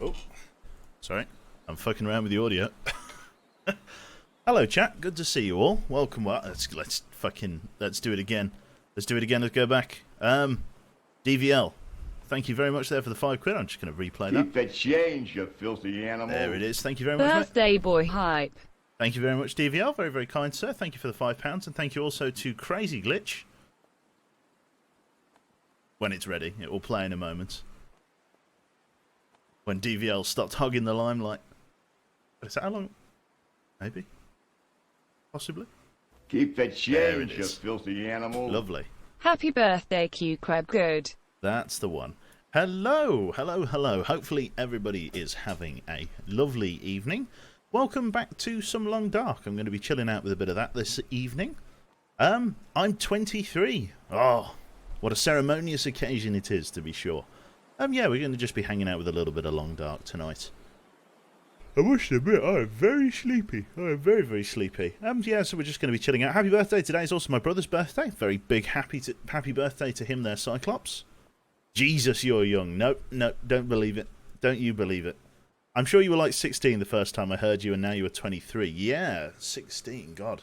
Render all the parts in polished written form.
Oh, sorry. I'm fucking around with the audio. Hello, chat. Good to see you all. Welcome. Well, let's do it again. Let's do it again. Let's go back. DVL. Thank you very much there for the £5. I'm just going to replay that. Keep the change, you filthy animal. There it is. Thank you very much, mate. Birthday boy hype. Thank you very much, DVL. Very, very kind, sir. Thank you for the £5. And thank you also to Crazy Glitch. When it's ready. It will play in a moment. When DVL stopped hogging the limelight. Is that how long? Maybe. Possibly. Keep the There it change, you is. filthy animal. Lovely. Happy birthday, Q Crab. Good. That's the one. Hello, hello, hello. Hopefully everybody is having a lovely evening. Welcome back to Some Long Dark. I'm going to be chilling out with a bit of that this evening. I'm 23. Oh, what a ceremonious occasion it is, to be sure. Yeah, we're going to just be hanging out with a little bit of Long Dark tonight. I must admit, I am very sleepy. I am very, very sleepy. Yeah, so we're just going to be chilling out. Happy birthday. Today is also my brother's birthday. Very big happy birthday to him there, Cyclops. Jesus, you're young. Nope, don't believe it. Don't you believe it. I'm sure you were like 16 the first time I heard you, and now you were 23. Yeah, 16, God.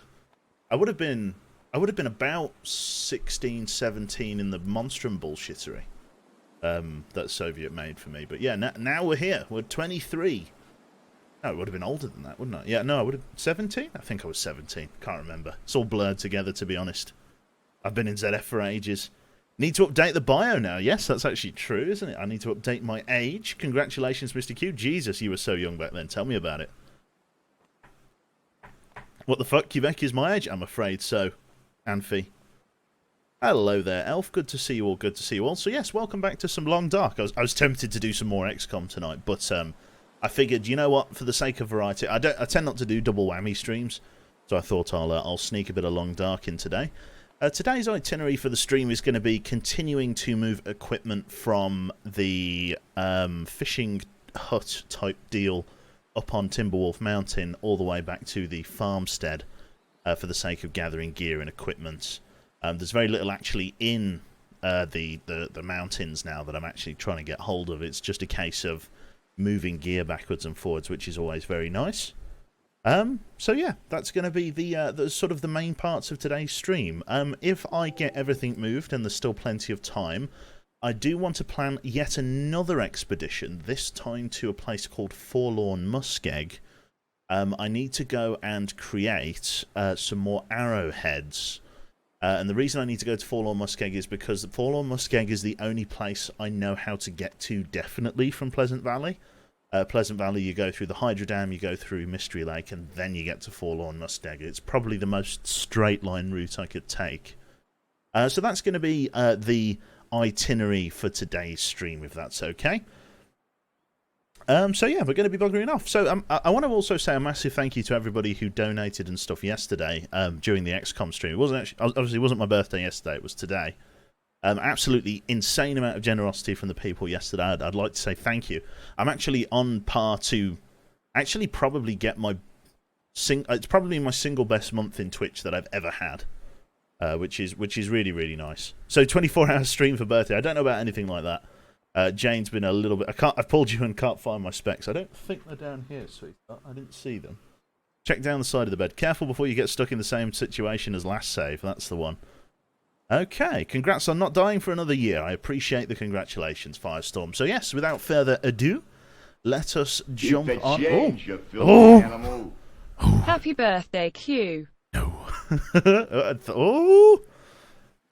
I would have been about 16, 17 in the Monstrum bullshittery that Soviet made for me. But yeah, now we're here. We're 23. No, it would have been older than that, wouldn't it? Yeah, no, I would have... 17? I think I was 17. Can't remember. It's all blurred together, to be honest. I've been in ZF for ages. Need to update the bio now. Yes, that's actually true, isn't it? I need to update my age. Congratulations, Mr. Q. Jesus, you were so young back then. Tell me about it. What the fuck? Quebec is my age? I'm afraid so. Anfi. Hello there, Elf. Good to see you all. Good to see you all. So yes, welcome back to Some Long Dark. I was tempted to do some more XCOM tonight, but I figured, you know what? For the sake of variety, I tend not to do double whammy streams, so I thought I'll sneak a bit of Long Dark in today. Today's itinerary for the stream is going to be continuing to move equipment from the fishing hut type deal up on Timberwolf Mountain all the way back to the farmstead for the sake of gathering gear and equipment. There's very little actually in the mountains now that I'm actually trying to get hold of. It's just a case of moving gear backwards and forwards, which is always very nice. So yeah, that's going to be the sort of the main parts of today's stream. If I get everything moved and there's still plenty of time, I do want to plan yet another expedition, this time to a place called Forlorn Muskeg. I need to go and create some more arrowheads. And the reason I need to go to Forlorn Muskeg is because Forlorn Muskeg is the only place I know how to get to definitely from Pleasant Valley. Pleasant Valley, you go through the Hydra Dam, you go through Mystery Lake, and then you get to Forlorn Muskeg. It's probably the most straight line route I could take. So that's going to be the itinerary for today's stream, if that's okay. So yeah, we're going to be buggering off. So I want to also say a massive thank you to everybody who donated and stuff yesterday during the XCOM stream. It wasn't actually, obviously it wasn't my birthday yesterday, it was today. Absolutely insane amount of generosity from the people yesterday. I'd like to say thank you. I'm actually on par to actually probably get my it's probably my single best month in Twitch that I've ever had, which is really, really nice. So 24-hour stream for birthday. I don't know about anything like that. Jane's been a little bit... I've pulled you and can't find my specs. I don't think they're down here, sweetheart. I didn't see them. Check down the side of the bed. Careful before you get stuck in the same situation as last save. That's the one. Okay. Congrats on not dying for another year. I appreciate the congratulations, Firestorm. So yes, without further ado, let us jump Keep the on... change, you filthy Oh. animal. Happy birthday, Q. No. Oh!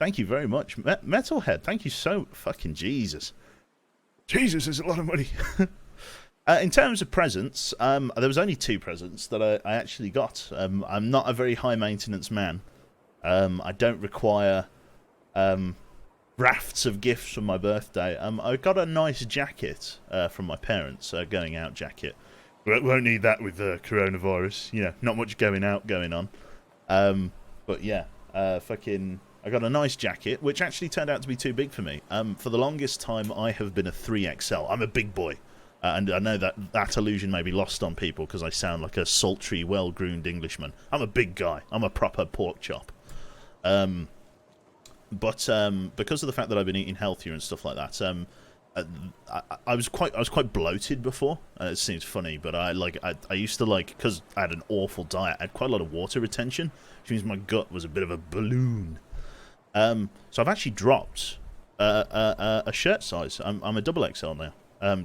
Thank you very much. Metalhead, thank you so... Fucking Jesus. Jesus is a lot of money. In terms of presents, there was only 2 presents that I actually got. I'm not a very high maintenance man. I don't require rafts of gifts for my birthday. I got a nice jacket from my parents, a going out jacket. Won't need that with the coronavirus. You know, not much going out going on. But yeah, I got a nice jacket, which actually turned out to be too big for me. For the longest time, I have been a 3XL. I'm a big boy. And I know that illusion may be lost on people because I sound like a sultry, well-groomed Englishman. I'm a big guy. I'm a proper pork chop. But because of the fact that I've been eating healthier and stuff like that, I was quite bloated before. It seems funny, but I used to because I had an awful diet. I had quite a lot of water retention, which means my gut was a bit of a balloon. So I've actually dropped a shirt size. I'm a double XL now.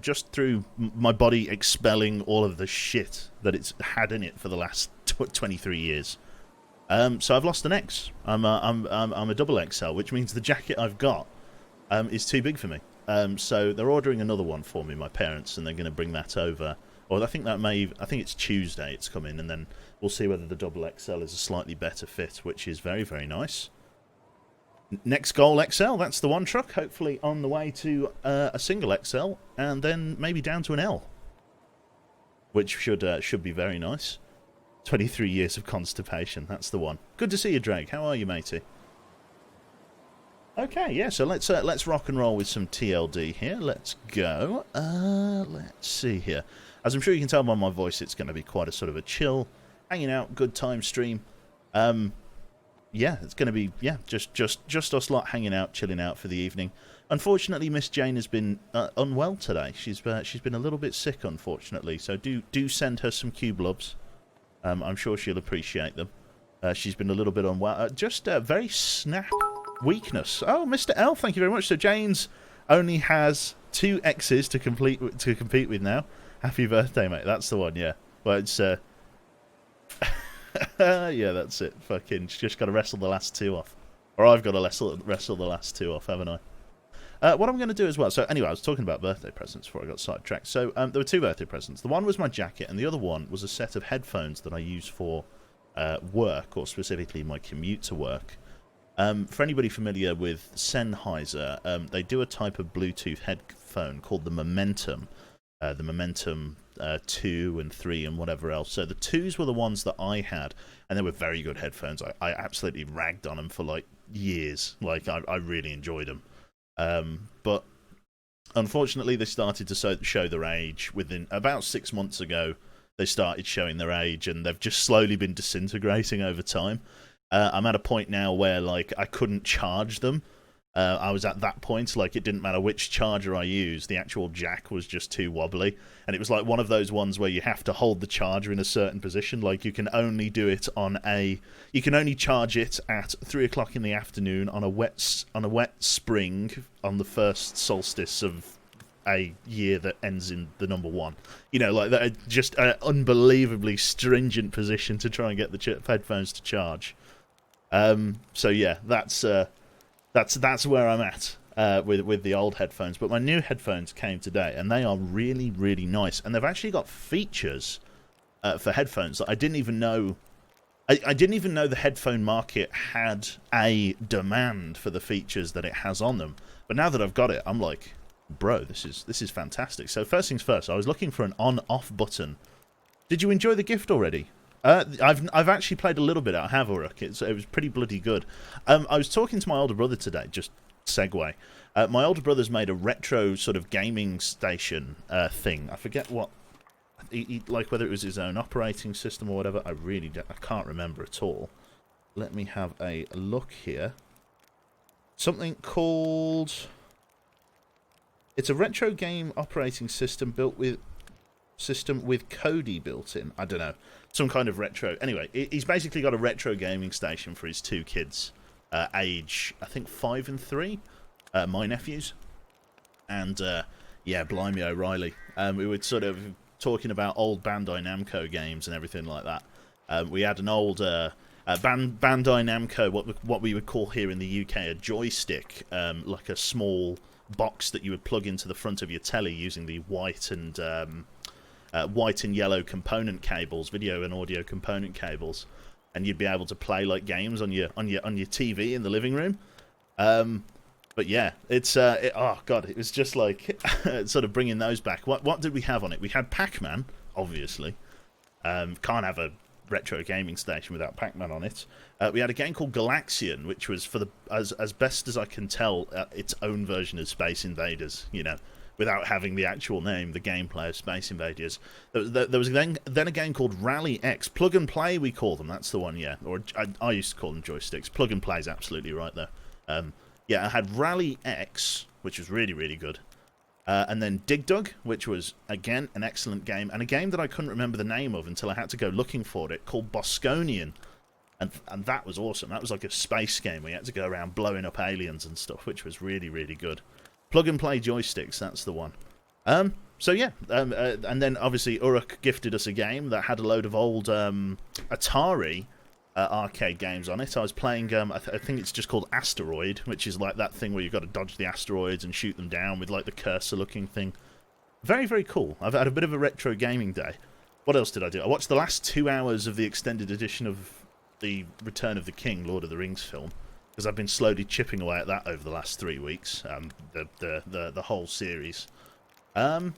Just through my body expelling all of the shit that it's had in it for the last 23 years. So I've lost an X. I'm a double XL, which means the jacket I've got is too big for me. So they're ordering another one for me, my parents, and they're going to bring that over. Or I think it's Tuesday it's coming, and then we'll see whether the double XL is a slightly better fit, which is very, very nice. Next goal XL, that's the one truck, hopefully on the way to a single XL, and then maybe down to an L, which should be very nice. 23 years of constipation, that's the one. Good to see you, Drake. How are you, matey? Okay, yeah, so let's rock and roll with some TLD here. Let's go. Let's see here. As I'm sure you can tell by my voice, it's going to be quite a sort of a chill, hanging out, good time stream. Yeah, it's going to be just us lot hanging out, chilling out for the evening. Unfortunately, Miss Jane has been unwell today. She's been a little bit sick, unfortunately. So do send her some cube lubs. I'm sure she'll appreciate them. She's been a little bit unwell. Just very snap weakness. Oh, Mr. L, thank you very much. So Jane's only has 2 X's to compete with now. Happy birthday, mate. That's the one. Yeah. Well, it's yeah, that's it. Fucking just got to wrestle the last 2 off. Or I've got to wrestle the last 2 off, haven't I? What I'm going to do as well. So anyway, I was talking about birthday presents before I got sidetracked. So there were 2 birthday presents. The one was my jacket, and the other one was a set of headphones that I use for work, or specifically my commute to work. For anybody familiar with Sennheiser, they do a type of Bluetooth headphone called the Momentum. The Momentum 2 and 3 and whatever else. So the 2s were the ones that I had, and they were very good headphones. I absolutely ragged on them for like years. Like I really enjoyed them. But unfortunately, they started to show their age within about 6 months ago. They started showing their age, and they've just slowly been disintegrating over time. I'm at a point now where like I couldn't charge them. I was at that point, like it didn't matter which charger I used, the actual jack was just too wobbly, and it was like one of those ones where you have to hold the charger in a certain position. Like you can only do it you can only charge it at 3 o'clock in the afternoon on a wet spring on the first solstice of a year that ends in the number 1. You know, like that, just an unbelievably stringent position to try and get the headphones to charge. So yeah, that's where I'm at with the old headphones. But my new headphones came today, and they are really, really nice. And they've actually got features for headphones that I didn't even know. I didn't even know the headphone market had a demand for the features that it has on them. But now that I've got it, I'm like, bro, this is fantastic. So first things first, I was looking for an on-off button. Did you enjoy the gift already? I've actually played a little bit at Havelrock. It was pretty bloody good. I was talking to my older brother today, just segue. My older brother's made a retro sort of gaming station thing. I forget what, like whether it was his own operating system or whatever. I can't remember at all. Let me have a look here. Something called... It's a retro game operating system built with... Kodi built in. I don't know. Some kind of retro. Anyway, he's basically got a retro gaming station for his 2 kids, age, I think, 5 and 3, my nephews. And, yeah, blimey O'Reilly. We were sort of talking about old Bandai Namco games and everything like that. We had an old Bandai Namco, what we would call here in the UK a joystick, like a small box that you would plug into the front of your telly using the white and yellow component cables, video and audio component cables, and you'd be able to play like games on your TV in the living room. But yeah, it's oh god, it was just like sort of bringing those back. What did we have on it? We had Pac-Man, obviously. Can't have a retro gaming station without Pac-Man on it. We had a game called Galaxian, which was, for the as best as I can tell, its own version of Space Invaders. You know, without having the actual name, the gameplay of Space Invaders. There was then a game called Rally X. Plug and Play, we call them. That's the one, yeah. Or I used to call them joysticks. Plug and Play is absolutely right there. Yeah, I had Rally X, which was really, really good. And then Dig Dug, which was, again, an excellent game, and a game that I couldn't remember the name of until I had to go looking for it, called Bosconian. And that was awesome. That was like a space game where you had to go around blowing up aliens and stuff, which was really, really good. Plug-and-play joysticks, that's the one. So yeah, and then obviously Uruk gifted us a game that had a load of old Atari arcade games on it. I was playing, I think it's just called Asteroid, which is like that thing where you've got to dodge the asteroids and shoot them down with like the cursor-looking thing. Very, very cool. I've had a bit of a retro gaming day. What else did I do? I watched the last 2 hours of the extended edition of the Return of the King, Lord of the Rings film, because I've been slowly chipping away at that over the last 3 weeks, the whole series. And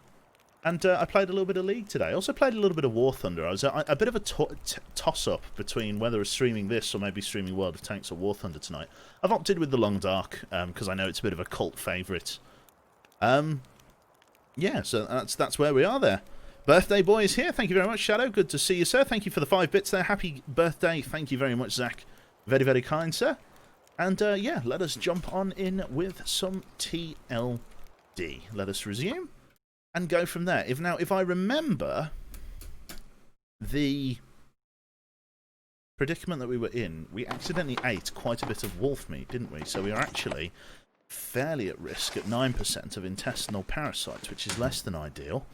I played a little bit of League today. I also played a little bit of War Thunder. I was a bit of a toss-up between whether streaming this or maybe streaming World of Tanks or War Thunder tonight. I've opted with the Long Dark, because I know it's a bit of a cult favourite. Yeah, so that's where we are there. Birthday boy is here. Thank you very much, Shadow. Good to see you, sir. Thank you for the 5 bits there. Happy birthday. Thank you very much, Zach. Very, very kind, sir. And, yeah, let us jump on in with some TLD. Let us resume and go from there. If I remember the predicament that we were in, we accidentally ate quite a bit of wolf meat, didn't we? So we are actually fairly at risk at 9% of intestinal parasites, which is less than ideal.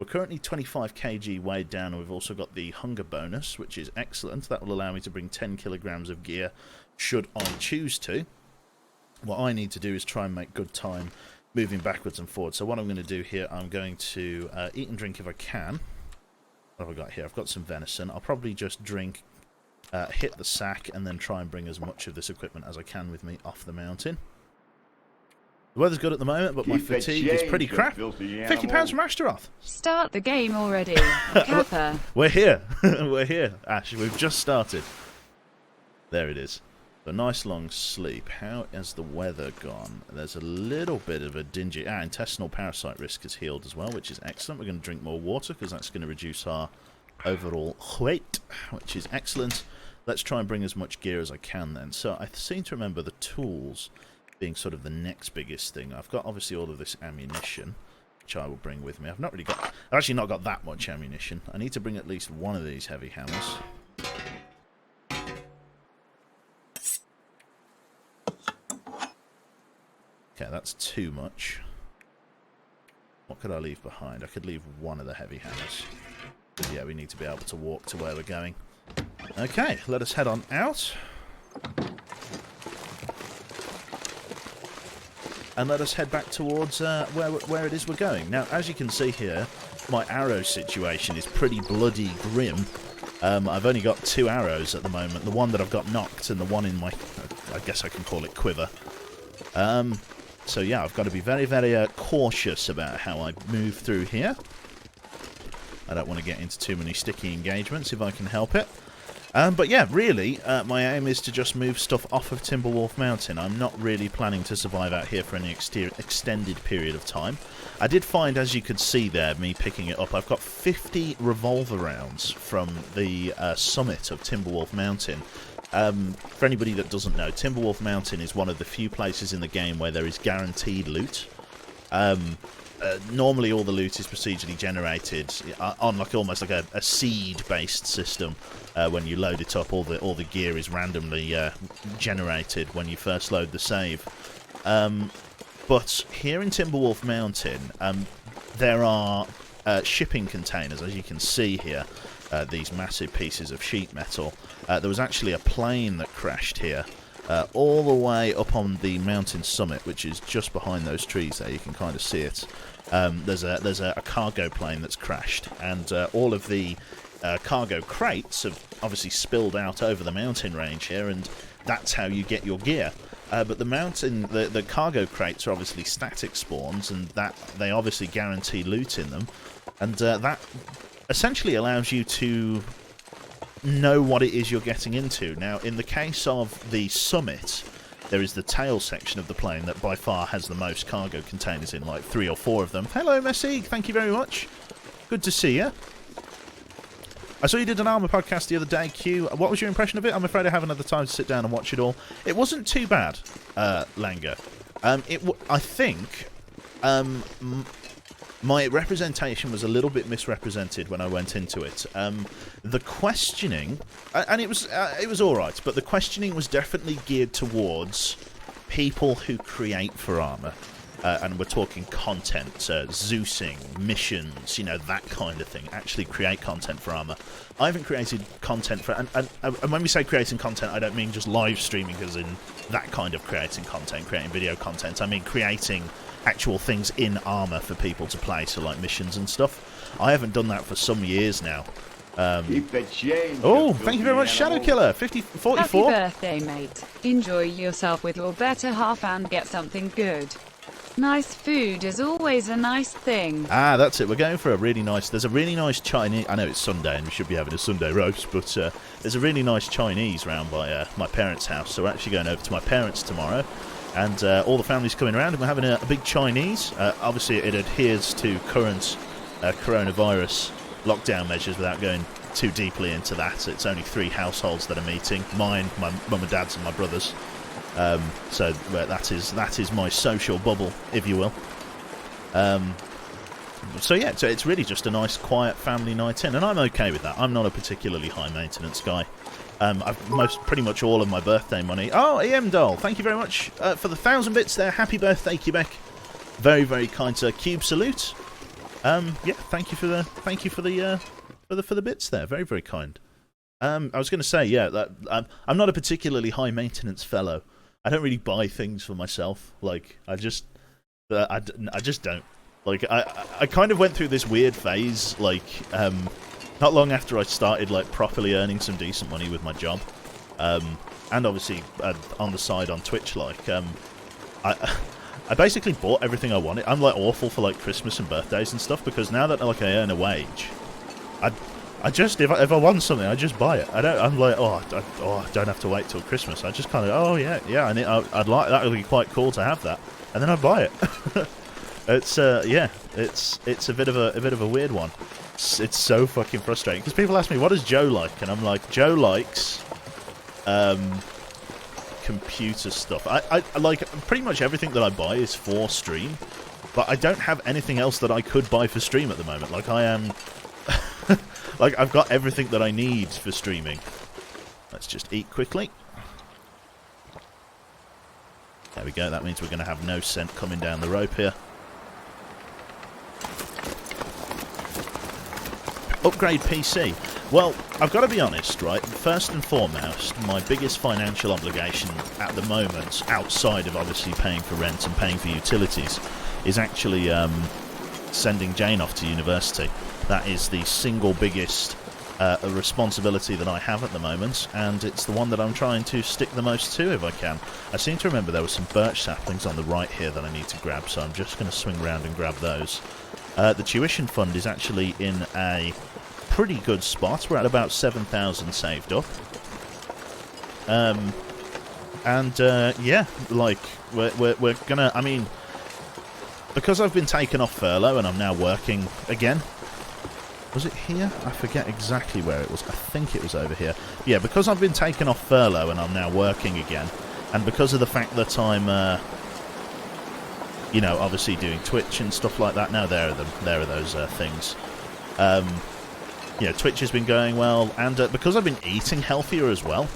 We're currently 25 kg weighed down, and we've also got the hunger bonus, which is excellent. That will allow me to bring 10 kilograms of gear, should I choose to. What I need to do is try and make good time moving backwards and forwards. So what I'm going to do here, I'm going to eat and drink if I can. What have I got here? I've got some venison. I'll probably just drink, hit the sack, and then try and bring as much of this equipment as I can with me off the mountain. The weather's good at the moment, but my fatigue is pretty crap. £50 from Ashtaroth. Start the game already. Kappa. We're here. We're here, Ash. We've just started. There it is. A nice long sleep. How has the weather gone? There's a little bit of a dingy... intestinal parasite risk is healed as well, which is excellent. We're going to drink more water because that's going to reduce our overall weight, which is excellent. Let's try and bring as much gear as I can then. So I seem to remember the tools being sort of the next biggest thing. I've got obviously all of this ammunition, which I will bring with me. I've actually not got that much ammunition. I need to bring at least one of these heavy hammers. Okay, that's too much. What could I leave behind? I could leave one of the heavy hammers. But yeah, we need to be able to walk to where we're going. Okay, let us head on out. And let us head back towards where it is we're going. Now, as you can see here, my arrow situation is pretty bloody grim. I've only got 2 arrows at the moment. The one that I've got knocked and the one in my, I guess I can call it quiver. So yeah, I've got to be very, very cautious about how I move through here. I don't want to get into too many sticky engagements if I can help it. But yeah, really, my aim is to just move stuff off of Timberwolf Mountain. I'm not really planning to survive out here for any extended period of time. I did find, as you could see there, me picking it up, I've got 50 revolver rounds from the summit of Timberwolf Mountain. For anybody that doesn't know, Timberwolf Mountain is one of the few places in the game where there is guaranteed loot. Normally all the loot is procedurally generated on like almost like a seed-based system. When you load it up, all the gear is randomly generated when you first load the save. But here in Timberwolf Mountain, there are shipping containers, as you can see here. These massive pieces of sheet metal. There was actually a plane that crashed here, all the way up on the mountain summit, which is just behind those trees there. You can kind of see it. There's a cargo plane that's crashed, and all of the cargo crates have obviously spilled out over the mountain range here, and that's how you get your gear. But the cargo crates are obviously static spawns, and that they obviously guarantee loot in them, and that essentially allows you to know what it is you're getting into. Now, in the case of the summit, there is the tail section of the plane that by far has the most cargo containers in, like 3 or 4 of them. Hello, Messi. Thank you very much. Good to see you. I saw you did an Armour podcast the other day, Q. What was your impression of it? I'm afraid I haven't had the time to sit down and watch it all. It wasn't too bad, Langer. I think my representation was a little bit misrepresented when I went into it. The questioning, and it was all right, but the questioning was definitely geared towards people who create for Arma. And we're talking content, Zeusing, missions, you know, that kind of thing. Actually create content for Arma. I haven't created content for... And when we say creating content, I don't mean just live streaming as in that kind of creating content, creating video content. I mean creating actual things in Arma for people to play, so like missions and stuff. I haven't done that for some years now. Keep the change. Oh, thank you very much, Shadow Killer. 44. Happy birthday, mate. Enjoy yourself with your better half and get something good. Nice food is always a nice thing. Ah, that's it. We're going for a really nice... There's a really nice Chinese... I know it's Sunday and we should be having a Sunday roast, but there's a really nice Chinese round by my parents' house. So we're actually going over to my parents tomorrow. And all the family's coming around and we're having a big Chinese. Obviously, it adheres to current coronavirus lockdown measures without going too deeply into that. It's only 3 households that are meeting. Mine, my mum and dad's and my brother's. So that is my social bubble, if you will. So yeah, so it's really just a nice, quiet family night in, and I'm okay with that. I'm not a particularly high maintenance guy. I've pretty much all of my birthday money. Oh, EM Doll, thank you very much for the 1,000 bits there. Happy birthday, Quebec. Very, very kind to Cube salute. Yeah, thank you for the bits there. Very, very kind. I was going to say, yeah, that I'm not a particularly high maintenance fellow. I don't really buy things for myself. Like, I just don't. Like, I kind of went through this weird phase, like, not long after I started, like, properly earning some decent money with my job. And obviously, on the side on Twitch, like, I basically bought everything I wanted. I'm, like, awful for, like, Christmas and birthdays and stuff, because now that, like, I earn a wage, I just, if I want something, I just buy it. I'm like, I don't have to wait till Christmas. I just kind of, oh yeah, I'd like that. Would be quite cool to have that, and then I buy it. It's it's a bit of a weird one. It's so fucking frustrating because people ask me, what does Joe like, and I'm like, Joe likes computer stuff. I like pretty much everything that I buy is for Stream, but I don't have anything else that I could buy for Stream at the moment. Like I am. Like, I've got everything that I need for streaming. Let's just eat quickly. There we go. That means we're going to have no scent coming down the rope here. Upgrade PC. Well, I've got to be honest, right? First and foremost, my biggest financial obligation at the moment, outside of obviously paying for rent and paying for utilities, is actually sending Jane off to university. That is the single biggest responsibility that I have at the moment, and it's the one that I'm trying to stick the most to if I can. I seem to remember there were some birch saplings on the right here that I need to grab, so I'm just going to swing around and grab those. The tuition fund is actually in a pretty good spot. We're at about 7,000 saved up. Yeah, like, we're gonna, I mean, because I've been taken off furlough and I'm now working again. Was it here? I forget exactly where it was. I think it was over here. Yeah, because I've been taken off furlough and I'm now working again, and because of the fact that I'm, you know, obviously doing Twitch and stuff like that. Now there are those things. You know, Twitch has been going well, and because I've been eating healthier as well,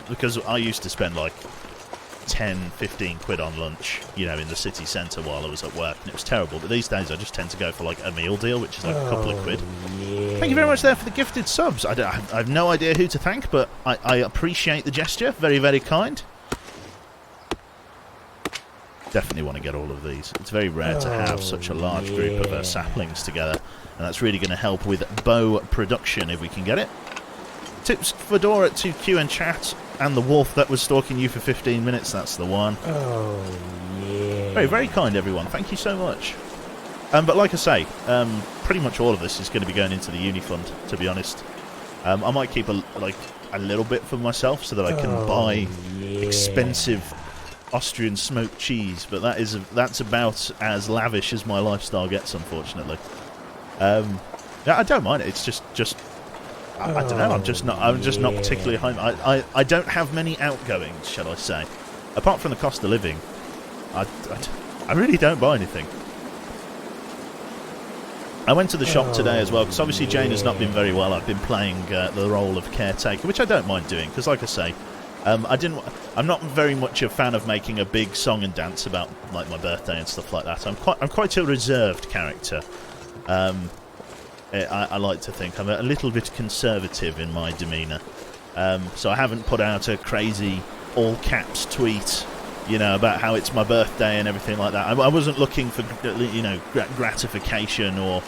because I used to spend like 10, 15 quid on lunch, you know, in the city centre while I was at work, and it was terrible. But these days I just tend to go for like a meal deal, which is like a couple of quid. Yeah. Thank you very much there for the gifted subs. I have no idea who to thank, but I appreciate the gesture. Very, very kind. Definitely want to get all of these. It's very rare to have such a large group of saplings together, and that's really going to help with bow production if we can get it. Tips Fedora 2Q and chat, and the wolf that was stalking you for 15 minutes, that's the one. Oh, yeah. Very, very kind, everyone. Thank you so much. But like I say, pretty much all of this is going to be going into the uni fund, to be honest. I might keep a little bit for myself so that I can buy expensive Austrian smoked cheese, but that's about as lavish as my lifestyle gets, unfortunately. Yeah, I don't mind it. It's just I don't know. I'm just not particularly home. I don't have many outgoings, shall I say, apart from the cost of living. I really don't buy anything. I went to the shop today as well, because obviously Jane has not been very well. I've been playing the role of caretaker, which I don't mind doing, because like I say, I'm not very much a fan of making a big song and dance about like my birthday and stuff like that. I'm quite a reserved character. I like to think I'm a little bit conservative in my demeanour. So I haven't put out a crazy all caps tweet, you know, about how it's my birthday and everything like that. I wasn't looking for, you know, gratification or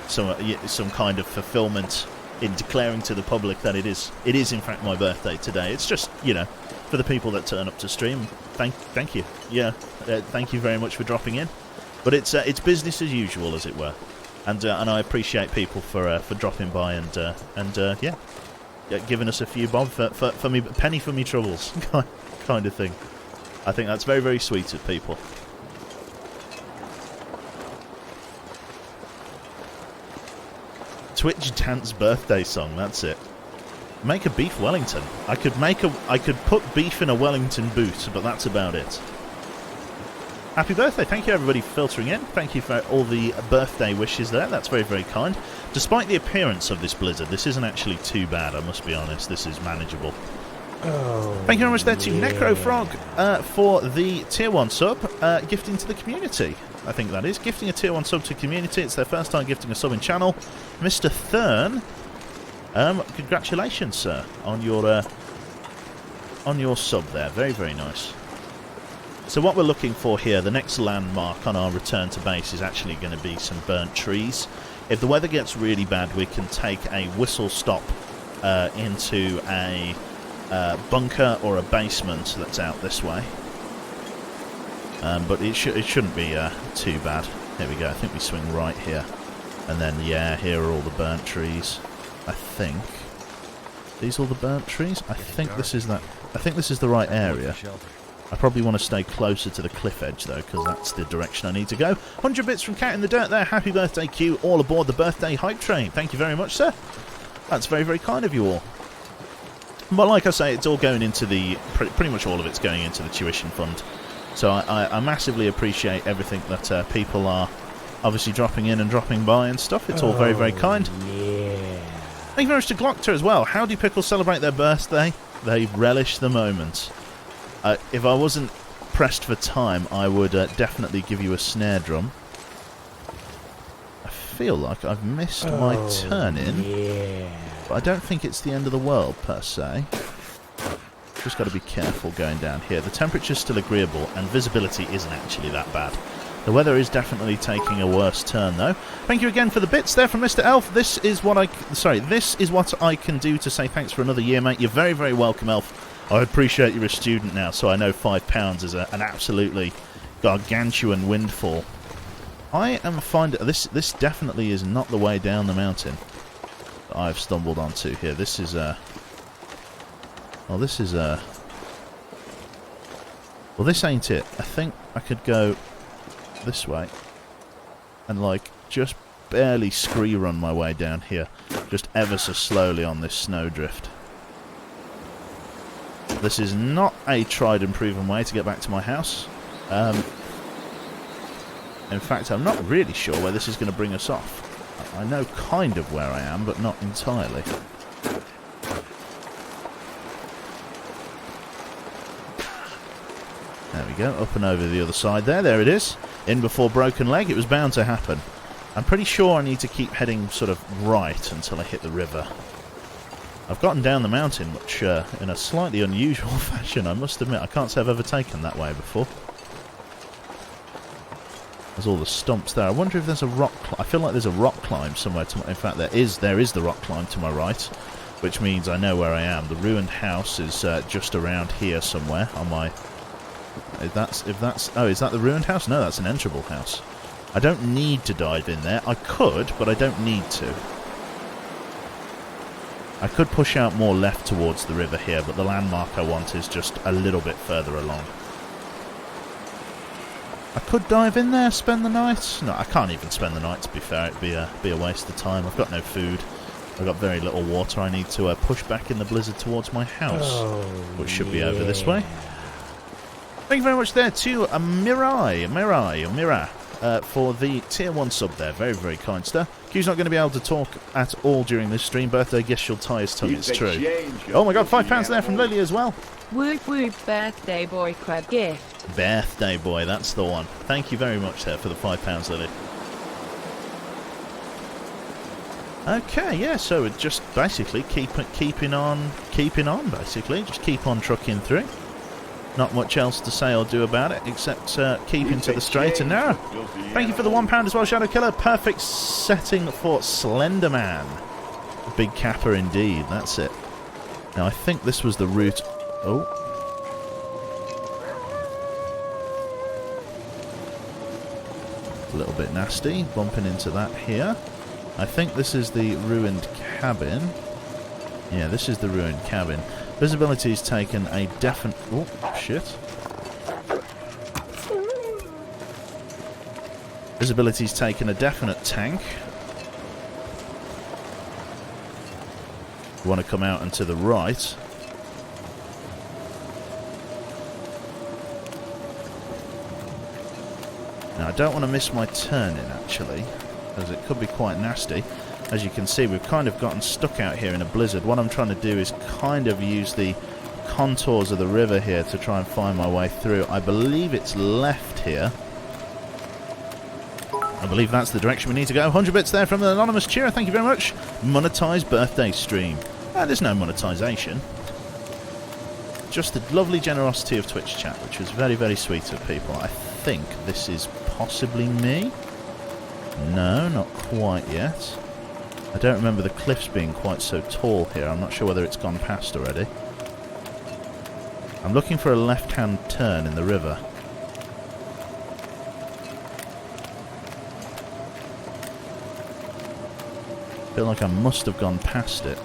some kind of fulfillment in declaring to the public that it is in fact my birthday today. It's just, you know, for the people that turn up to stream. Thank you. Yeah, thank you very much for dropping in. But it's business as usual, as it were, and I appreciate people for dropping by and yeah, giving us a few bob for me, penny for me troubles kind of thing. I think that's very, very sweet of people. Twitch dance birthday song, that's it. Make a beef Wellington. I could put beef in a Wellington boot, but that's about it. Happy birthday. Thank you everybody for filtering in. Thank you for all the birthday wishes there. That's very, very kind. Despite the appearance of this blizzard, this isn't actually too bad, I must be honest. This is manageable. Oh, thank you very much there to Necrofrog for the tier 1 sub, gifting to the community. I think that is. Gifting a tier 1 sub to community. It's their first time gifting a sub in channel. Mr. Thurn, congratulations, sir, on your sub there. Very, very nice. So what we're looking for here, the next landmark on our return to base is actually going to be some burnt trees. If the weather gets really bad, we can take a whistle stop into a bunker or a basement that's out this way. But it shouldn't be too bad. Here we go. I think we swing right here. And then, yeah, here are all the burnt trees. I think. These all the burnt trees? I think this is that. I think this is the right area. I probably want to stay closer to the cliff edge, though, because that's the direction I need to go. 100 bits from Cat in the Dirt there. Happy birthday, Q. All aboard the birthday hype train. Thank you very much, sir. That's very, very kind of you all. But like I say, it's all going into the... Pretty much all of it's going into the tuition fund. So I massively appreciate everything that people are obviously dropping in and dropping by and stuff. It's all very, very kind. Yeah. Thank you very much to Glockter as well. How do pickles celebrate their birthday? They relish the moment. If I wasn't pressed for time, I would definitely give you a snare drum. I feel like I've missed my turn in. Yeah. But I don't think it's the end of the world, per se. Just got to be careful going down here. The temperature's still agreeable, and visibility isn't actually that bad. The weather is definitely taking a worse turn, though. Thank you again for the bits there from Mr. Elf. This is what I can do to say thanks for another year, mate. You're very, very welcome, Elf. I appreciate you're a student now, so I know £5 is an absolutely gargantuan windfall. I am finding this definitely is not the way down the mountain that I've stumbled onto here. This is well, this ain't it. I think I could go this way and like just barely scree run my way down here, just ever so slowly on this snowdrift. This is not a tried and proven way to get back to my house. In fact, I'm not really sure where this is going to bring us off. I know kind of where I am, but not entirely. There we go, up and over the other side there. There it is. In before broken leg. It was bound to happen. I'm pretty sure I need to keep heading sort of right until I hit the river. I've gotten down the mountain much in a slightly unusual fashion, I must admit. I can't say I've ever taken that way before. There's all the stumps there. I wonder if there's a rock climb. I feel like there's a rock climb somewhere to my... In fact, there is the rock climb to my right, which means I know where I am. The ruined house is just around here somewhere on my... Oh, is that the ruined house? No, that's an enterable house. I don't need to dive in there. I could, but I don't need to. I could push out more left towards the river here, but the landmark I want is just a little bit further along. I could dive in there, spend the night. No, I can't even spend the night, to be fair. It'd be a waste of time. I've got no food. I've got very little water. I need to push back in the blizzard towards my house, which should be over this way. Thank you very much there to Mirai, for the tier 1 sub there. Very, very kind, sir. Q's not going to be able to talk at all during this stream. Birthday, guess she'll tie his tongue. It's true. Oh my god, £5 there from Lily as well. Whoop whoop, birthday boy, Queb gift. Birthday boy, that's the one. Thank you very much there for the £5, Lily. Okay, yeah, so we're just basically keeping on, basically. Just keep on trucking through. Not much else to say or do about it, except keeping to the straight and narrow. Thank you for the £1 as well, Shadow Killer. Perfect setting for Slender Man. Big capper indeed, that's it. Now, I think this was the route... Oh. A little bit nasty, bumping into that here. I think this is the ruined cabin. Yeah, this is the ruined cabin. Visibility's taken a definite... Oh, shit. Visibility's taken a definite tank. You want to come out and to the right. Now, I don't want to miss my turn in, actually, as it could be quite nasty. As you can see, we've kind of gotten stuck out here in a blizzard. What I'm trying to do is kind of use the contours of the river here to try and find my way through. I believe it's left here. I believe that's the direction we need to go. 100 bits there from the anonymous cheerer. Thank you very much. Monetized birthday stream. There's no monetization. Just the lovely generosity of Twitch chat, which was very, very sweet of people. I think this is possibly me. No, not quite yet. I don't remember the cliffs being quite so tall here. I'm not sure whether it's gone past already. I'm looking for a left-hand turn in the river. Feel like I must have gone past it.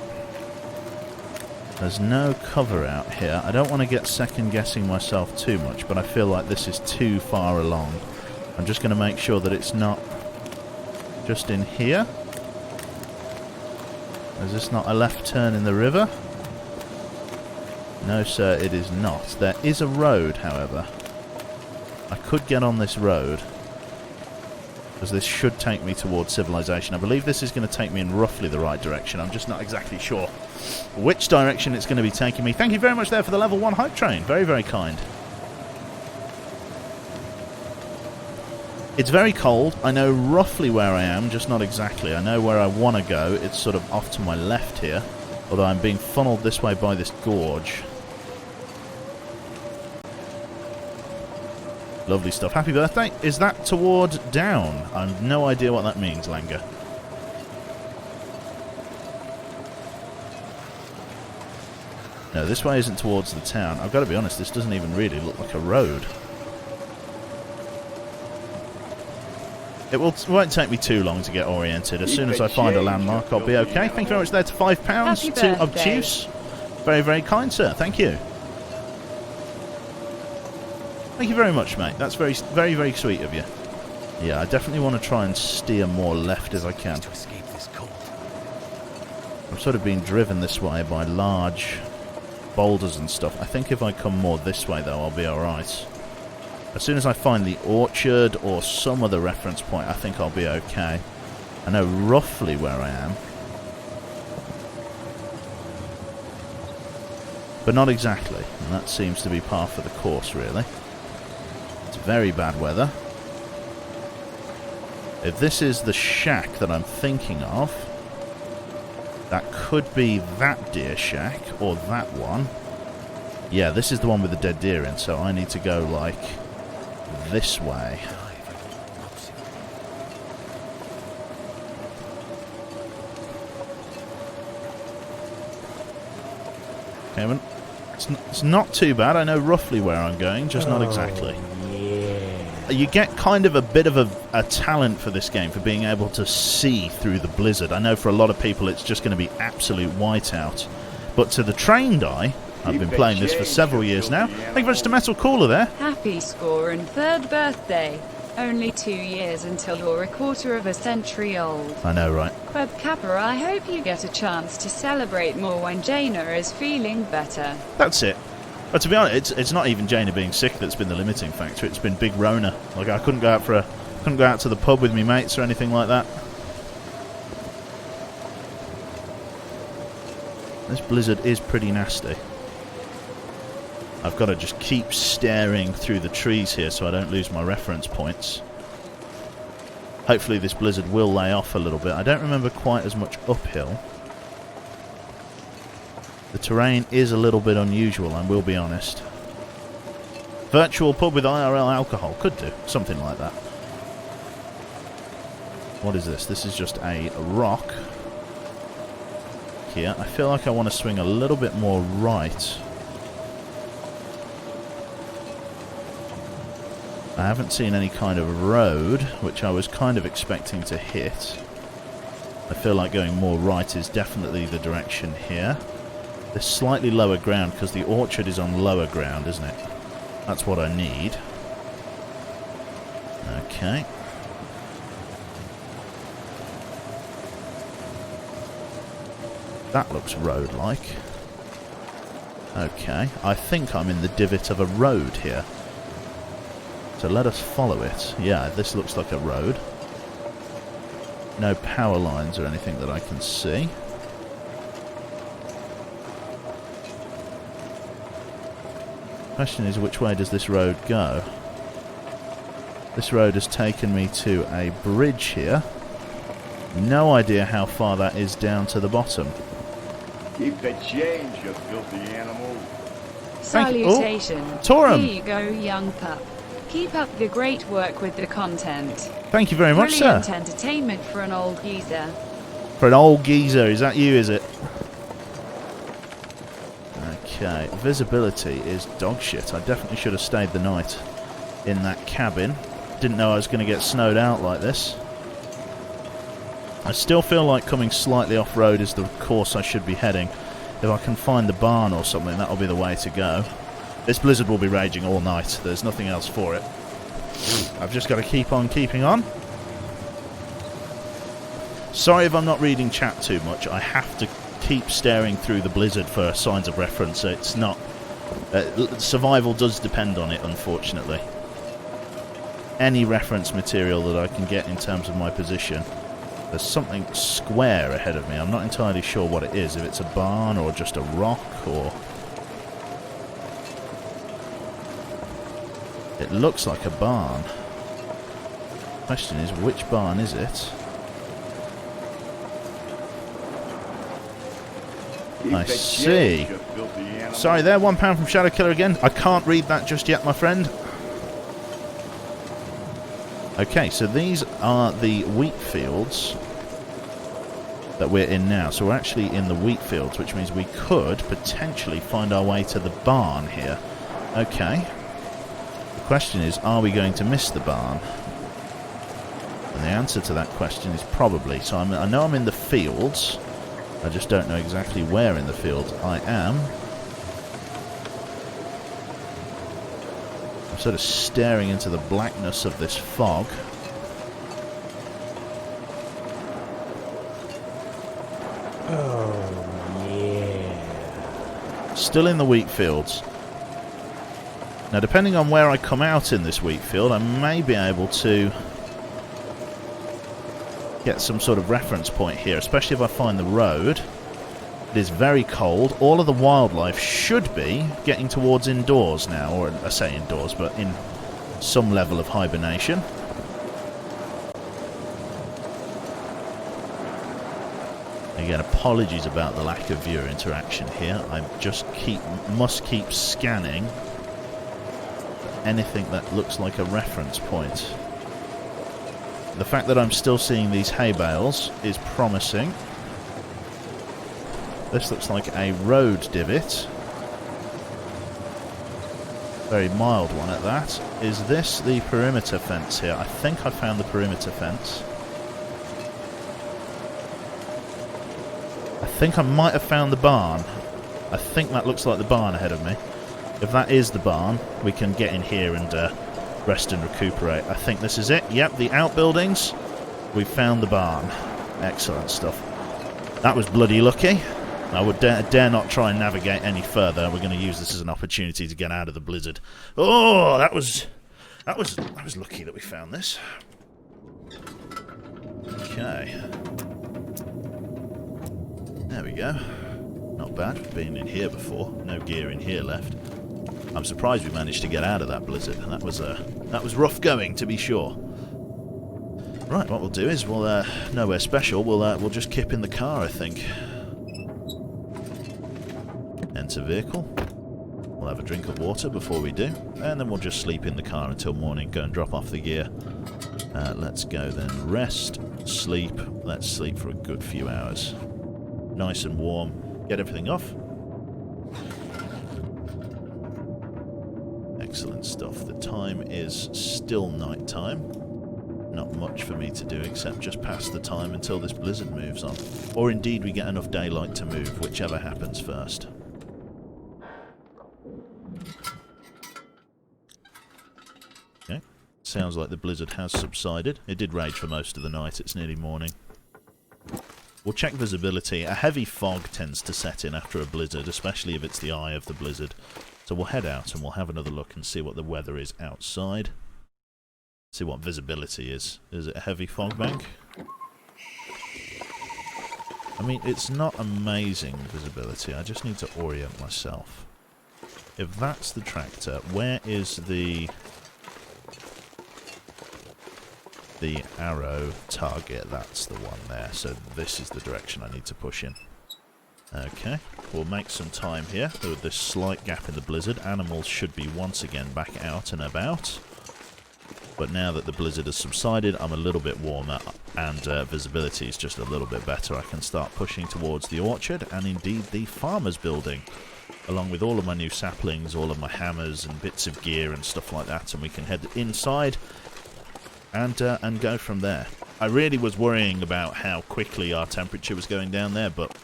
There's no cover out here. I don't want to get second-guessing myself too much, but I feel like this is too far along. I'm just going to make sure that it's not just in here. Is this not a left turn in the river? No, sir, it is not. There is a road, however. I could get on this road, because this should take me towards civilization. I believe this is going to take me in roughly the right direction. I'm just not exactly sure which direction it's going to be taking me. Thank you very much there for the level 1 hype train. Very, very kind. It's very cold. I know roughly where I am, just not exactly. I know where I want to go. It's sort of off to my left here, although I'm being funneled this way by this gorge. Lovely stuff. Happy birthday. Is that toward down? I have no idea what that means, Langer. No, this way isn't towards the town. I've got to be honest, this doesn't even really look like a road. It won't take me too long to get oriented. As soon as I find a landmark, I'll be okay. Thank you very much there to £5 to Obtuse. Very, very kind, sir. Thank you. Thank you very much, mate. That's very, very, very sweet of you. Yeah, I definitely want to try and steer more left as I can. To escape this cold. I'm sort of being driven this way by large boulders and stuff. I think if I come more this way, though, I'll be alright. As soon as I find the orchard or some other reference point, I think I'll be okay. I know roughly where I am. But not exactly. And that seems to be par for the course, really. It's very bad weather. If this is the shack that I'm thinking of, that could be that deer shack or that one. Yeah, this is the one with the dead deer in, so I need to go, like, this way. Okay, well, it's not too bad. I know roughly where I'm going, just not exactly. Yeah. You get kind of a bit of a talent for this game, for being able to see through the blizzard. I know for a lot of people it's just going to be absolute whiteout. But to the trained eye, I've been playing this for several years now. Thank you very much to Metal Caller there. Happy score and 3rd birthday. Only 2 years until you're a quarter of a century old. I know, right? Queb Kappa, I hope you get a chance to celebrate more when Jaina is feeling better. That's it. But to be honest, it's not even Jaina being sick that's been the limiting factor. It's been Big Rona. Like, I couldn't go out to the pub with me mates or anything like that. This blizzard is pretty nasty. I've got to just keep staring through the trees here so I don't lose my reference points. Hopefully this blizzard will lay off a little bit. I don't remember quite as much uphill. The terrain is a little bit unusual, I will be honest. Virtual pub with IRL alcohol. Could do. Something like that. What is this? This is just a rock. Here. I feel like I want to swing a little bit more right. I haven't seen any kind of road, which I was kind of expecting to hit. I feel like going more right is definitely the direction here. There's slightly lower ground because the orchard is on lower ground, isn't it? That's what I need. Okay. That looks road-like. Okay. I think I'm in the divot of a road here. So let us follow it. Yeah, this looks like a road. No power lines or anything that I can see. Question is, which way does this road go? This road has taken me to a bridge here. No idea how far that is down to the bottom. Keep the change, you filthy animal. Salutation. Oh, Torum. Here you go, young pup. Keep up the great work with the content. Thank you very much, Brilliant sir. entertainment for an old geezer. For an old geezer, is that you, is it? Okay, visibility is dog shit. I definitely should have stayed the night in that cabin. Didn't know I was going to get snowed out like this. I still feel like coming slightly off-road is the course I should be heading. If I can find the barn or something, that'll be the way to go. This blizzard will be raging all night. There's nothing else for it. I've just got to keep on keeping on. Sorry if I'm not reading chat too much. I have to keep staring through the blizzard for signs of reference. It's not... survival does depend on it, unfortunately. Any reference material that I can get in terms of my position. There's something square ahead of me. I'm not entirely sure what it is. If it's a barn or just a rock or... It looks like a barn. Question is, which barn is it? I see. Sorry there, £1 from Shadow Killer again. I can't read that just yet, my friend. Okay, so these are the wheat fields that we're in now. So we're actually in the wheat fields, which means we could potentially find our way to the barn here. Okay. The question is, are we going to miss the barn? And the answer to that question is probably. So I know I'm in the fields. I just don't know exactly where in the fields I am. I'm sort of staring into the blackness of this fog. Oh, yeah. Still in the wheat fields. Now, depending on where I come out in this wheat field, I may be able to get some sort of reference point here, especially if I find the road. It is very cold. All of the wildlife should be getting towards indoors now, or I say indoors, but in some level of hibernation. Again, apologies about the lack of viewer interaction here. I just must keep scanning anything that looks like a reference point. The fact that I'm still seeing these hay bales is promising. This looks like a road divot. Very mild one at that. Is this the perimeter fence here? I think I found the perimeter fence. I think I might have found the barn. I think that looks like the barn ahead of me. If that is the barn, we can get in here and rest and recuperate. I think this is it. Yep, the outbuildings. We found the barn. Excellent stuff. That was bloody lucky. I would dare not try and navigate any further. We're going to use this as an opportunity to get out of the blizzard. Oh, that was lucky that we found this. Okay. There we go. Not bad. Been in here before. No gear in here left. I'm surprised we managed to get out of that blizzard. That was rough going, to be sure. Right, what we'll do is we'll nowhere special. We'll just kip in the car, I think. Enter vehicle. We'll have a drink of water before we do, and then we'll just sleep in the car until morning. Go and drop off the gear. Let's go then. Rest, sleep. Let's sleep for a good few hours. Nice and warm. Get everything off. Excellent stuff. The time is still night time. Not much for me to do except just pass the time until this blizzard moves on. Or indeed we get enough daylight to move, whichever happens first. Okay. Sounds like the blizzard has subsided. It did rage for most of the night. It's nearly morning. We'll check visibility. A heavy fog tends to set in after a blizzard, especially if it's the eye of the blizzard. So we'll head out and we'll have another look and see what the weather is outside. See what visibility is. Is it a heavy fog bank? I mean, it's not amazing visibility. I just need to orient myself. If that's the tractor, where is the arrow target? That's the one there. So this is the direction I need to push in. Okay, we'll make some time here. With this slight gap in the blizzard, animals should be once again back out and about. But now that the blizzard has subsided, I'm a little bit warmer and visibility is just a little bit better. I can start pushing towards the orchard and indeed the farmer's building, along with all of my new saplings, all of my hammers and bits of gear and stuff like that, and we can head inside and go from there. I really was worrying about how quickly our temperature was going down there, but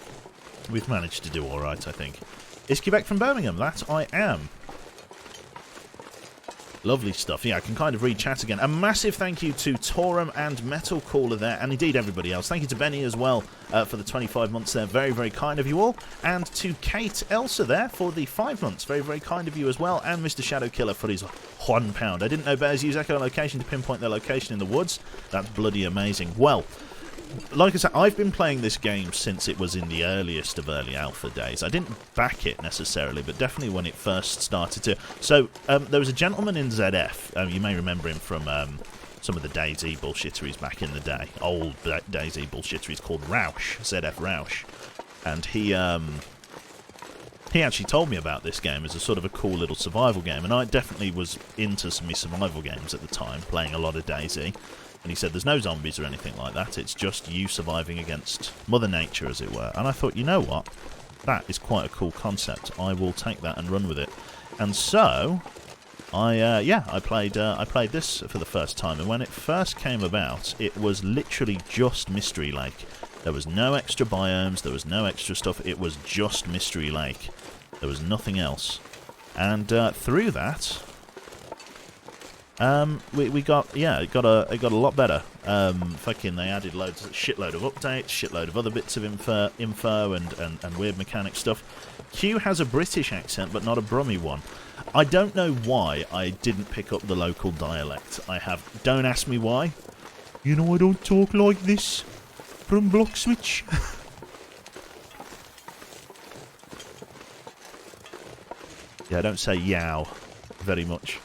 we've managed to do alright, I think. Is Quebec from Birmingham? That I am. Lovely stuff. Yeah, I can kind of read chat again. A massive thank you to Torum and Metal Caller there, and indeed everybody else. Thank you to Benny as well for the 25 months there. Very, very kind of you all. And to Kate Elsa there for the 5 months. Very, very kind of you as well. And Mr. Shadow Killer for his £1. I didn't know bears use echolocation to pinpoint their location in the woods. That's bloody amazing. Well, like I said, I've been playing this game since it was in the earliest of early alpha days. I didn't back it necessarily, but definitely when it first started to. So, there was a gentleman in ZF, you may remember him from some of the DayZ bullshitteries back in the day. Old DayZ bullshitteries called Roush, ZF Roush. And he actually told me about this game as a sort of a cool little survival game, and I definitely was into some survival games at the time, playing a lot of DayZ. And he said there's no zombies or anything like that, it's just you surviving against Mother Nature, as it were. And I thought, you know what, that is quite a cool concept. I will take that and run with it. And so, I played this for the first time, and when it first came about, it was literally just Mystery Lake. There was no extra biomes, there was no extra stuff, it was just Mystery Lake. There was nothing else. And through that, it got a lot better. They added shitload of updates, shitload of other bits of info and weird mechanic stuff. Q has a British accent, but not a Brummy one. I don't know why I didn't pick up the local dialect. Don't ask me why. You know, I don't talk like this from Blockswitch. Yeah, I don't say yow very much.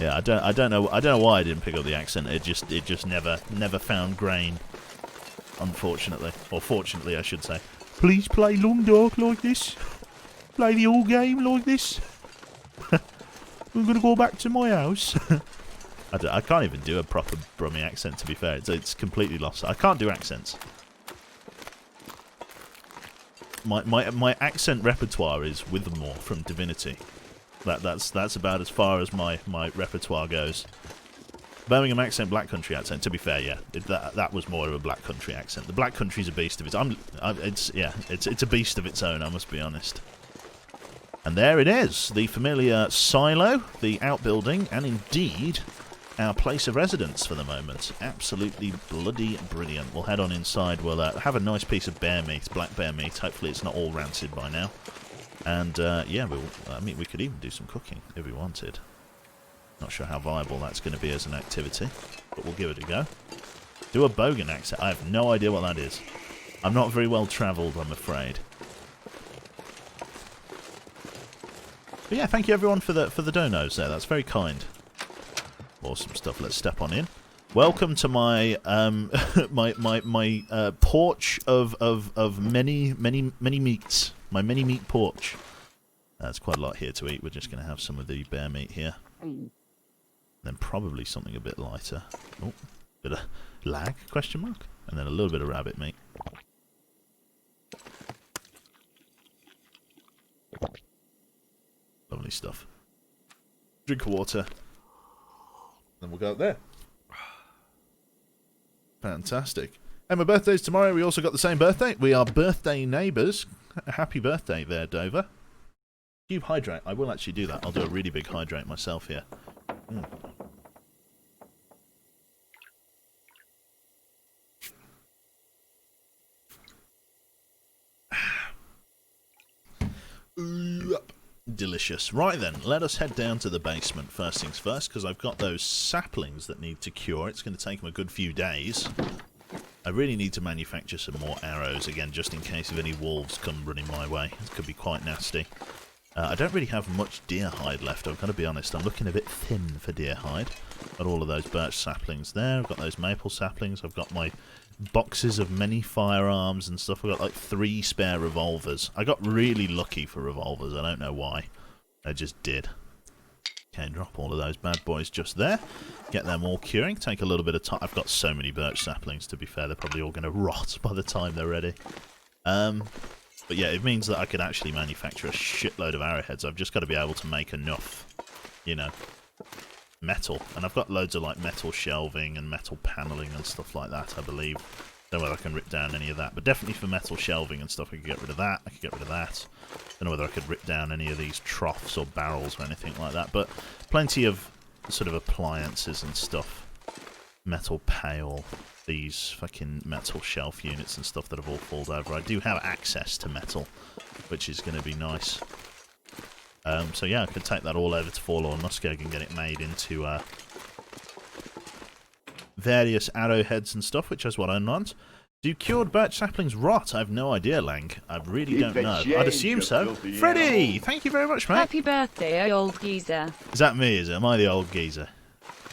Yeah, I don't know why I didn't pick up the accent. It just never found grain, unfortunately, or fortunately, I should say. Please play Long Dark like this. Play the whole game like this. I'm gonna go back to my house. I can't even do a proper Brummy accent, to be fair. It's completely lost. I can't do accents. My accent repertoire is Withermore from Divinity. That's about as far as my repertoire goes. Birmingham accent, Black Country accent. To be fair, yeah, that was more of a Black Country accent. The Black Country's a beast of its. It's a beast of its own. I must be honest. And there it is, the familiar silo, the outbuilding, and indeed our place of residence for the moment. Absolutely bloody brilliant. We'll head on inside. We'll have a nice piece of bear meat, black bear meat. Hopefully it's not all rancid by now. And yeah, I mean, we could even do some cooking if we wanted. Not sure how viable that's going to be as an activity, but we'll give it a go. Do a bogan accent. I have no idea what that is. I'm not very well travelled, I'm afraid. But yeah, thank you everyone for the donos there. That's very kind. Awesome stuff. Let's step on in. Welcome to my my porch of many meats. My many meat porch. There's quite a lot here to eat. We're just going to have some of the bear meat here. Then probably something a bit lighter. Oh, bit of lag, question mark. And then a little bit of rabbit meat. Lovely stuff. Drink of water. Then we'll go up there. Fantastic. And my birthday's tomorrow. We also got the same birthday. We are birthday neighbours. Happy birthday there, Dover. Cube hydrate. I will actually do that. I'll do a really big hydrate myself here. Delicious. Right then, let us head down to the basement first things first, because I've got those saplings that need to cure. It's going to take them a good few days. I really need to manufacture some more arrows, again, just in case if any wolves come running my way. It could be quite nasty. I don't really have much deer hide left, I've got to be honest. I'm looking a bit thin for deer hide. Got all of those birch saplings there, I've got those maple saplings, I've got my boxes of many firearms and stuff. I've got like 3 spare revolvers. I got really lucky for revolvers, I don't know why. I just did. Okay, drop all of those bad boys just there. Get them all curing. Take a little bit of time. I've got so many birch saplings, to be fair. They're probably all going to rot by the time they're ready. But yeah, it means that I could actually manufacture a shitload of arrowheads. I've just got to be able to make enough, you know, metal. And I've got loads of like metal shelving and metal paneling and stuff like that, I believe. Don't know whether I can rip down any of that, but definitely for metal shelving and stuff I could get rid of that. I could get rid of that. Don't know whether I could rip down any of these troughs or barrels or anything like that, but plenty of sort of appliances and stuff. Metal pail, these fucking metal shelf units and stuff that have all fallen over. I do have access to metal, which is going to be nice. So yeah, I could take that all over to Forlorn Muskeg and get it made into various arrowheads and stuff, which is what I want. Do cured birch saplings rot? I have no idea, Lang. I really don't know. I'd assume so. Freddy! Thank you very much, mate. Happy birthday, old geezer. Is that me, is it? Am I the old geezer?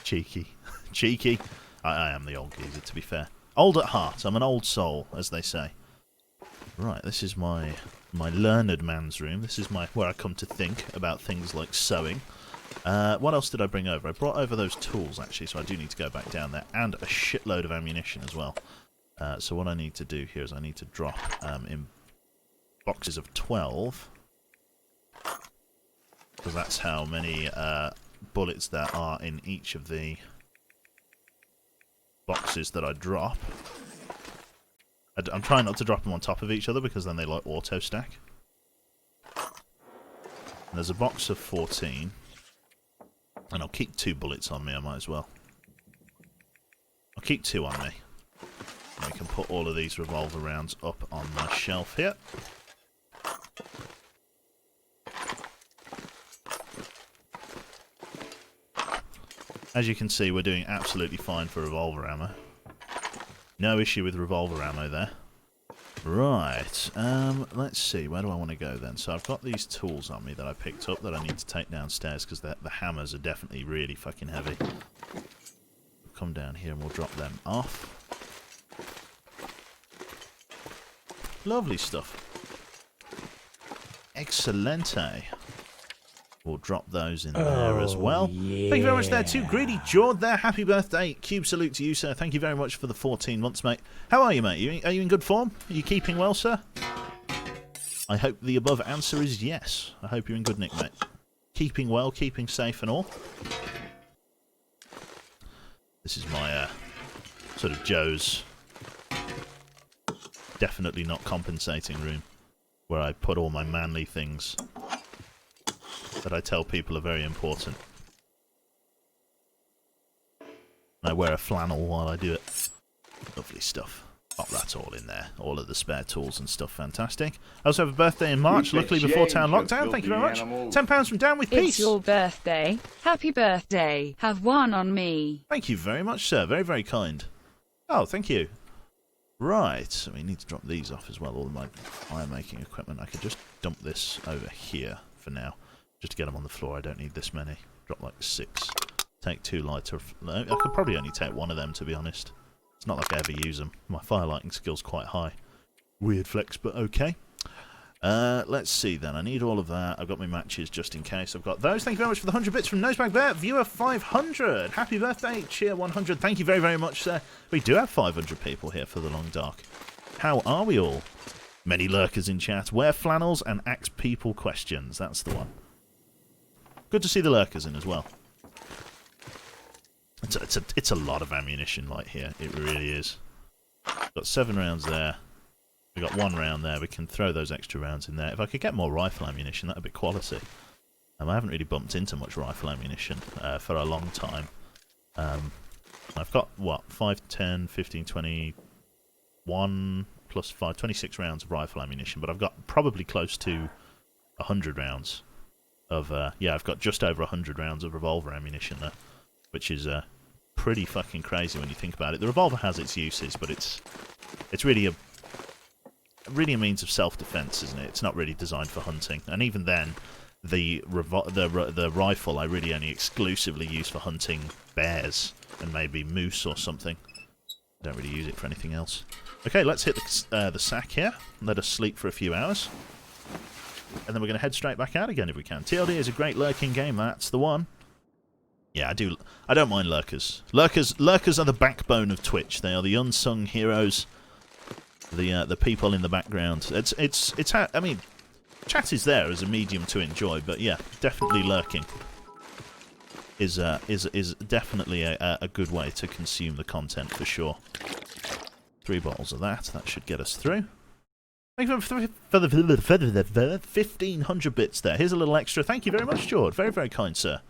Cheeky. Cheeky. I am the old geezer, to be fair. Old at heart. I'm an old soul, as they say. Right, this is my learned man's room. This is where I come to think about things like sewing. What else did I bring over? I brought over those tools, actually, so I do need to go back down there. And a shitload of ammunition as well. So what I need to do here is I need to drop in boxes of 12. Because that's how many bullets there are in each of the boxes that I drop. I'm trying not to drop them on top of each other because then they like auto stack. And there's a box of 14. And I'll keep 2 bullets on me, I might as well. I'll keep 2 on me. And we can put all of these revolver rounds up on my shelf here. As you can see, we're doing absolutely fine for revolver ammo. No issue with revolver ammo there. Right, let's see, where do I want to go then? So I've got these tools on me that I picked up that I need to take downstairs because the hammers are definitely really fucking heavy. We'll come down here and we'll drop them off. Lovely stuff. Excellente. We'll drop those in there as well. Yeah. Thank you very much there too. Greedy Jord there. Happy birthday. Cube salute to you, sir. Thank you very much for the 14 months, mate. How are you, mate? Are you in good form? Are you keeping well, sir? I hope the above answer is yes. I hope you're in good nick, mate. Keeping well, keeping safe and all. This is my sort of Joe's definitely not compensating room where I put all my manly things that I tell people are very important. I wear a flannel while I do it. Lovely stuff. Oh, that's all in there. All of the spare tools and stuff. Fantastic. I also have a birthday in March, luckily before town lockdown. Thank you very much. £10 from Dan with Peace. It's your birthday. Happy birthday. Have one on me. Thank you very much, sir. Very, very kind. Oh, thank you. Right, so we need to drop these off as well, all of my fire-making equipment. I could just dump this over here for now, just to get them on the floor. I don't need this many. Drop like 6. Take 2 lighter. I could probably only take 1 of them, to be honest. It's not like I ever use them. My firelighting skill's quite high. Weird flex, but okay. Let's see then. I need all of that. I've got my matches just in case. I've got those. Thank you very much for the 100 bits from Nosebag Bear. Viewer 500. Happy birthday. Cheer 100. Thank you very, very much, sir. We do have 500 people here for the Long Dark. How are we all? Many lurkers in chat. Wear flannels and ask people questions. That's the one. Good to see the lurkers in as well. It's a lot of ammunition light here. It really is. Got 7 rounds there. We've got 1 round there. We can throw those extra rounds in there. If I could get more rifle ammunition, that would be quality. I haven't really bumped into much rifle ammunition for a long time. I've got, what, 5, 10, 15, 20, 1 plus 5, 26 rounds of rifle ammunition, but I've got probably close to 100 rounds of, yeah, I've got just over 100 rounds of revolver ammunition there, which is pretty fucking crazy when you think about it. The revolver has its uses, but it's really a means of self-defense, isn't it? It's not really designed for hunting, and even then, the rifle I really only exclusively use for hunting bears and maybe moose or something. Don't really use it for anything else. Okay, let's hit the sack here. Let us sleep for a few hours, and then we're going to head straight back out again if we can. TLD is a great lurking game. That's the one. Yeah, I don't mind lurkers. Lurkers are the backbone of Twitch. They are the unsung heroes. The people in the background. I mean, chat is there as a medium to enjoy, but yeah, definitely lurking is definitely a good way to consume the content for sure. 3 bottles of that. That should get us through. Thank you for the 1,500 bits there. Here's a little extra. Thank you very much, George. Very, very kind, sir.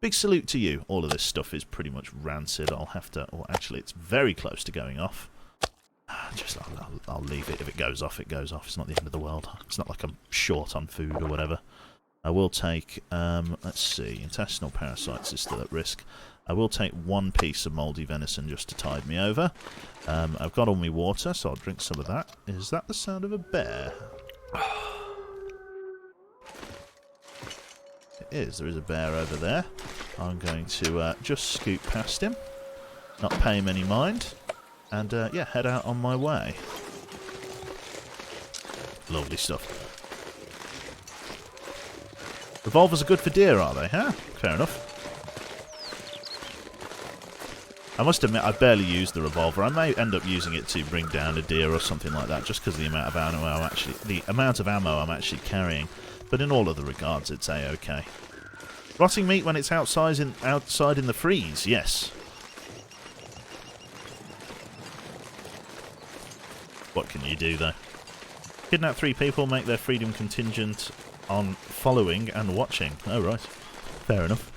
Big salute to you. All of this stuff is pretty much rancid. I'll have to... Well, actually, it's very close to going off. I'll leave it. If it goes off, it goes off. It's not the end of the world. It's not like I'm short on food or whatever. I will take... let's see. Intestinal parasites is still at risk. I will take 1 piece of mouldy venison just to tide me over. I've got all my water, so I'll drink some of that. Is that the sound of a bear? It is. There is a bear over there. I'm going to just scoot past him, not pay him any mind, and yeah, head out on my way. Lovely stuff. Revolvers are good for deer, are they? Huh? Fair enough. I must admit, I barely use the revolver. I may end up using it to bring down a deer or something like that, just because of the amount of ammo I'm actually carrying. But in all other regards, it's a-okay. Rotting meat when it's outside in the freeze, yes. What can you do, though? Kidnap 3 people, make their freedom contingent on following and watching. Oh, right. Fair enough.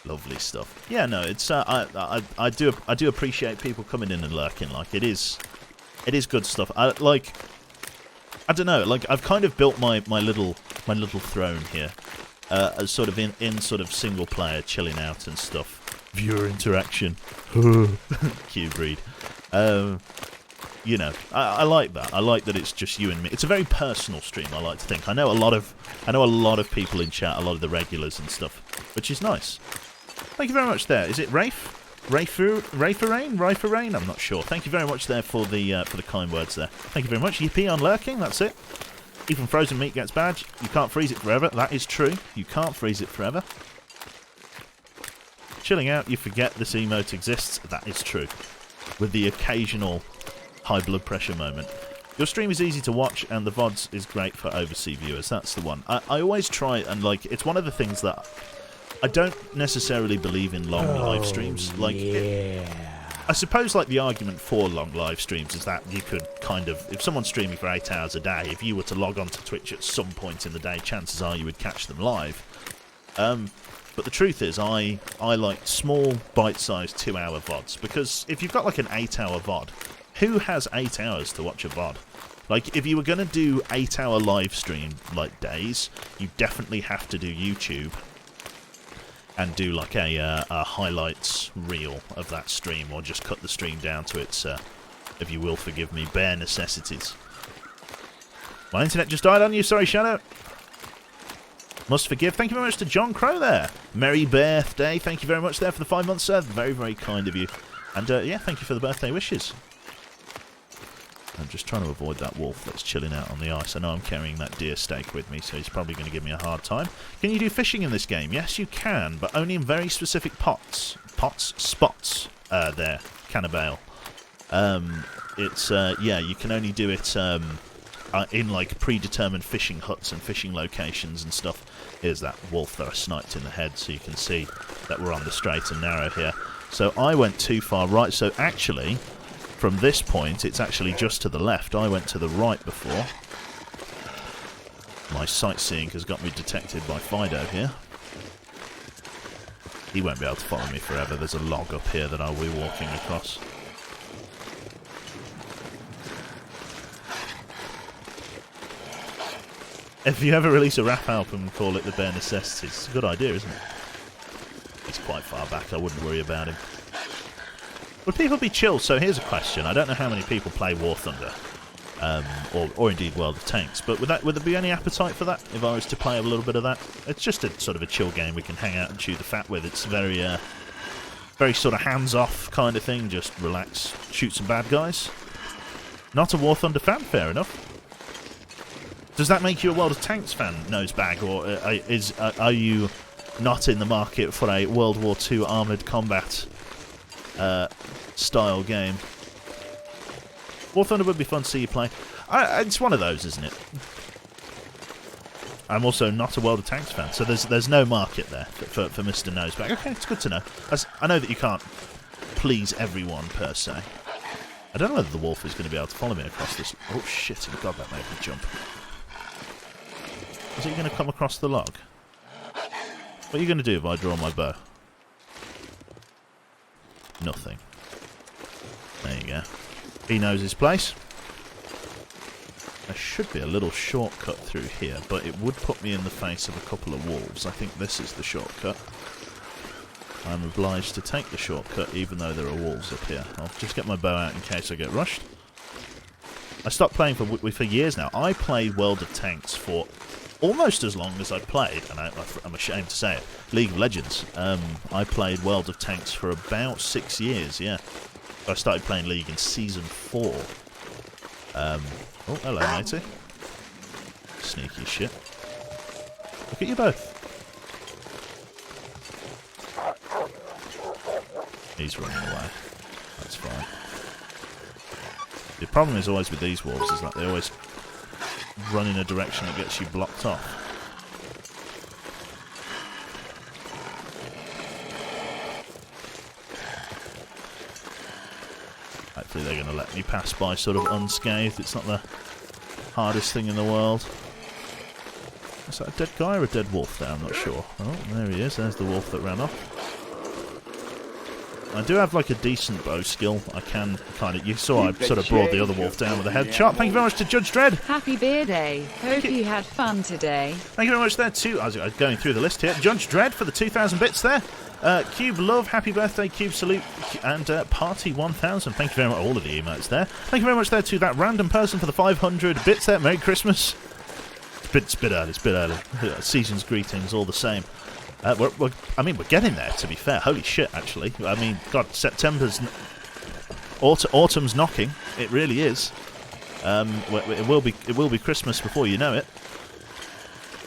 Lovely stuff. Yeah, no, it's I do appreciate people coming in and lurking. Like, it is good stuff. I don't know, like, I've kind of built my little throne here, as sort of in sort of single player chilling out and stuff. Viewer interaction. Q-breed. You know, I like that. I like that it's just you and me. It's a very personal stream, I like to think. I know a lot of people in chat, a lot of the regulars and stuff, which is nice. Thank you very much there. Is it Rafe? Rafe-a-rain? I'm not sure. Thank you very much there for the kind words there. Thank you very much. Yippee on lurking, that's it. Even frozen meat gets bad. You can't freeze it forever. That is true. You can't freeze it forever. Chilling out, you forget this emote exists. That is true. With the occasional high blood pressure moment. Your stream is easy to watch, and the VODs is great for overseas viewers. That's the one. I always try, and like, it's one of the things that I don't necessarily believe in long live streams. Like, yeah. I suppose, like, the argument for long live streams is that you could kind of, if someone's streaming for 8 hours a day, if you were to log on to Twitch at some point in the day, chances are you would catch them live. But the truth is, I like small, bite-sized 2-hour VODs, because if you've got like an 8-hour VOD, who has 8 hours to watch a VOD? Like, if you were going to do 8-hour live stream, like, days, you definitely have to do YouTube and do, like, a highlights reel of that stream, or just cut the stream down to its, if you will forgive me, bare necessities. My internet just died on you, sorry, Shadow. Must forgive. Thank you very much to John Crow there. Merry birthday. Thank you very much there for the 5 months, sir. Very, very kind of you. And, yeah, thank you for the birthday wishes. I'm just trying to avoid that wolf that's chilling out on the ice. I know I'm carrying that deer steak with me, so he's probably going to give me a hard time. Can you do fishing in this game? Yes, you can, but only in very specific spots there, Cannibale. Yeah, you can only do it in, like, predetermined fishing huts and fishing locations and stuff. Here's that wolf that I sniped in the head, so you can see that we're on the straight and narrow here. So I went too far right, so actually, from this point, it's actually just to the left. I went to the right before. My sightseeing has got me detected by Fido here. He won't be able to follow me forever. There's a log up here that I'll be walking across. If you ever release a rap album and call it The Bare Necessities, it's a good idea, isn't it? He's quite far back, I wouldn't worry about him. Would people be chill? So here's a question. I don't know how many people play War Thunder, or indeed World of Tanks, but would there be any appetite for that if I was to play a little bit of that? It's just a sort of a chill game we can hang out and chew the fat with. It's very, very sort of hands-off kind of thing, just relax, shoot some bad guys. Not a War Thunder fan, fair enough. Does that make you a World of Tanks fan, Nosebag, or are you not in the market for a World War II armoured combat style game? War Thunder would be fun to see you play. It's one of those, isn't it? I'm also not a World of Tanks fan, so there's no market there for Mr. Nosebag. Okay, it's good to know. I know that you can't please everyone, per se. I don't know whether the wolf is going to be able to follow me across this... Oh, shit, God, that made me jump. Is he going to come across the log? What are you going to do if I draw my bow? Nothing. There you go. He knows his place. There should be a little shortcut through here, but it would put me in the face of a couple of wolves. I think this is the shortcut. I'm obliged to take the shortcut, even though there are wolves up here. I'll just get my bow out in case I get rushed. I stopped playing for years now. I played World of Tanks for almost as long as I played, and I'm ashamed to say it, League of Legends. I played World of Tanks for about 6 years, yeah. I started playing League in Season 4. Oh, hello, matey. Sneaky shit. Look at you both. He's running away. That's fine. The problem is always with these wolves is that they always run in a direction that gets you blocked off. Hopefully they're going to let me pass by sort of unscathed. It's not the hardest thing in the world. Is that a dead guy or a dead wolf there? I'm not sure. Oh, there he is. There's the wolf that ran off. I do have like a decent bow skill. I can kind of... You saw I sort of brought the other wolf down with a headshot. Thank you very much to Judge Dredd. Happy Bearthday. Hope you had fun today. Thank you very much there too. I was going through the list here. Judge Dredd for the 2,000 bits there. Cube Love, happy birthday, Cube Salute, and Party 1000. Thank you very much. All of the emotes there. Thank you very much there to that random person for the 500 bits there. Merry Christmas. It's a bit early. Season's greetings, all the same. We're getting there, to be fair. Holy shit, actually. I mean, God, September's... Autumn's knocking. It really is. It will be Christmas before you know it.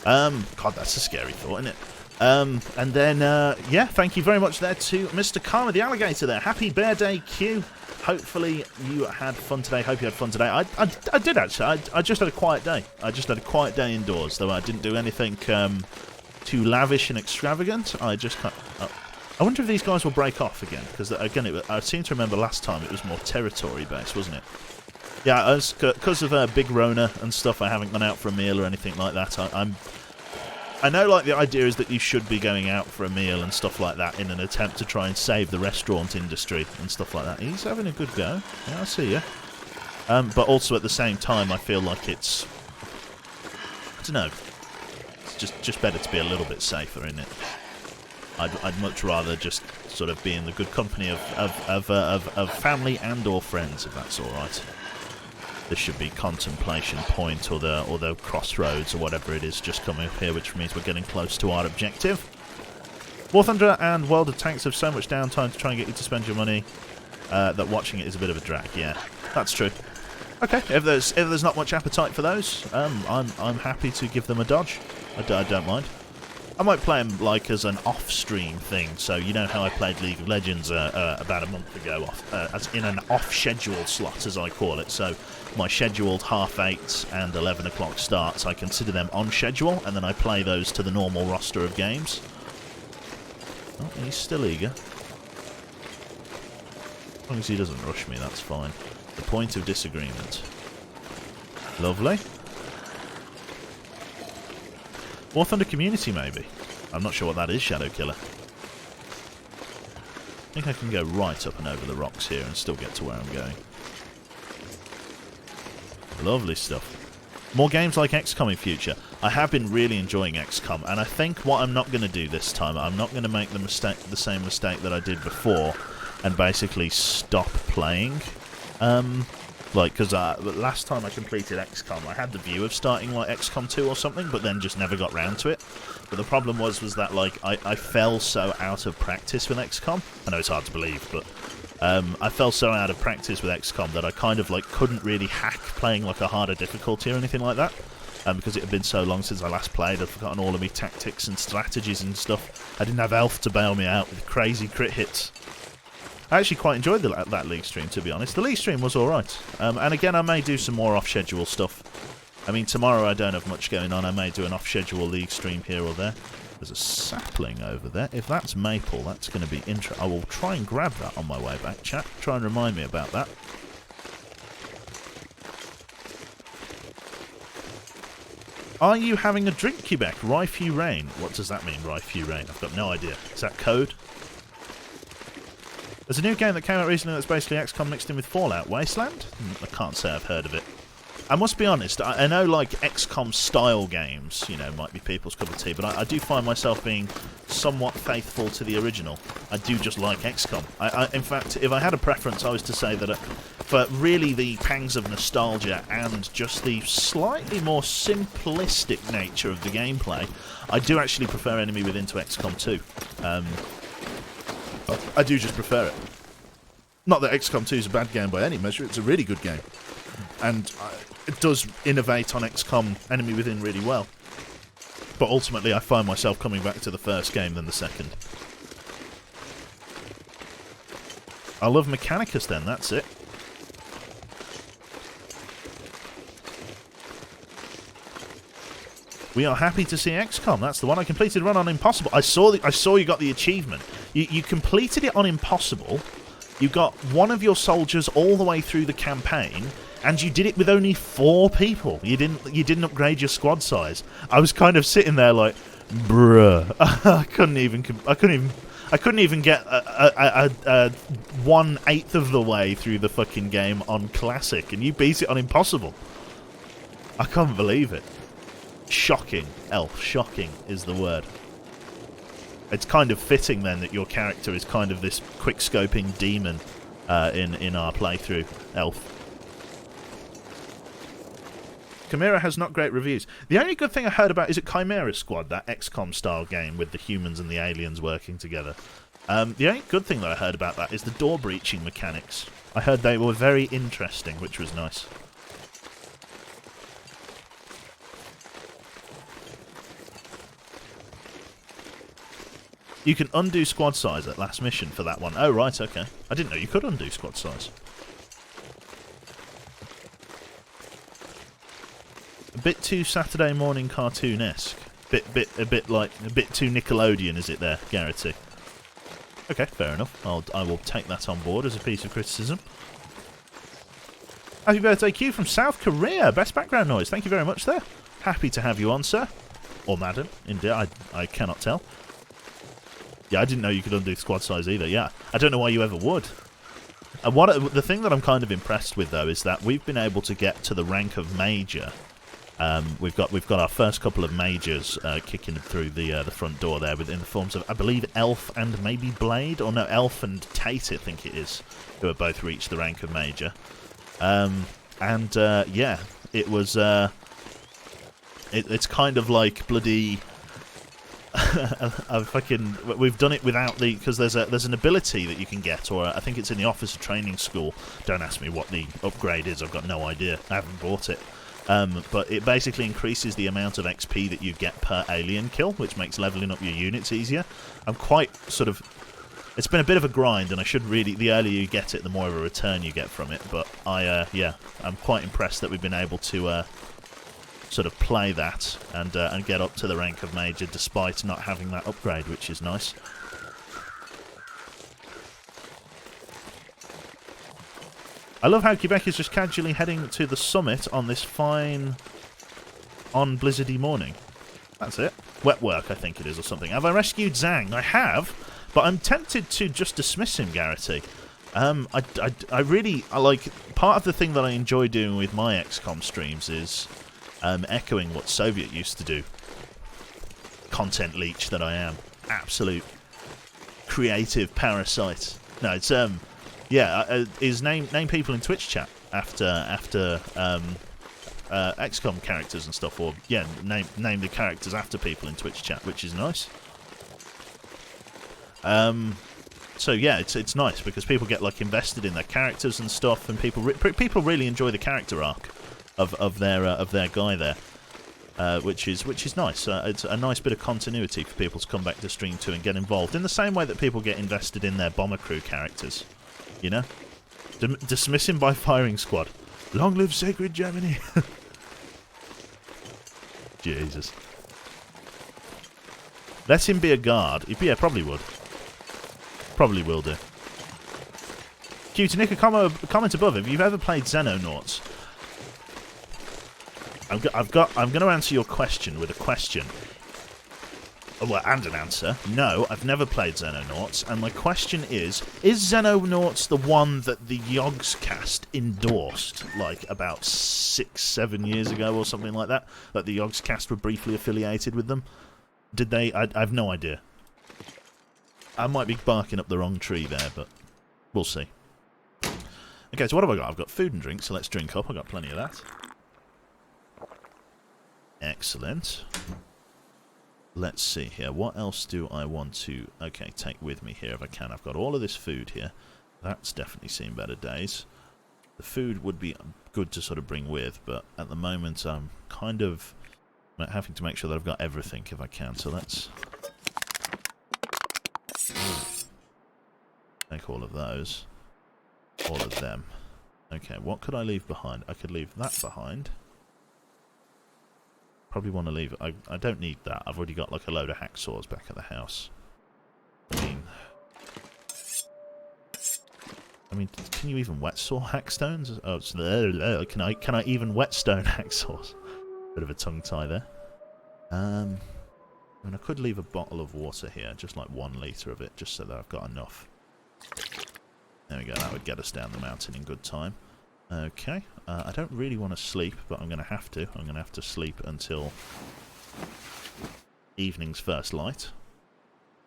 God, that's a scary thought, isn't it? And then, yeah, thank you very much there to Mr. Karma the Alligator there. Happy Bearthday, Q. Hopefully you had fun today. Hope you had fun today. I did, actually. I just had a quiet day. I just had a quiet day indoors, though I didn't do anything... too lavish and extravagant. I just I wonder if these guys will break off again, because again, I seem to remember last time it was more territory-based, wasn't it? Yeah, because of Big Rona and stuff, I haven't gone out for a meal or anything like that. I know, like, the idea is that you should be going out for a meal and stuff like that in an attempt to try and save the restaurant industry and stuff like that. He's having a good go. Yeah, I see you. But also at the same time, I feel like it's... I don't know. It's just better to be a little bit safer, isn't it? I'd much rather just sort of be in the good company of family and or friends, if that's all right. This should be Contemplation Point or the Crossroads or whatever it is just coming up here, which means we're getting close to our objective. War Thunder and World of Tanks have so much downtime to try and get you to spend your money that watching it is a bit of a drag. Yeah, that's true. Okay, if there's not much appetite for those, I'm happy to give them a dodge. I don't mind. I might play them like as an off-stream thing, so you know how I played League of Legends about a month ago, as in an off-scheduled slot, as I call it. So my scheduled 8:30 and 11 o'clock starts, I consider them on schedule, and then I play those to the normal roster of games. Oh, he's still eager. As long as he doesn't rush me, that's fine. The point of disagreement. Lovely. War Thunder Community, maybe. I'm not sure what that is, Shadow Killer. I think I can go right up and over the rocks here and still get to where I'm going. Lovely stuff. More games like XCOM in future. I have been really enjoying XCOM, and I think what I'm not going to do this time, I'm not going to make the same mistake that I did before, and basically stop playing. Because last time I completed XCOM, I had the view of starting like XCOM 2 or something, but then just never got round to it. But the problem was that like I fell so out of practice with XCOM. I know it's hard to believe, but I fell so out of practice with XCOM that I kind of like couldn't really hack playing like a harder difficulty or anything like that. Because it had been so long since I last played, I'd forgotten all of my tactics and strategies and stuff. I didn't have Elf to bail me out with crazy crit hits. I actually quite enjoyed that League stream, to be honest. The League stream was alright. And again, I may do some more off-schedule stuff. I mean, tomorrow I don't have much going on. I may do an off-schedule League stream here or there. There's a sapling over there. If that's maple, that's going to be interesting. I will try and grab that on my way back, chat. Try and remind me about that. Are you having a drink, Quebec? Rife you rain. What does that mean, rife you rain? I've got no idea. Is that code? There's a new game that came out recently that's basically XCOM mixed in with Fallout. Wasteland? I can't say I've heard of it. I must be honest, I know like XCOM style games, you know, might be people's cup of tea, but I do find myself being somewhat faithful to the original. I do just like XCOM. In fact, if I had a preference, I was to say that for really the pangs of nostalgia and just the slightly more simplistic nature of the gameplay, I do actually prefer Enemy Within to XCOM 2. I do just prefer it. Not that XCOM 2 is a bad game by any measure, it's a really good game. And it does innovate on XCOM Enemy Within really well. But ultimately I find myself coming back to the first game than the second. I love Mechanicus then, that's it. We are happy to see XCOM. That's the one. I completed run on Impossible. I saw you got the achievement. You completed it on Impossible. You got one of your soldiers all the way through the campaign, and you did it with only 4 people. You didn't upgrade your squad size. I was kind of sitting there like, bruh. I couldn't even get a 1/8 of the way through the fucking game on Classic, and you beat it on Impossible. I can't believe it. Shocking, Elf. Shocking is the word. It's kind of fitting then that your character is kind of this quick-scoping demon in our playthrough, Elf. Chimera has not great reviews. The only good thing I heard about is Chimera Squad, that XCOM-style game with the humans and the aliens working together. The only good thing that I heard about that is the door-breaching mechanics. I heard they were very interesting, which was nice. You can undo squad size at last mission for that one. Oh, right, okay. I didn't know you could undo squad size. A bit too Saturday morning cartoon-esque. A bit too Nickelodeon, is it there, Garrity? Okay, fair enough. I will take that on board as a piece of criticism. Happy birthday, Q from South Korea. Best background noise. Thank you very much there. Happy to have you on, sir. Or madam. Indeed, I cannot tell. Yeah, I didn't know you could undo squad size either. Yeah, I don't know why you ever would. And the thing that I'm kind of impressed with, though, is that we've been able to get to the rank of major. We've got our first couple of majors kicking through the front door there, within the forms of, I believe, Elf and maybe Blade, or no, Elf and Tate, I think it is, who have both reached the rank of major. Yeah, it was. It's kind of like bloody. We've done it without because there's an ability that you can get, or I think it's in the officer training school. Don't ask me what the upgrade is. I've got no idea. I haven't bought it. But it basically increases the amount of XP that you get per alien kill, which makes leveling up your units easier. I'm quite sort of. It's been a bit of a grind, and I should really. The earlier you get it, the more of a return you get from it. But I'm quite impressed that we've been able to. Sort of play that and get up to the rank of major despite not having that upgrade, which is nice. I love how Quebec is just casually heading to the summit on this fine blizzardy morning. That's it. Wet work, I think it is, or something. Have I rescued Zhang? I have, but I'm tempted to just dismiss him, Garrity. I really like part of the thing that I enjoy doing with my XCOM streams is echoing what Soviet used to do. Content leech that I am. Absolute creative parasite. No, it's is name people in Twitch chat after XCOM characters and stuff, or name the characters after people in Twitch chat, which is nice. So yeah, it's nice because people get like invested in their characters and stuff, and people really enjoy the character arc of their guy there, which is nice. It's a nice bit of continuity for people to come back to Stream 2 and get involved in the same way that people get invested in their bomber crew characters. You know, dismiss him by firing squad. Long live sacred Germany. Jesus. Let him be a guard. Yeah, probably would. Probably will do. Q to Nick, a comment above. Have you ever played Xenonauts? I'm going to answer your question with a question. Well, and an answer. No, I've never played Xenonauts, and my question is Xenonauts the one that the Yogscast endorsed, like, about 6-7 years ago or something like that? Like, the Yogscast were briefly affiliated with them? Did they? I have no idea. I might be barking up the wrong tree there, but we'll see. Okay, so what have I got? I've got food and drink, so let's drink up. I've got plenty of that. Excellent. Let's see here. What else do I want to, take with me here if I can? I've got all of this food here. That's definitely seen better days. The food would be good to sort of bring with, but at the moment I'm kind of having to make sure that I've got everything if I can. So let's take all of those. All of them. Okay, what could I leave behind? I could leave that behind. Probably want to leave it. I don't need that. I've already got like a load of hacksaws back at the house. I mean, can you even wet saw hackstones? Oh, can I even whetstone hacksaws? Bit of a tongue tie there. I mean, I could leave a bottle of water here, just like 1 litre of it, just so that I've got enough. There we go. That would get us down the mountain in good time. Okay, I don't really want to sleep, but I'm going to have to. I'm going to have to sleep until evening's first light.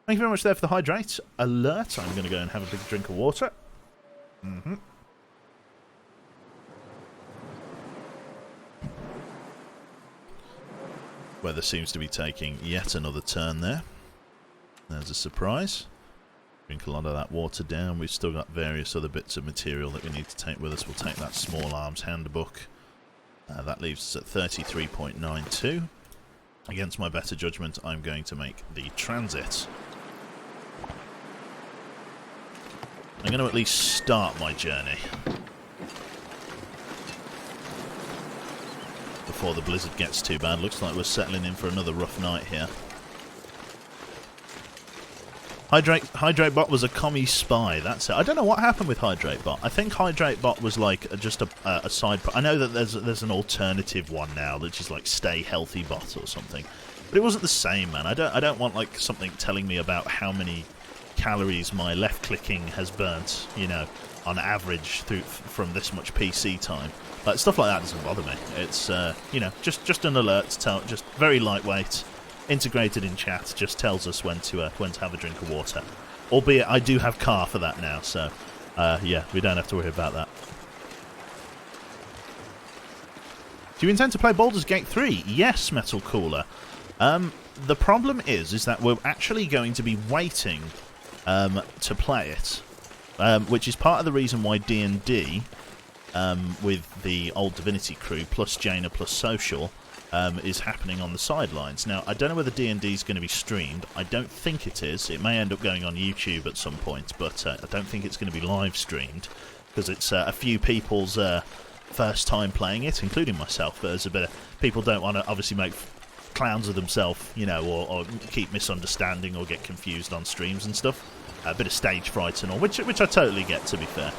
Thank you very much there for the hydrate alert. I'm going to go and have a big drink of water. Weather seems to be taking yet another turn there. There's a surprise. Drink a lot of that water down. We've still got various other bits of material that we need to take with us. We'll take that small arms handbook. That leaves us at 33.92. Against my better judgment, I'm going to make the transit. I'm going to at least start my journey before the blizzard gets too bad. Looks like we're settling in for another rough night here. We've got various other bits of material that we need to take with us. We'll take that small arms handbook. That leaves us at 33.92. Against my better judgment, I'm going to make the transit. I'm going to at least start my journey before the blizzard gets too bad. Looks like we're settling in for another rough night here. Hydrate Bot was a commie spy. That's it. I don't know what happened with Hydrate Bot. I think Hydrate Bot was like just a side. I know that there's an alternative one now that is like Stay Healthy Bot or something, but it wasn't the same, man. I don't want like something telling me about how many calories my left clicking has burnt, you know, on average from this much PC time. Like stuff like that doesn't bother me. It's you know, just an alert, just very lightweight. Integrated in chat, just tells us when to have a drink of water. Albeit I do have car for that now, so yeah, we don't have to worry about that. Do you intend to play Baldur's Gate 3? Yes, Metal Cooler. The problem is that we're actually going to be waiting to play it, which is part of the reason why D&D with the old Divinity crew plus Jaina plus Social is happening on the sidelines. Now, I don't know whether D&D is going to be streamed. I don't think it is. It may end up going on YouTube at some point, but I don't think it's going to be live streamed because it's a few people's first time playing it, including myself. But there's a bit of people don't want to obviously make clowns of themselves, you know, or keep misunderstanding or get confused on streams and stuff. A bit of stage fright and all, which I totally get, to be fair.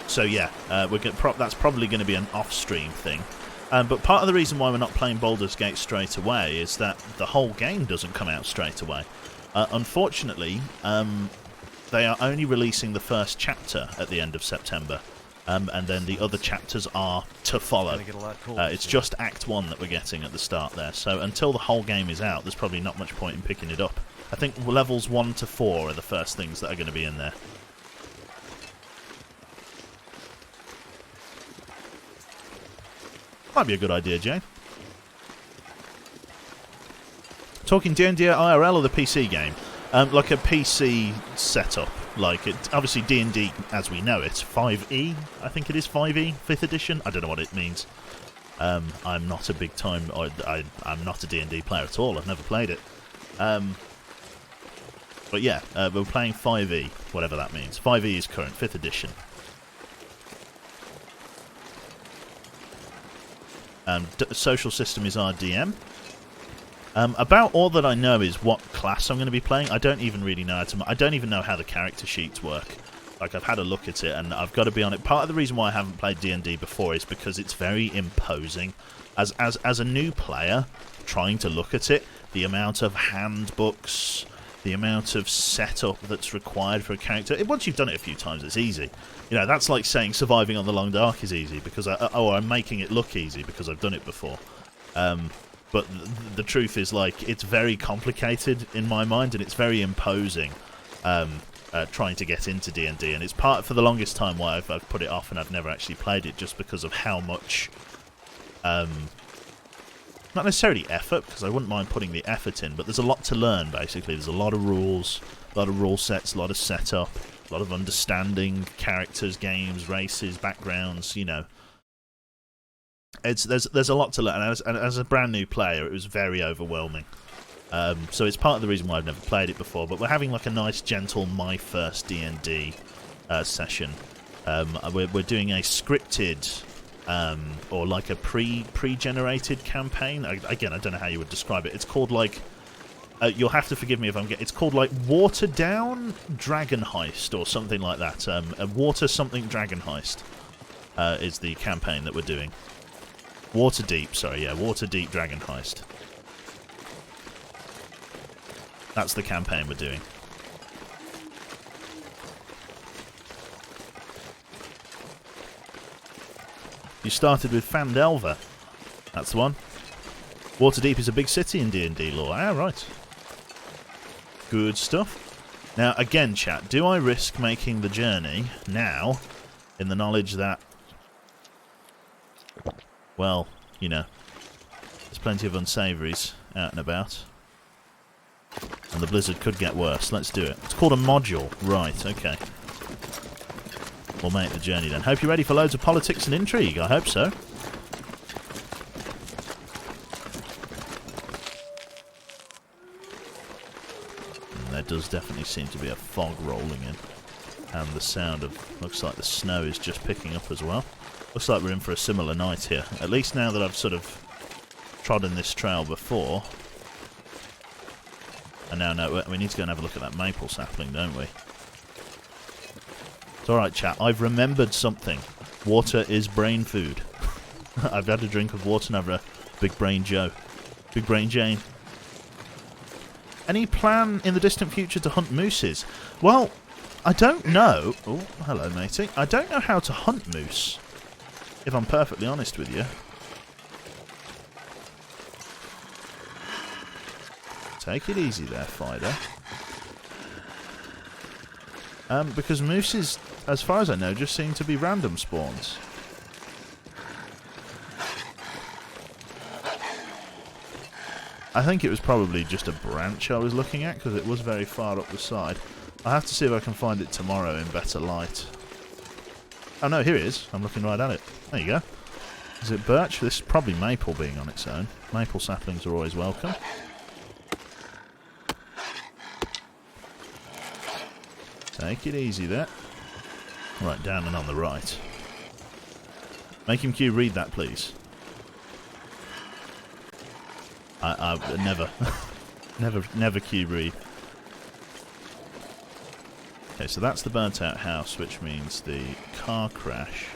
So yeah, that's probably going to be an off-stream thing. But part of the reason why we're not playing Baldur's Gate straight away is that the whole game doesn't come out straight away. Unfortunately, they are only releasing the first chapter at the end of September, and then the other chapters are to follow. It's just Act 1 that we're getting at the start there, so until the whole game is out, there's probably not much point in picking it up. I think levels 1 to 4 are the first things that are going to be in there. Might be a good idea, Jane. Talking D&D IRL or the PC game? Like a PC setup. Like, obviously D&D as we know it. 5e, I think it is 5e, 5th edition. I don't know what it means. I'm not a big time... I'm not a D&D player at all. I've never played it. But yeah, we're playing 5e, whatever that means. 5e is current, 5th edition. Social system is RDM. About all that I know is what class I'm going to be playing. I don't even really know I don't even know how the character sheets work. Like, I've had a look at it, and I've got to be on it. Part of the reason why I haven't played D&D before is because it's very imposing. As a new player, trying to look at it, the amount of handbooks, the amount of setup that's required for a character. Once you've done it a few times, it's easy. You know, that's like saying surviving on the Long Dark is easy because I'm making it look easy because I've done it before. But the truth is, like, it's very complicated in my mind, and it's very imposing trying to get into D&D, and it's part for the longest time why I've put it off and I've never actually played it, just because of how much not necessarily effort, because I wouldn't mind putting the effort in, but there's a lot to learn, basically. There's a lot of rules, a lot of rule sets, a lot of setup, a lot of understanding characters, games, races, backgrounds, you know. There's a lot to learn, and as a brand new player, it was very overwhelming. So it's part of the reason why I've never played it before, but we're having like a nice, gentle, my first D&D session. We're doing a scripted... or like a pre-generated campaign. Again, I don't know how you would describe it. It's called like... you'll have to forgive me if I'm getting... It's called like Watered Down Dragon Heist or something like that. A Water something Dragon Heist is the campaign that we're doing. Waterdeep, sorry, yeah. Waterdeep Dragon Heist. That's the campaign we're doing. You started with Fandelver. That's the one. Waterdeep is a big city in D&D lore. Ah, right. Good stuff. Now, again, chat, do I risk making the journey now in the knowledge that, well, you know, there's plenty of unsavouries out and about, and the blizzard could get worse. Let's do it. It's called a module. Right, okay. We'll make the journey then. Hope you're ready for loads of politics and intrigue. I hope so. And there does definitely seem to be a fog rolling in. And the sound of... Looks like the snow is just picking up as well. Looks like we're in for a similar night here. At least now that I've sort of trodden this trail before. And now, no, we need to go and have a look at that maple sapling, don't we? It's alright, chat. I've remembered something. Water is brain food. I've had a drink of water and have a Big Brain Joe. Big Brain Jane. Any plan in the distant future to hunt mooses? Well, I don't know. Oh, hello, matey. I don't know how to hunt moose, if I'm perfectly honest with you. Take it easy there, Fider. Because mooses, as far as I know, just seem to be random spawns. I think it was probably just a branch I was looking at, because it was very far up the side. I'll have to see if I can find it tomorrow in better light. Oh no, here it is. I'm looking right at it. There you go. Is it birch? This is probably maple being on its own. Maple saplings are always welcome. Take it easy there. Right, down and on the right. Make him Q read that, please. I never, never Q read. Okay, so that's the burnt out house, which means the car crash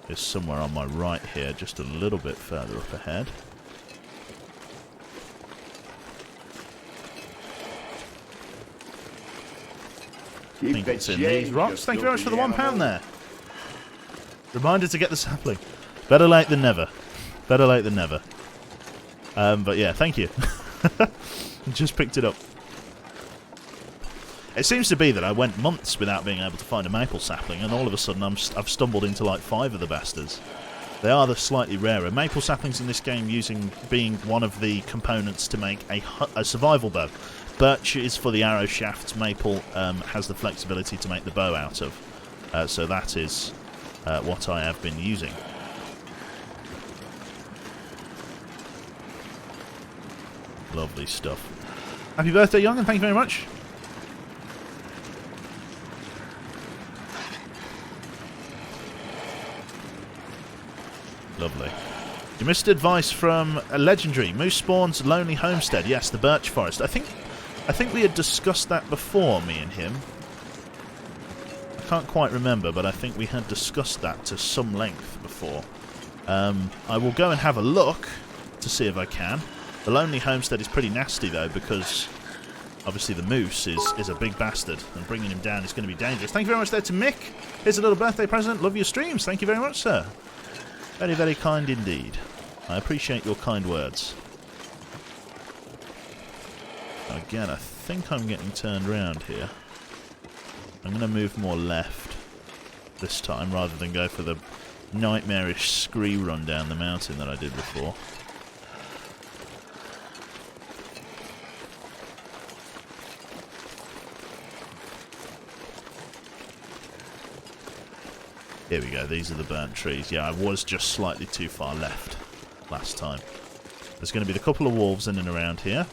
is somewhere on my right here, just a little bit further up ahead. I think it's in these rocks. Thank you very much for the £1 there. Reminder to get the sapling. Better late than never. Better late than never. But yeah, thank you. Just picked it up. It seems to be that I went months without being able to find a maple sapling, and all of a sudden I've stumbled into like 5 of the bastards. They are the slightly rarer. Maple saplings in this game being one of the components to make a survival bow. Birch is for the arrow shafts. Maple has the flexibility to make the bow out of. So that is what I have been using. Lovely stuff. Happy birthday, Young, and thank you very much. Lovely. You missed advice from a legendary. Moose spawns Lonely Homestead. Yes, the birch forest. I think we had discussed that before, me and him. I can't quite remember, but I think we had discussed that to some length before. I will go and have a look to see if I can. The Lonely Homestead is pretty nasty, though, because obviously the moose is a big bastard, and bringing him down is going to be dangerous. Thank you very much there to Mick. Here's a little birthday present. Love your streams. Thank you very much, sir. Very, very kind indeed. I appreciate your kind words. Again, I think I'm getting turned around here. I'm going to move more left this time, rather than go for the nightmarish scree run down the mountain that I did before. Here we go, these are the burnt trees. Yeah, I was just slightly too far left last time. There's going to be a couple of wolves in and around here.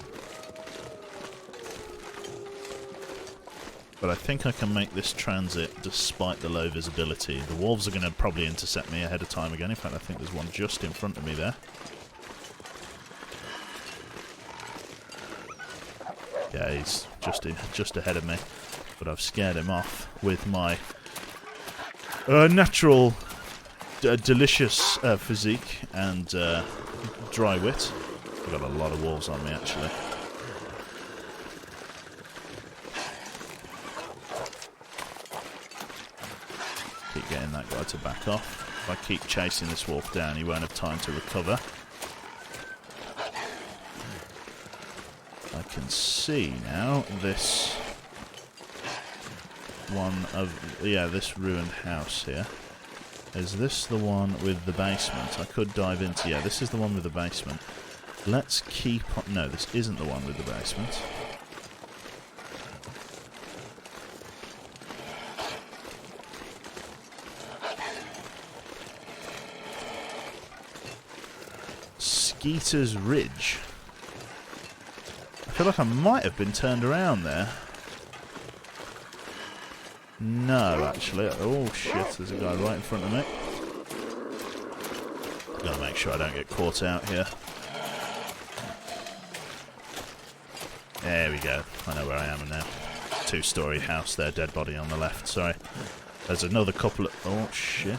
But I think I can make this transit despite the low visibility. The wolves are going to probably intercept me ahead of time again. In fact, I think there's one just in front of me there. Yeah, he's just ahead of me. But I've scared him off with my natural, delicious physique and dry wit. I've got a lot of wolves on me, actually. Keep getting that guy to back off. If I keep chasing this wolf down, he won't have time to recover. I can see now this one of, yeah, this ruined house here. Is this the one with the basement? I could dive into, yeah, this is the one with the basement. Let's keep on, no, this isn't the one with the basement. Skeeter's Ridge. I feel like I might have been turned around there. No, actually. Oh, shit. There's a guy right in front of me. Gotta make sure I don't get caught out here. There we go. I know where I am now. Two-story house there, dead body on the left. Sorry. There's another couple of... Oh, shit.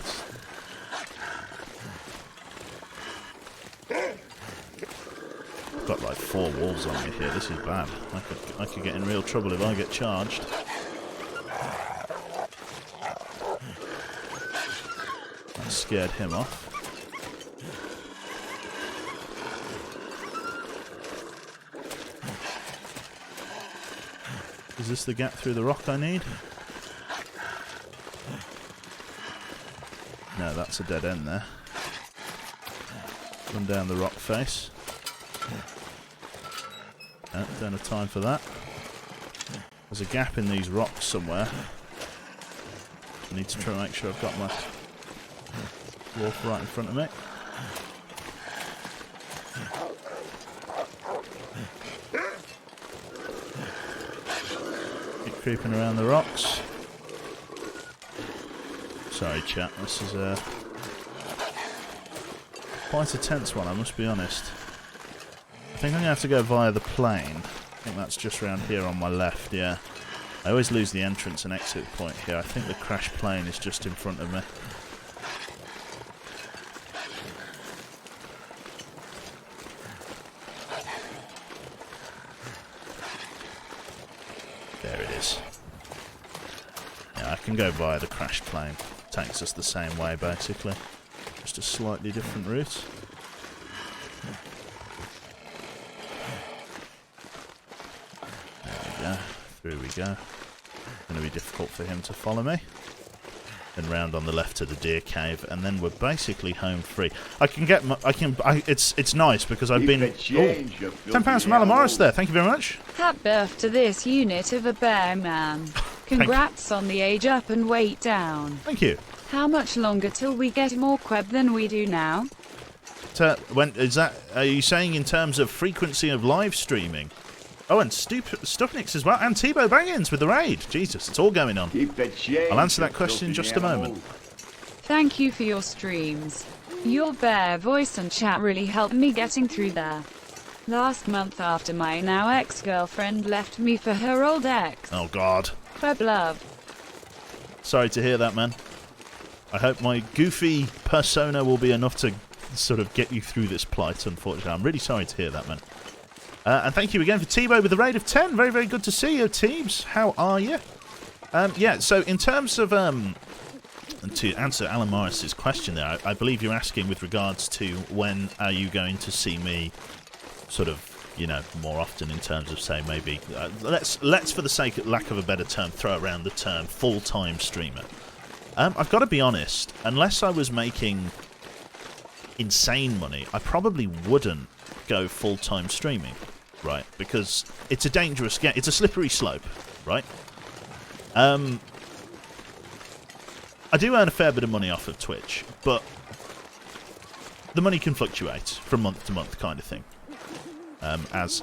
I've got like 4 wolves on me here. This is bad. I could get in real trouble if I get charged. That scared him off. Is this the gap through the rock I need? No, that's a dead end there. Run down the rock face. No, don't have time for that. There's a gap in these rocks somewhere. I need to try and make sure I've got my wolf right in front of me. Keep creeping around the rocks. Sorry, chat. This is quite a tense one, I must be honest. I think I'm going to have to go via the plane. I think that's just around here on my left, yeah. I always lose the entrance and exit point here. I think the crash plane is just in front of me. There it is. Yeah, I can go via the crash plane. Takes us the same way, basically. Just a slightly different route. Through we go. Going to be difficult for him to follow me. Then round on the left to the deer cave, and then we're basically home free. I can get. It's nice because I've been. £10 from Alan Morris there. Thank you very much. Happy birth to this unit of a bear man. Congrats on the age up and weight down. Thank you. How much longer till we get more Queb than we do now? When is that? Are you saying in terms of frequency of live streaming? Oh, and Stuffnix as well, and Tebow Bangins with the raid. Jesus, it's all going on. I'll answer that question in just a moment. Thank you for your streams. Your bear voice and chat really helped me getting through there. Last month after my now ex-girlfriend left me for her old ex. Oh, God. Queb love. Sorry to hear that, man. I hope my goofy persona will be enough to sort of get you through this plight, unfortunately. I'm really sorry to hear that, man. And thank you again for Tebow with the raid of 10. Very, very good to see you, Teebs. How are you? Yeah, so in terms of... to answer Alan Morris's question there, I believe you're asking with regards to when are you going to see me sort of, you know, more often in terms of, say, maybe... let's for the sake of lack of a better term, throw around the term full-time streamer. I've got to be honest, unless I was making insane money, I probably wouldn't go full-time streaming. Right, because it's a dangerous game. It's a slippery slope, right? I do earn a fair bit of money off of Twitch, but the money can fluctuate from month to month, kind of thing. As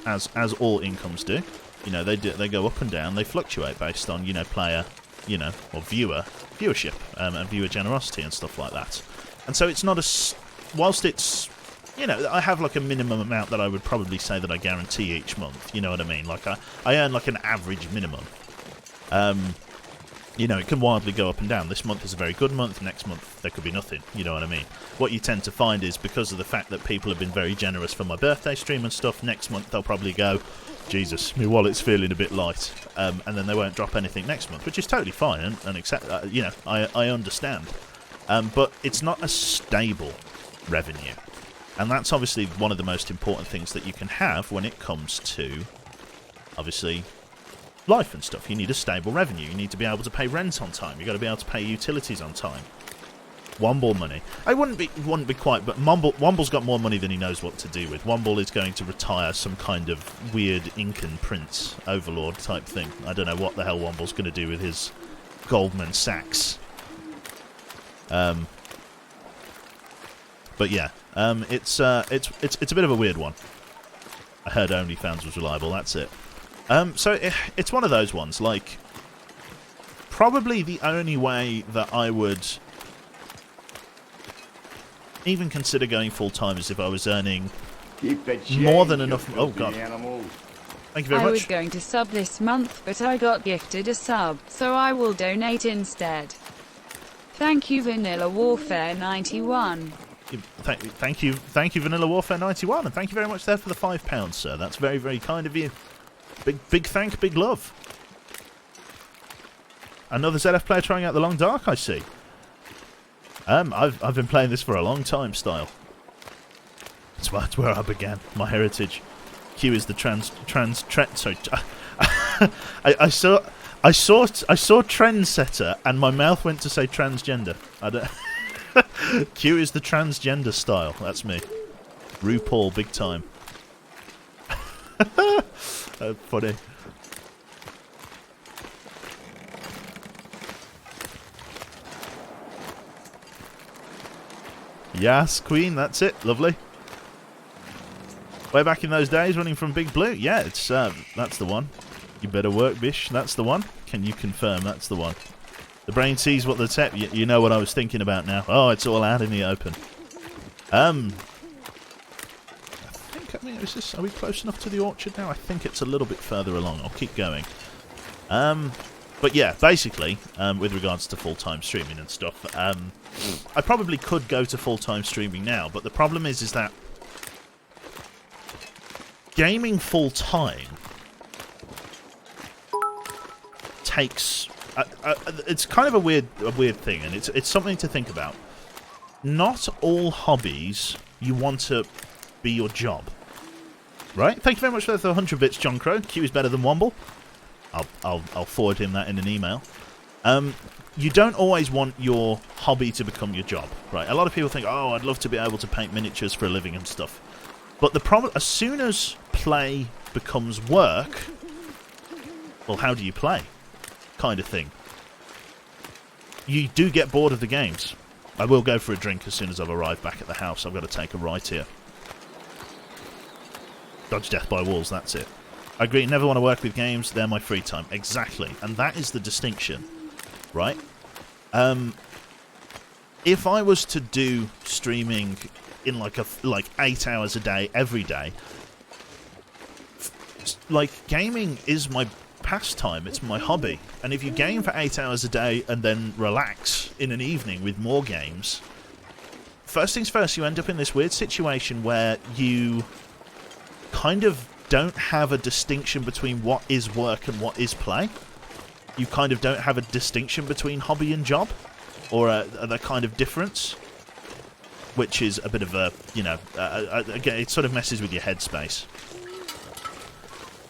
all incomes do, you know, they go up and down. They fluctuate based on, you know, player, you know, or viewership, and viewer generosity and stuff like that. And so it's not whilst it's, you know, I have like a minimum amount that I would probably say that I guarantee each month. You know what I mean? Like I earn like an average minimum. You know, it can wildly go up and down. This month is a very good month. Next month there could be nothing. You know what I mean? What you tend to find is because of the fact that people have been very generous for my birthday stream and stuff, next month they'll probably go, Jesus, my wallet's feeling a bit light, and then they won't drop anything next month, which is totally fine and accept. You know, I understand. But it's not a stable revenue. And that's obviously one of the most important things that you can have when it comes to, obviously, life and stuff. You need a stable revenue. You need to be able to pay rent on time. You've got to be able to pay utilities on time. Womble money. I wouldn't be quite, but Womble's got more money than he knows what to do with. Womble is going to retire some kind of weird Incan prince overlord type thing. I don't know what the hell Womble's going to do with his Goldman Sachs. But yeah, it's a bit of a weird one. I heard OnlyFans was reliable. That's it. So it's one of those ones. Like, probably the only way that I would even consider going full time is if I was earning more than enough. Oh god! Thank you very I much. was going to sub this month, but I got gifted a sub, so I will donate instead. Thank you, Vanilla Warfare 91. Thank you, Vanilla Warfare 91, and thank you very much there for the £5, sir. That's very, very kind of you. Big thank, big love. Another ZF player trying out the Long Dark, I see. I've been playing this for a long time, Style. That's where I began my heritage. Q is the sorry. I saw trendsetter, and my mouth went to say transgender. I don't. Q is the transgender Style. That's me. RuPaul, big time. Funny. Yes, Queen. That's it. Lovely. Way back in those days, running from Big Blue. Yeah, it's that's the one. You better work, bish. That's the one. Can you confirm that's the one? The brain sees what the tech. You know what I was thinking about now. Oh, it's all out in the open. I mean, are we close enough to the orchard now? I think it's a little bit further along. I'll keep going. But yeah, basically, with regards to full-time streaming and stuff, I probably could go to full-time streaming now, but the problem is that gaming full-time takes... it's kind of a weird thing, and it's something to think about. Not all hobbies you want to be your job, right? Thank you very much for the 100 bits, John Crow. Q is better than Womble. I'll forward him that in an email. You don't always want your hobby to become your job, right? A lot of people think, oh, I'd love to be able to paint miniatures for a living and stuff. But the problem, as soon as play becomes work, well, how do you play? Kind of thing. You do get bored of the games. I will go for a drink as soon as I've arrived back at the house. I've got to take a right here. Dodge death by walls, that's it. I agree, never want to work with games, they're my free time. Exactly, and that is the distinction, right? If I was to do streaming in like 8 hours a day, every day, like, gaming is my pastime, it's my hobby. And if you game for 8 hours a day and then relax in an evening with more games, first things first, you end up in this weird situation where you kind of don't have a distinction between what is work and what is play. You kind of don't have a distinction between hobby and job, or the kind of difference, which is a bit of a, you know, again, it sort of messes with your headspace.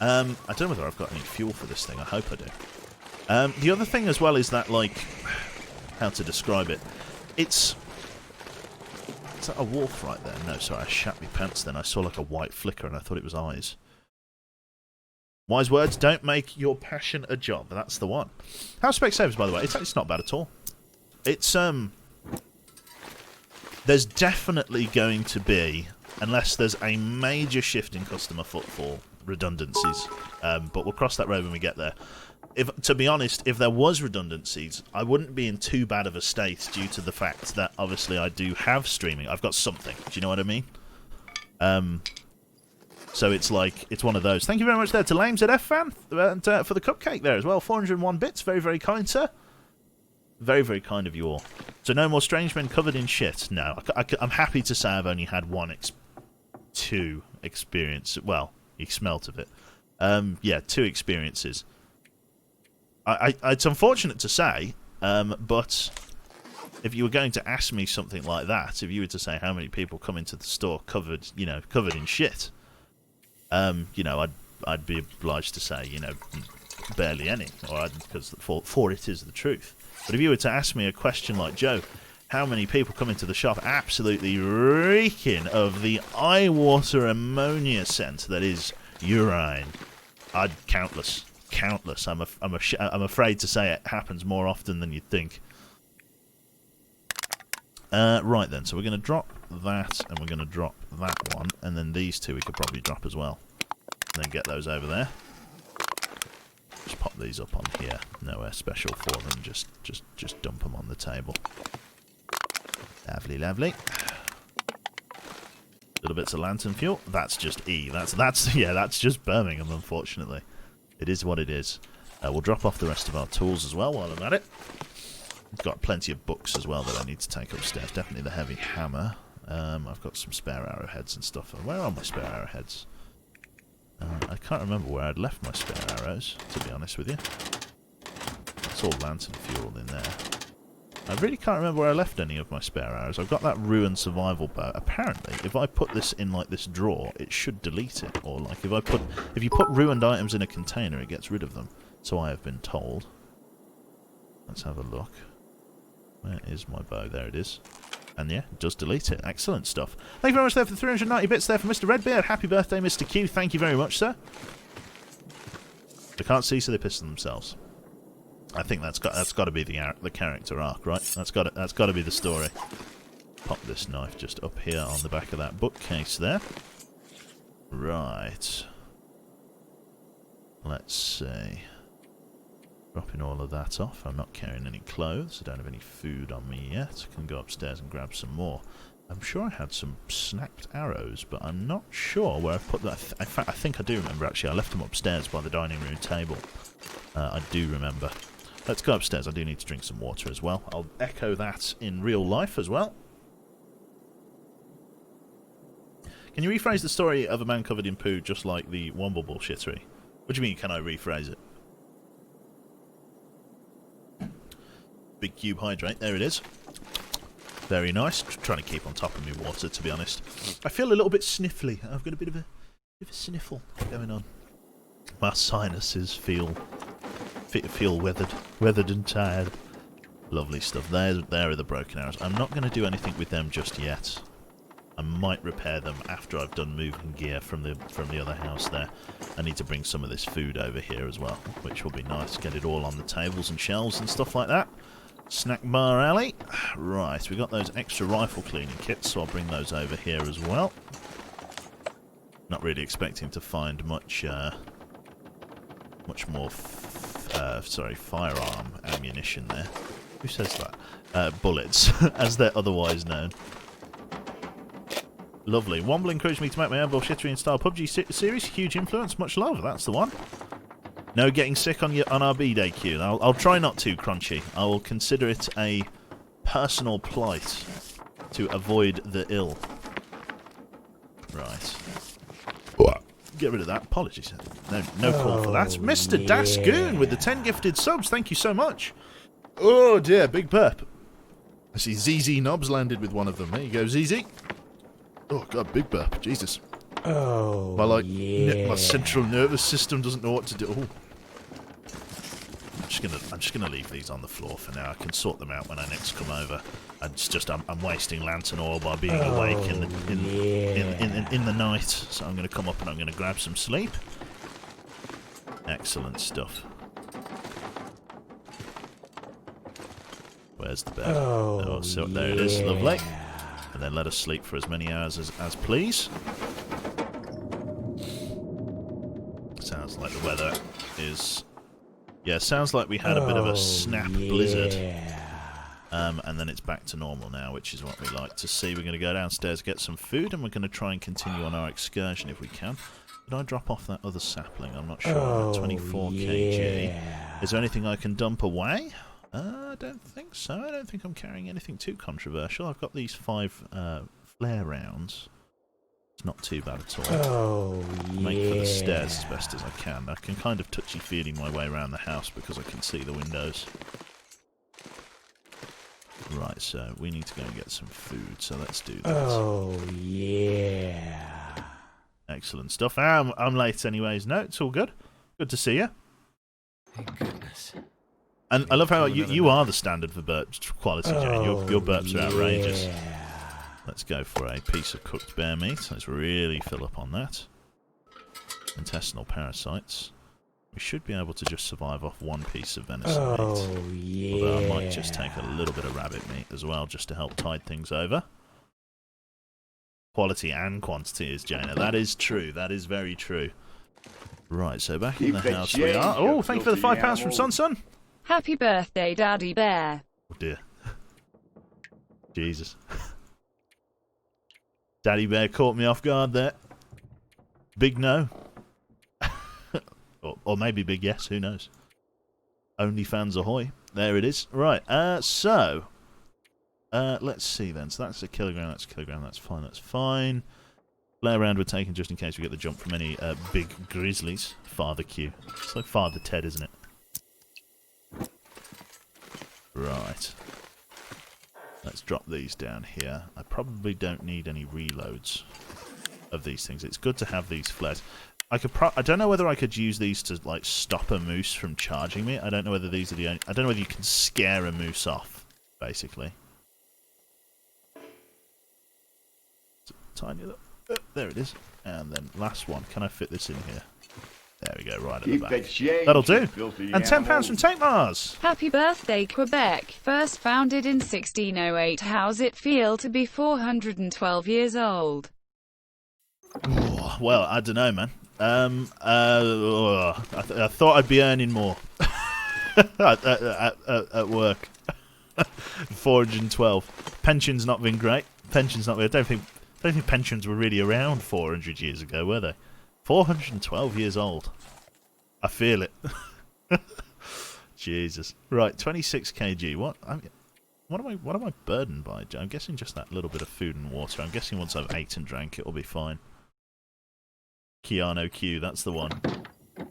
I don't know whether I've got any fuel for this thing. I hope I do. The other thing as well is that, like, how to describe it? Is that a wolf right there? No, sorry, I shat my pants then. I saw like a white flicker and I thought it was eyes. Wise words, don't make your passion a job. That's the one. How's Specsavers, by the way? It's not bad at all. It's, there's definitely going to be, unless there's a major shift in customer footfall, redundancies. But we'll cross that road when we get there. To be honest, if there was redundancies, I wouldn't be in too bad of a state due to the fact that obviously I do have streaming. I've got something. Do you know what I mean? So it's like, it's one of those. Thank you very much there to Lame ZF fan and, for the cupcake there as well. 401 bits. Very, very kind, sir. Very, very kind of you all. So no more strange men covered in shit. No, I'm happy to say I've only had two experiences. Well, you smelt of it. Yeah, 2 experiences. It's unfortunate to say, but if you were going to ask me something like that, if you were to say how many people come into the store covered in shit, you know, I'd be obliged to say, you know, barely any, because for it is the truth. But if you were to ask me a question like, Joe, how many people come into the shop absolutely reeking of the eye-water ammonia scent that is urine, countless. I'm afraid to say it happens more often than you'd think. Right then, so we're going to drop that, and we're going to drop that one, and then these 2 we could probably drop as well. And then get those over there. Just pop these up on here. Nowhere special for them. Just dump them on the table. Lovely, lovely. Little bits of lantern fuel. That's just E. That's just Birmingham, unfortunately. It is what it is. We'll drop off the rest of our tools as well while I'm at it. I've got plenty of books as well that I need to take upstairs. Definitely the heavy hammer. I've got some spare arrowheads and stuff. Where are my spare arrowheads? I can't remember where I'd left my spare arrows, to be honest with you. It's all lantern fuel in there. I really can't remember where I left any of my spare arrows. I've got that ruined survival bow. Apparently, if I put this in like this drawer, it should delete it. Or like if you put ruined items in a container, it gets rid of them. So I have been told. Let's have a look. Where is my bow? There it is. And yeah, it does delete it. Excellent stuff. Thank you very much there for the 390 bits there for Mr. Redbeard. Happy birthday, Mr. Q. Thank you very much, sir. They can't see, so they piss themselves. I think that's got to be the character arc, right? That's got to be the story. Pop this knife just up here on the back of that bookcase there. Right. Let's see. Dropping all of that off. I'm not carrying any clothes. I don't have any food on me yet. I can go upstairs and grab some more. I'm sure I had some snapped arrows, but I'm not sure where I've put that. In fact, I think I do remember, actually. I left them upstairs by the dining room table. I do remember. Let's go upstairs. I do need to drink some water as well. I'll echo that in real life as well. Can you rephrase the story of a man covered in poo just like the Womble bullshittery? What do you mean, can I rephrase it? Big cube hydrate, there it is. Very nice. Trying to keep on top of my water, to be honest. I feel a little bit sniffly. I've got a bit of a sniffle going on. My sinuses feel weathered and tired. Lovely stuff. There are the broken arrows. I'm not going to do anything with them just yet. I might repair them after I've done moving gear from the other house there. I need to bring some of this food over here as well, which will be nice. Get it all on the tables and shelves and stuff like that. Snack bar alley. Right, we got those extra rifle cleaning kits, so I'll bring those over here as well. Not really expecting to find much more firearm ammunition there. Who says that? Bullets, as they're otherwise known. Lovely. Womble encouraged me to make my own bullshittery in style PUBG series. Huge influence. Much love. That's the one. No getting sick on our B-Day queue. I'll try not to, Crunchy. I will consider it a personal plight to avoid the ill. Right. Get rid of that. Apologies. No call for that. Mr. Dasgoon with the 10 gifted subs. Thank you so much. Oh dear, big burp. I see ZZ Knobs landed with one of them. There you go, ZZ. Oh god, big burp. Jesus. Oh, My central nervous system doesn't know what to do. Ooh. I'm just gonna leave these on the floor for now. I can sort them out when I next come over. I'm wasting lantern oil by being awake in the night. So I'm gonna come up and I'm gonna grab some sleep. Excellent stuff. Where's the bed? Oh, so there it is. Lovely. And then let us sleep for as many hours as please. Sounds like the weather is... Yeah, sounds like we had a bit of a snap blizzard. And then it's back to normal now, which is what we like to see. We're going to go downstairs, get some food, and we're going to try and continue on our excursion if we can. Did I drop off that other sapling? I'm not sure. I'm at 24 kg. Is there anything I can dump away? I don't think so. I don't think I'm carrying anything too controversial. I've got these 5 flare rounds. It's not too bad at all. Make for the stairs as best as I can. I can kind of touchy-feely my way around the house because I can see the windows. Right, so we need to go and get some food, so let's do that. Oh, yeah. Excellent stuff. I'm late anyways. No, it's all good. Good to see you. Thank goodness. And I love how you are the standard for burp quality, Jane. Your burps are outrageous. Let's go for a piece of cooked bear meat. Let's really fill up on that. Intestinal parasites. We should be able to just survive off 1 piece of venison meat. Although I might just take a little bit of rabbit meat as well, just to help tide things over. Quality and quantity is Jaina. That is true. That is very true. Right, so back in the house we are. Oh, thank you for the £5 from Sun. Happy birthday, Daddy Bear. Oh dear. Jesus. Daddy Bear caught me off guard there. Big no. or maybe big yes, who knows. OnlyFans ahoy. There it is. Right, so... let's see then. So that's a kilogram, that's fine, that's fine. Play around with taking just in case we get the jump from any big grizzlies. Father Q. It's like Father Ted, isn't it? Right. Let's drop these down here. I probably don't need any reloads of these things. It's good to have these flares. I don't know whether I could use these to like stop a moose from charging me. I don't know whether these are the only... I don't know whether you can scare a moose off, basically. Tiny little... there it is. And then last one. Can I fit this in here? There we go, right at the back. That'll do. And £10 from Take Mars. Happy birthday, Quebec. First founded in 1608. How's it feel to be 412 years old? Well, I don't know, man. I thought I'd be earning more at work. 412. Pension's not been great. Pension's not been... I don't think pensions were really around 400 years ago, were they? 412 years old. I feel it. Jesus. Right, 26 kg. What am I burdened by? I'm guessing just that little bit of food and water. I'm guessing once I've ate and drank, it'll be fine. Keanu Q, that's the one. A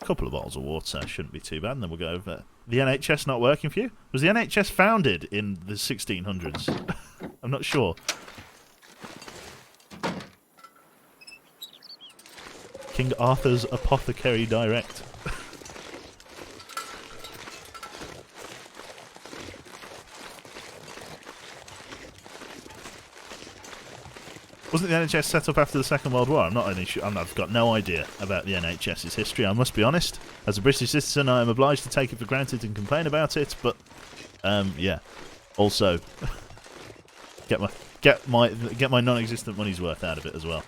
couple of bottles of water shouldn't be too bad, and then we'll go over. The NHS not working for you? Was the NHS founded in the 1600s? I'm not sure. King Arthur's Apothecary Direct. Wasn't the NHS set up after the Second World War? I'm not only sure. I've got no idea about the NHS's history. I must be honest. As a British citizen, I am obliged to take it for granted and complain about it. But, yeah. Also, get my non-existent money's worth out of it as well.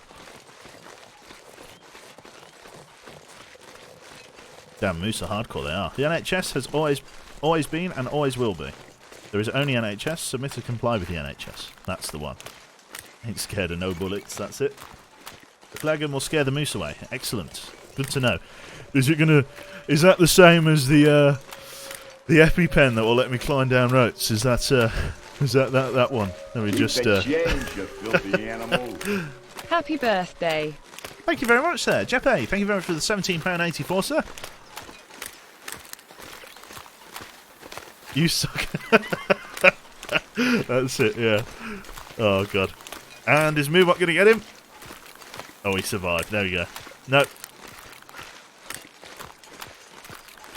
Damn, moose are hardcore. They are. The NHS has always been and always will be. There is only NHS. Submit to comply with the NHS. That's the one. Ain't scared of no bullets, that's it. The flaggun will scare the moose away. Excellent. Good to know. Is that the same as the EpiPen that will let me climb down roads? Is that that one? Let me just change, you filthy animal. Happy birthday. Thank you very much, sir. Jeppe, thank you very much for the £17.84, sir. You suck. That's it, yeah. Oh, God. And is Moobot going to get him? Oh, he survived. There we go. No.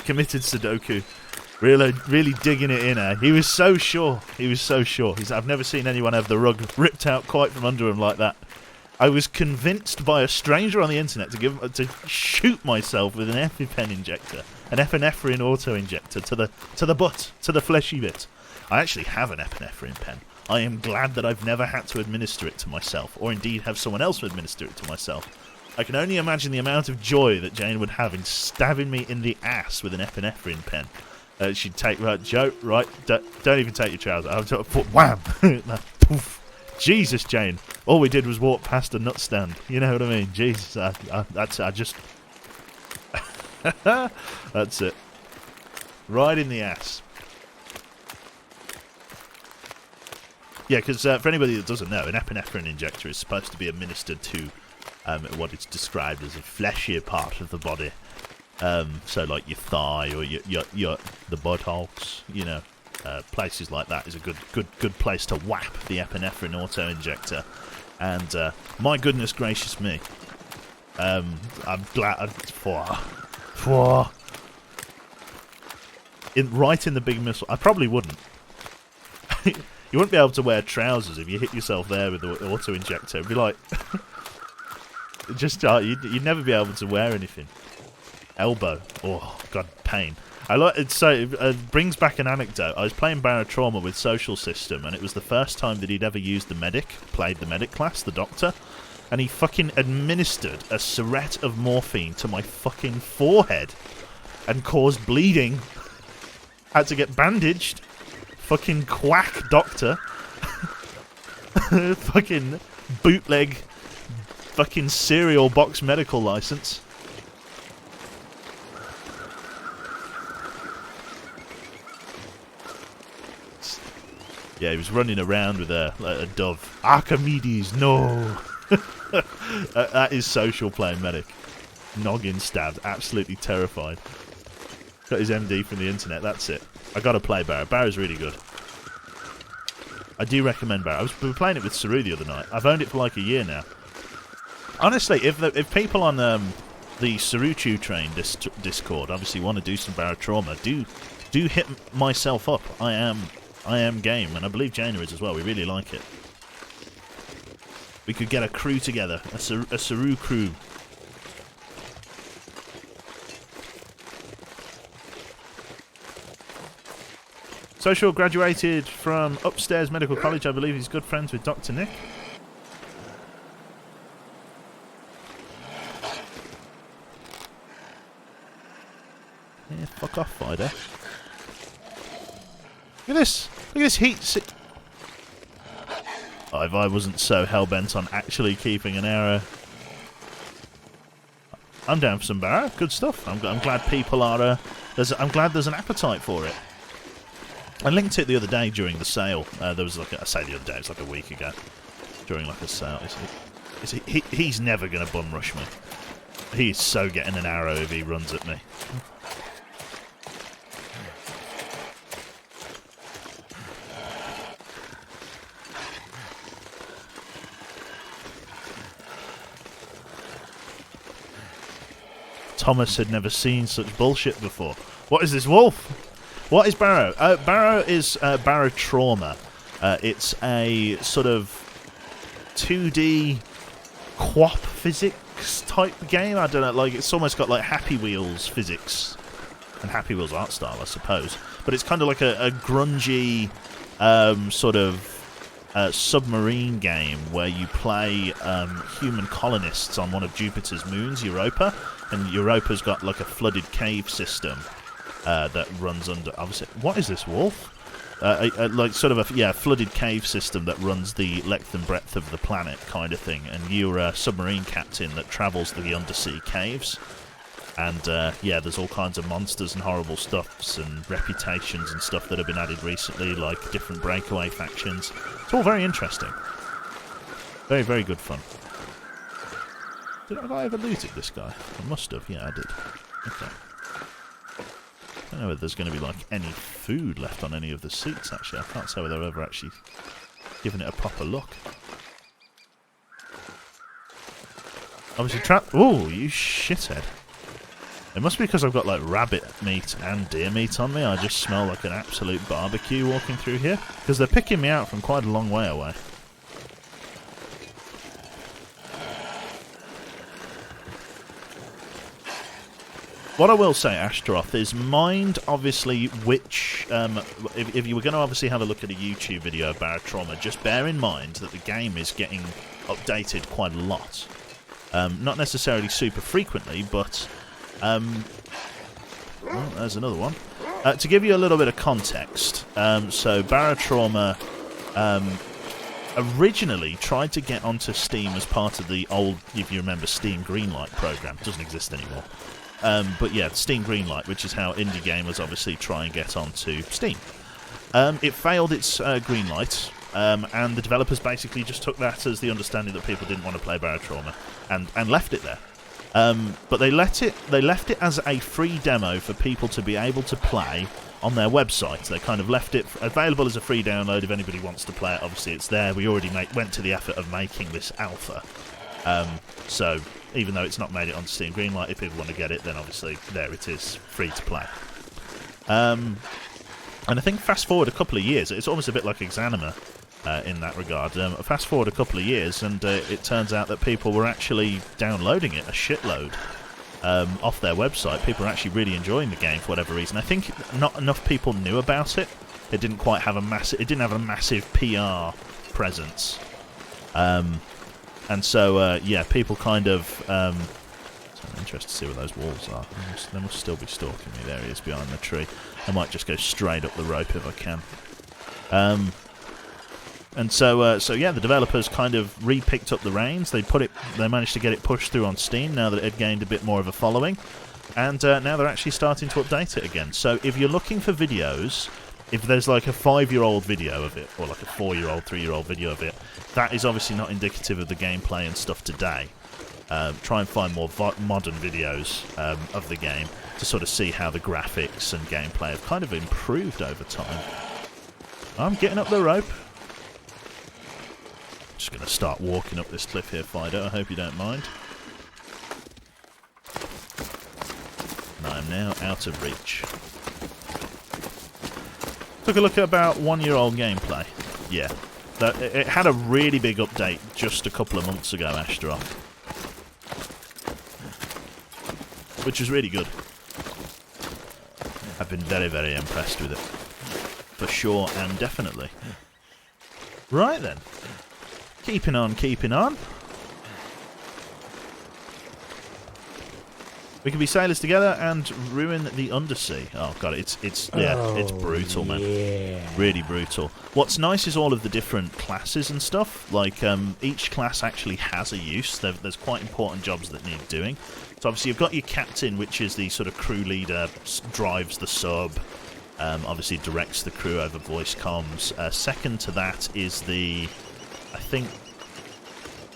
Committed Sudoku. Really digging it in, eh? He was so sure. He was so sure. I've never seen anyone have the rug ripped out quite from under him like that. I was convinced by a stranger on the internet to shoot myself with an EpiPen injector, an epinephrine auto-injector to the butt, to the fleshy bit. I actually have an epinephrine pen. I am glad that I've never had to administer it to myself, or indeed have someone else administer it to myself. I can only imagine the amount of joy that Jane would have in stabbing me in the ass with an epinephrine pen. She'd take, right, Joe, right, don't even take your trousers. I would put wham! Jesus, Jane. All we did was walk past a nut stand. You know what I mean? Jesus, I just... That's it. Right in the ass. Yeah, because for anybody that doesn't know, an epinephrine injector is supposed to be administered to what is described as a fleshier part of the body. So, like your thigh or the buttocks, you know, places like that is a good place to whap the epinephrine auto injector. And my goodness gracious me, I'm glad right in the big missile. I probably wouldn't. You wouldn't be able to wear trousers if you hit yourself there with the auto-injector. It'd be like... just, you'd never be able to wear anything. Elbow. Oh, God, pain. I like it. So it brings back an anecdote. I was playing Barotrauma with Social System, and it was the first time that he'd ever used the medic, played the medic class, the doctor, and he fucking administered a syringe of morphine to my fucking forehead and caused bleeding. Had to get bandaged. fucking quack doctor, fucking bootleg, fucking cereal box medical license. Yeah, he was running around with a dove. Archimedes, no! That is social playing medic. Noggin stabbed, absolutely terrified. Got his MD from the internet, that's it. I gotta play Barrow. Barrow's really good. I do recommend Barrow. I was playing it with Saru the other night. I've owned it for like a year now. Honestly, if people on the Saruchu train Discord obviously want to do some Barrow trauma, do hit myself up. I am game, and I believe Jaina is as well. We really like it. We could get a crew together, a Saru crew. Social graduated from Upstairs Medical College. I believe he's good friends with Dr. Nick. Yeah, fuck off, Fido. Look at this. Look at this heat. Oh, if I wasn't so hell-bent on actually keeping an arrow. I'm down for some Barrow. Good stuff. I'm glad people are... I'm glad there's an appetite for it. I linked it the other day during the sale. There was like I say the other day, it's like a week ago. During like a sale. He's never going to bum rush me. He's so getting an arrow if he runs at me. Thomas had never seen such bullshit before. What is this wolf? What is Barrow? Barrow is Barrow Trauma. It's a sort of 2D quap physics type game. I don't know, like it's almost got like Happy Wheels physics and Happy Wheels art style, I suppose. But it's kind of like a grungy sort of submarine game where you play human colonists on one of Jupiter's moons, Europa, and Europa's got like a flooded cave system. That runs under. Obviously, what is this wolf? Like sort of a flooded cave system that runs the length and breadth of the planet, kind of thing. And you're a submarine captain that travels the undersea caves. And there's all kinds of monsters and horrible stuffs and reputations and stuff that have been added recently, like different breakaway factions. It's all very interesting. Very, very good fun. Did I ever looted this guy? I must have. Yeah, I did. Okay. I don't know whether there's going to be like any food left on any of the seats, actually. I can't say whether I've ever actually given it a proper look. Obviously oh, you shithead. It must be because I've got like rabbit meat and deer meat on me. I just smell like an absolute barbecue walking through here. Because they're picking me out from quite a long way away. What I will say, Ashtaroth, is mind, obviously, which... if you were going to obviously have a look at a YouTube video of Barrow Trauma, just bear in mind that the game is getting updated quite a lot. Not necessarily super frequently, but... well, there's another one. To give you a little bit of context, so Barrow Trauma originally tried to get onto Steam as part of the old, if you remember, Steam Greenlight program. It doesn't exist anymore. But yeah, Steam Greenlight, which is how indie gamers obviously try and get onto Steam. It failed its Greenlight, and the developers basically just took that as the understanding that people didn't want to play Barrow Trauma, and left it there. But they left it as a free demo for people to be able to play on their website. They kind of left it available as a free download if anybody wants to play it. Obviously, it's there. We already went to the effort of making this alpha. So even though it's not made it onto Steam Greenlight, if people want to get it, then obviously there it is, free to play. And I think fast forward a couple of years, it's almost a bit like Exanima in that regard. Fast forward a couple of years, and it turns out that people were actually downloading it a shitload off their website. People were actually really enjoying the game for whatever reason. I think not enough people knew about it. It didn't quite have a massive PR presence. And so, yeah, people kind of... so I'm interested to see where those wolves are. They must still be stalking me. There he is behind the tree. I might just go straight up the rope if I can. And so yeah, the developers kind of re-picked up the reins. They managed to get it pushed through on Steam now that it had gained a bit more of a following, and now they're actually starting to update it again. So if you're looking for videos, if there's like a 5-year-old video of it, or like a 4-year-old, 3-year-old video of it, that is obviously not indicative of the gameplay and stuff today. Try and find more modern videos of the game to sort of see how the graphics and gameplay have kind of improved over time. I'm getting up the rope. Just going to start walking up this cliff here, Fido. I hope you don't mind. And I am now out of reach. Took a look at about 1-year-old gameplay. Yeah. It had a really big update just a couple of months ago, Ashtaroth. Which was really good. I've been very, very impressed with it. For sure and definitely. Right then. Keeping on, keeping on. We can be sailors together and ruin the undersea. Oh god, it's brutal, man. Yeah. Really brutal. What's nice is all of the different classes and stuff. Like each class actually has a use. There's quite important jobs that need doing. So obviously you've got your captain, which is the sort of crew leader, drives the sub. Obviously directs the crew over voice comms. Second to that is the, I think,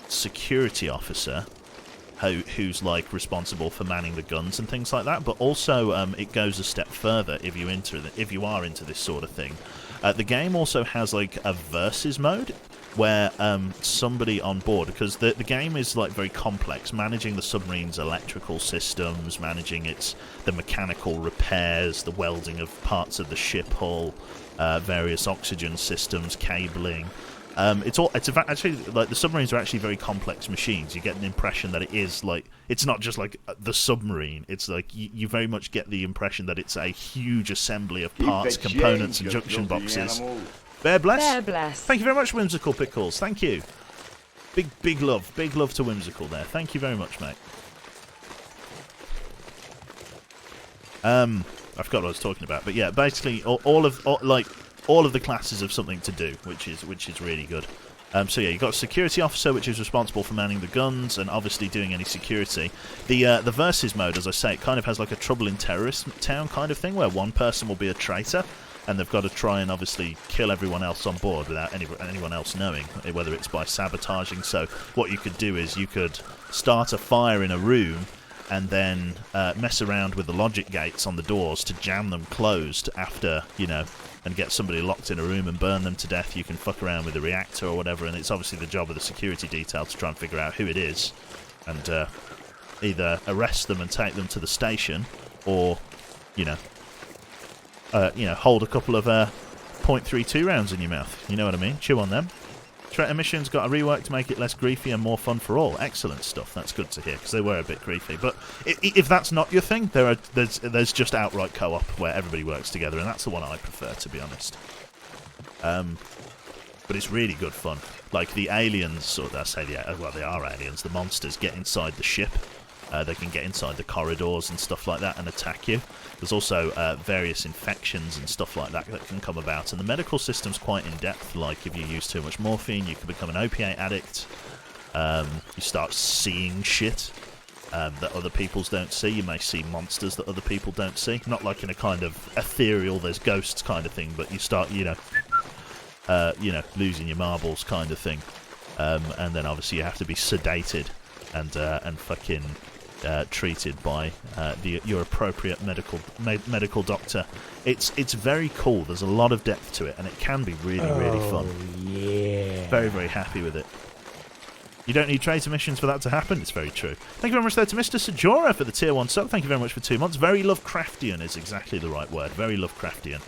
security officer, who's like responsible for manning the guns and things like that. But also it goes a step further if you are into this sort of thing. The game also has like a versus mode where somebody on board, because the game is like very complex, managing the submarine's electrical systems, managing the mechanical repairs, the welding of parts of the ship hull, various oxygen systems, cabling. Actually, like, the submarines are actually very complex machines. You get an impression that it is like, it's not just like the submarine. It's like you very much get the impression that it's a huge assembly of parts, components, and junction boxes. Bear bless. Bear bless. Thank you very much, Whimsical Pickles. Thank you. Big love to Whimsical there. Thank you very much, mate. I forgot what I was talking about, but yeah, basically all of the classes have something to do, which is really good. So yeah, you've got a security officer, which is responsible for manning the guns and obviously doing any security. The versus mode, as I say, it kind of has like a trouble in terrorist town kind of thing, where one person will be a traitor, and they've got to try and obviously kill everyone else on board without anyone else knowing, whether it's by sabotaging. So what you could do is you could start a fire in a room and then mess around with the logic gates on the doors to jam them closed after, and get somebody locked in a room and burn them to death. You can fuck around with the reactor or whatever, and it's obviously the job of the security detail to try and figure out who it is and either arrest them and take them to the station, or hold a couple of .32 rounds in your mouth. You know what I mean? Chew on them. Threat emissions got a rework to make it less griefy and more fun for all. Excellent stuff. That's good to hear, because they were a bit griefy. But if that's not your thing, there's just outright co-op where everybody works together, and that's the one I prefer, to be honest. But it's really good fun. Like the aliens, or I say they are aliens. The monsters get inside the ship. They can get inside the corridors and stuff like that and attack you. There's also various infections and stuff like that can come about, and the medical system's quite in-depth. Like, if you use too much morphine, you can become an opiate addict. You start seeing shit that other peoples don't see. You may see monsters that other people don't see. Not like in a kind of ethereal, there's ghosts kind of thing, but you start, losing your marbles kind of thing. And then obviously you have to be sedated and fucking treated by your appropriate medical doctor. It's very cool. There's a lot of depth to it, and it can be really, really fun. Yeah. Very, very happy with it. You don't need traitor missions for that to happen. It's very true. Thank you very much there to Mr. Sajora for the tier 1 sub. Thank you very much for 2 months. Very Lovecraftian is exactly the right word. Very Lovecraftian.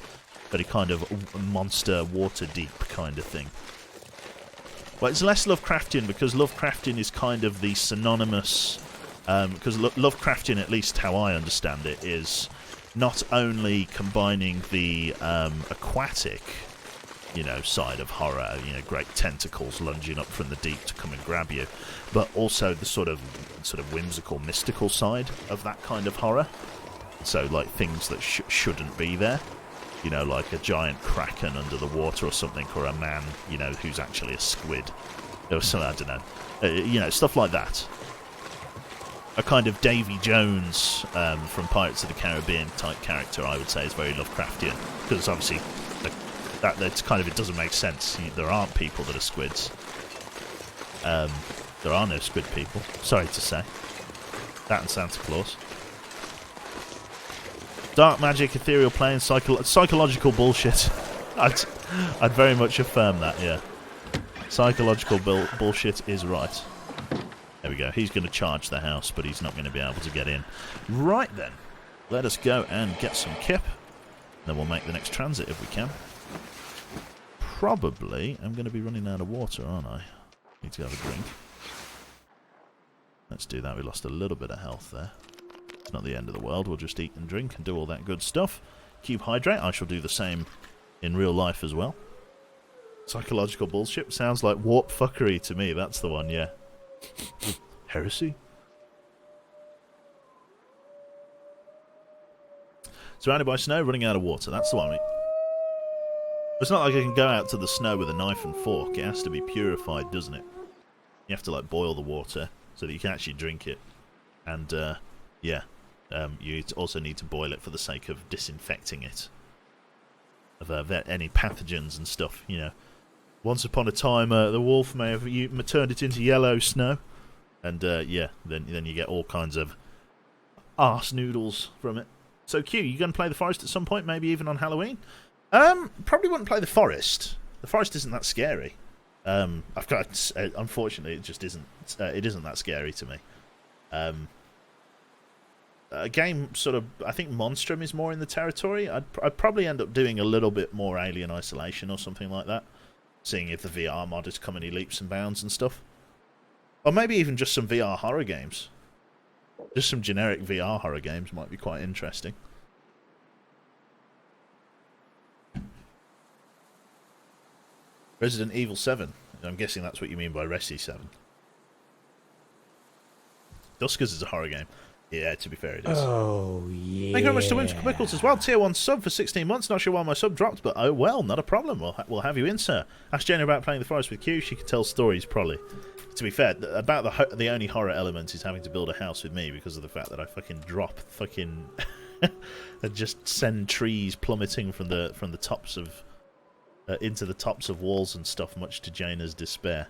Very kind of monster, water deep kind of thing. Well, it's less Lovecraftian because Lovecraftian is kind of the synonymous... because Lovecraftian, at least how I understand it, is not only combining the aquatic, side of horror, great tentacles lunging up from the deep to come and grab you, but also the sort of whimsical, mystical side of that kind of horror. So, like, things that shouldn't be there. you know, like a giant kraken under the water or something, or a man, you know, who's actually a squid. Or something, I don't know. You know, stuff like that. A kind of Davy Jones from Pirates of the Caribbean type character, I would say, is very Lovecraftian. Because obviously, that's kind of, it doesn't make sense. There aren't people that are squids. There are no squid people. Sorry to say. That and Santa Claus. Dark magic, ethereal plane, psychological bullshit. I'd very much affirm that, yeah. Psychological bullshit is right. There we go. He's going to charge the house, but he's not going to be able to get in. Right then. Let us go and get some kip. Then we'll make the next transit if we can. Probably I'm going to be running out of water, aren't I? Need to have a drink. Let's do that. We lost a little bit of health there. It's not the end of the world. We'll just eat and drink and do all that good stuff. Keep hydrate. I shall do the same in real life as well. Psychological bullshit. Sounds like warp fuckery to me. That's the one, yeah. Heresy. Surrounded by snow, running out of water. That's the one. It's not like I can go out to the snow with a knife and fork. It has to be purified, doesn't it? You have to, like, boil the water so that you can actually drink it. And, yeah. You also need to boil it for the sake of disinfecting it. Of any pathogens and stuff, you know. Once upon a time, the wolf may have turned it into yellow snow. And, yeah, then you get all kinds of arse noodles from it. So, Q, you going to play the forest at some point, maybe even on Halloween? Probably wouldn't play the forest. The forest isn't that scary. I've got, unfortunately, it just isn't. It isn't that scary to me. A game sort of, I think Monstrum is more in the territory. I'd probably end up doing a little bit more Alien Isolation or something like that. Seeing if the VR mod has come any leaps and bounds and stuff. Or maybe even just some VR horror games. Just some generic VR horror games might be quite interesting. Resident Evil 7. I'm guessing that's what you mean by Resi 7. Duskers is a horror game. Yeah, to be fair, it is. Oh, yeah. Thank you very much to Whimsical Pickles as well. Tier 1 sub for 16 months. Not sure why my sub dropped, but oh well, not a problem. We'll have you in, sir. Ask Jenny about playing the forest with Q. She can tell stories, probably. To be fair, about the only horror element is having to build a house with me because of the fact that I fucking drop fucking... and just send trees plummeting from the tops of... into the tops of walls and stuff, much to Jaina's despair.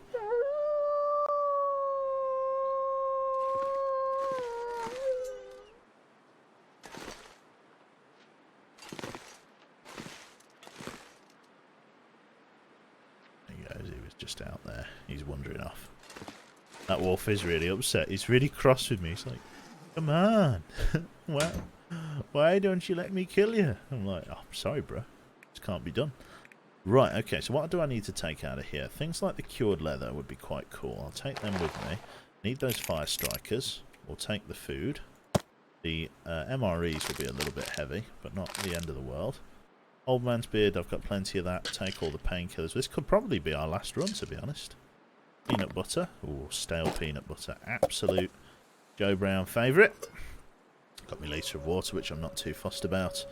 Just out there. He's wandering off. That wolf is really upset. He's really cross with me. He's like, come on. Wow. Why don't you let me kill you? I'm like, oh, I'm sorry, bro. This can't be done. Right, okay, so what do I need to take out of here? Things like the cured leather would be quite cool. I'll take them with me. Need those fire strikers. We'll take the food. The MREs will be a little bit heavy, but not the end of the world. Old man's beard, I've got plenty of that. Take all the painkillers. This could probably be our last run, to be honest. Peanut butter. Ooh, stale peanut butter. Absolute Joe Brown favourite. Got me litre of water, which I'm not too fussed about.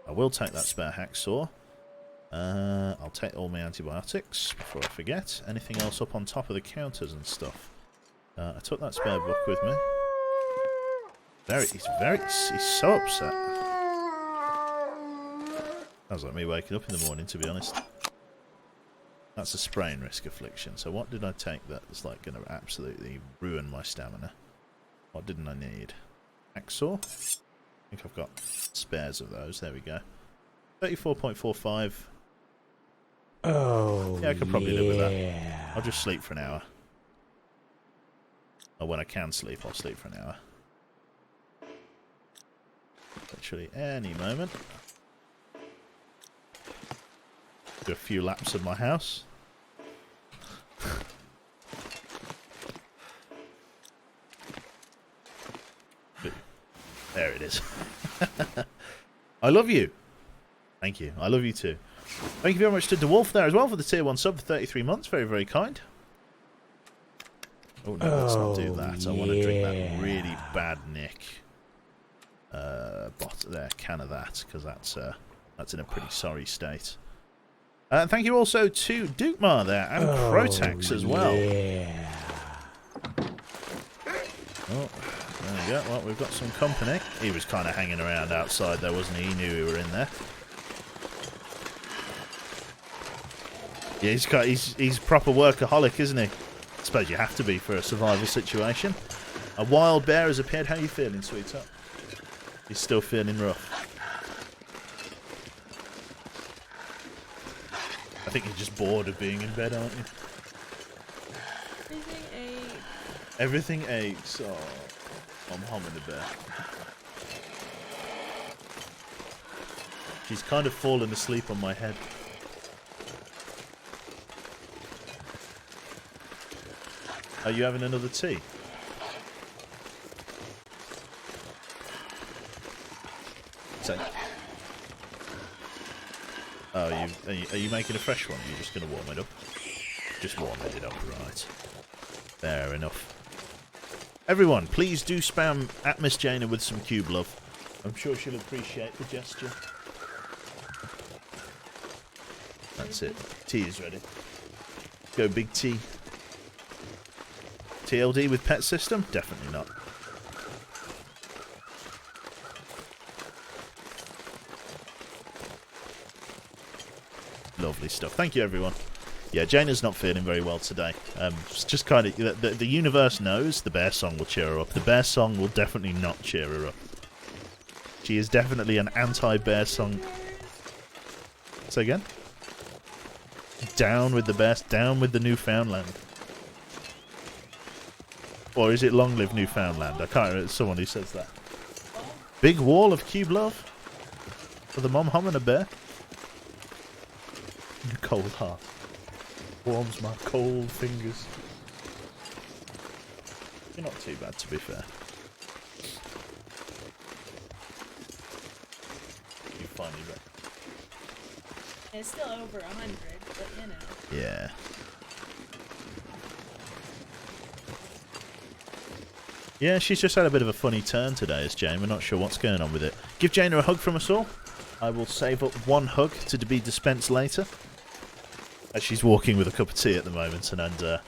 I will take that spare hacksaw. I'll take all my antibiotics before I forget. Anything else up on top of the counters and stuff? I took that spare book with me. He's so upset. Sounds like me waking up in the morning, to be honest. That's a sprain risk affliction. So what did I take that's like going to absolutely ruin my stamina? What didn't I need? Hacksaw? I think I've got spares of those. There we go. 34.45. Oh, yeah, I could probably live with that. I'll just sleep for an hour. Or when I can sleep, I'll sleep for an hour. Literally any moment. Do a few laps of my house. There it is. I love you. Thank you. I love you too. Thank you very much to DeWolf there as well for the tier 1 sub for 33 months. Very, very kind. Oh no, let's not do that. I want to drink that really bad Nick. There, can of that, because that's That's in a pretty sorry state. Thank you also to Dukemar there, and Protax as well. Yeah. Oh, there we go. Well, we've got some company. He was kind of hanging around outside there, wasn't he? He knew we were in there. Yeah, he's proper workaholic, isn't he? I suppose you have to be for a survival situation. A wild bear has appeared. How are you feeling, sweetheart? He's still feeling rough. I think you're just bored of being in bed, aren't you? Everything ate. Everything aches. Oh, I'm humming the bear. She's kind of fallen asleep on my head. Are you having another tea? So, oh, are you making a fresh one? You're just going to warm it up? Just warming it up, right. Fair enough. Everyone, please do spam at Miss Jana with some cube love. I'm sure she'll appreciate the gesture. That's it. Tea is ready. Go big T. TLD with pet system? Definitely not. Lovely stuff. Thank you, everyone. Yeah, Jana's not feeling very well today. It's just kind of... The universe knows the bear song will cheer her up. The bear song will definitely not cheer her up. She is definitely an anti-bear song. Say again? Down with the bears. Down with the Newfoundland. Or is it long live Newfoundland? I can't remember. It's someone who says that. Big wall of cube love for the mom humming a bear. Cold heart warms my cold fingers. You're not too bad, to be fair. You finally read. It's still over 100, but you know. Yeah. Yeah, she's just had a bit of a funny turn today, is Jane. We're not sure what's going on with it. Give Jana a hug from us all. I will save up one hug to be dispensed later. As she's walking with a cup of tea at the moment, and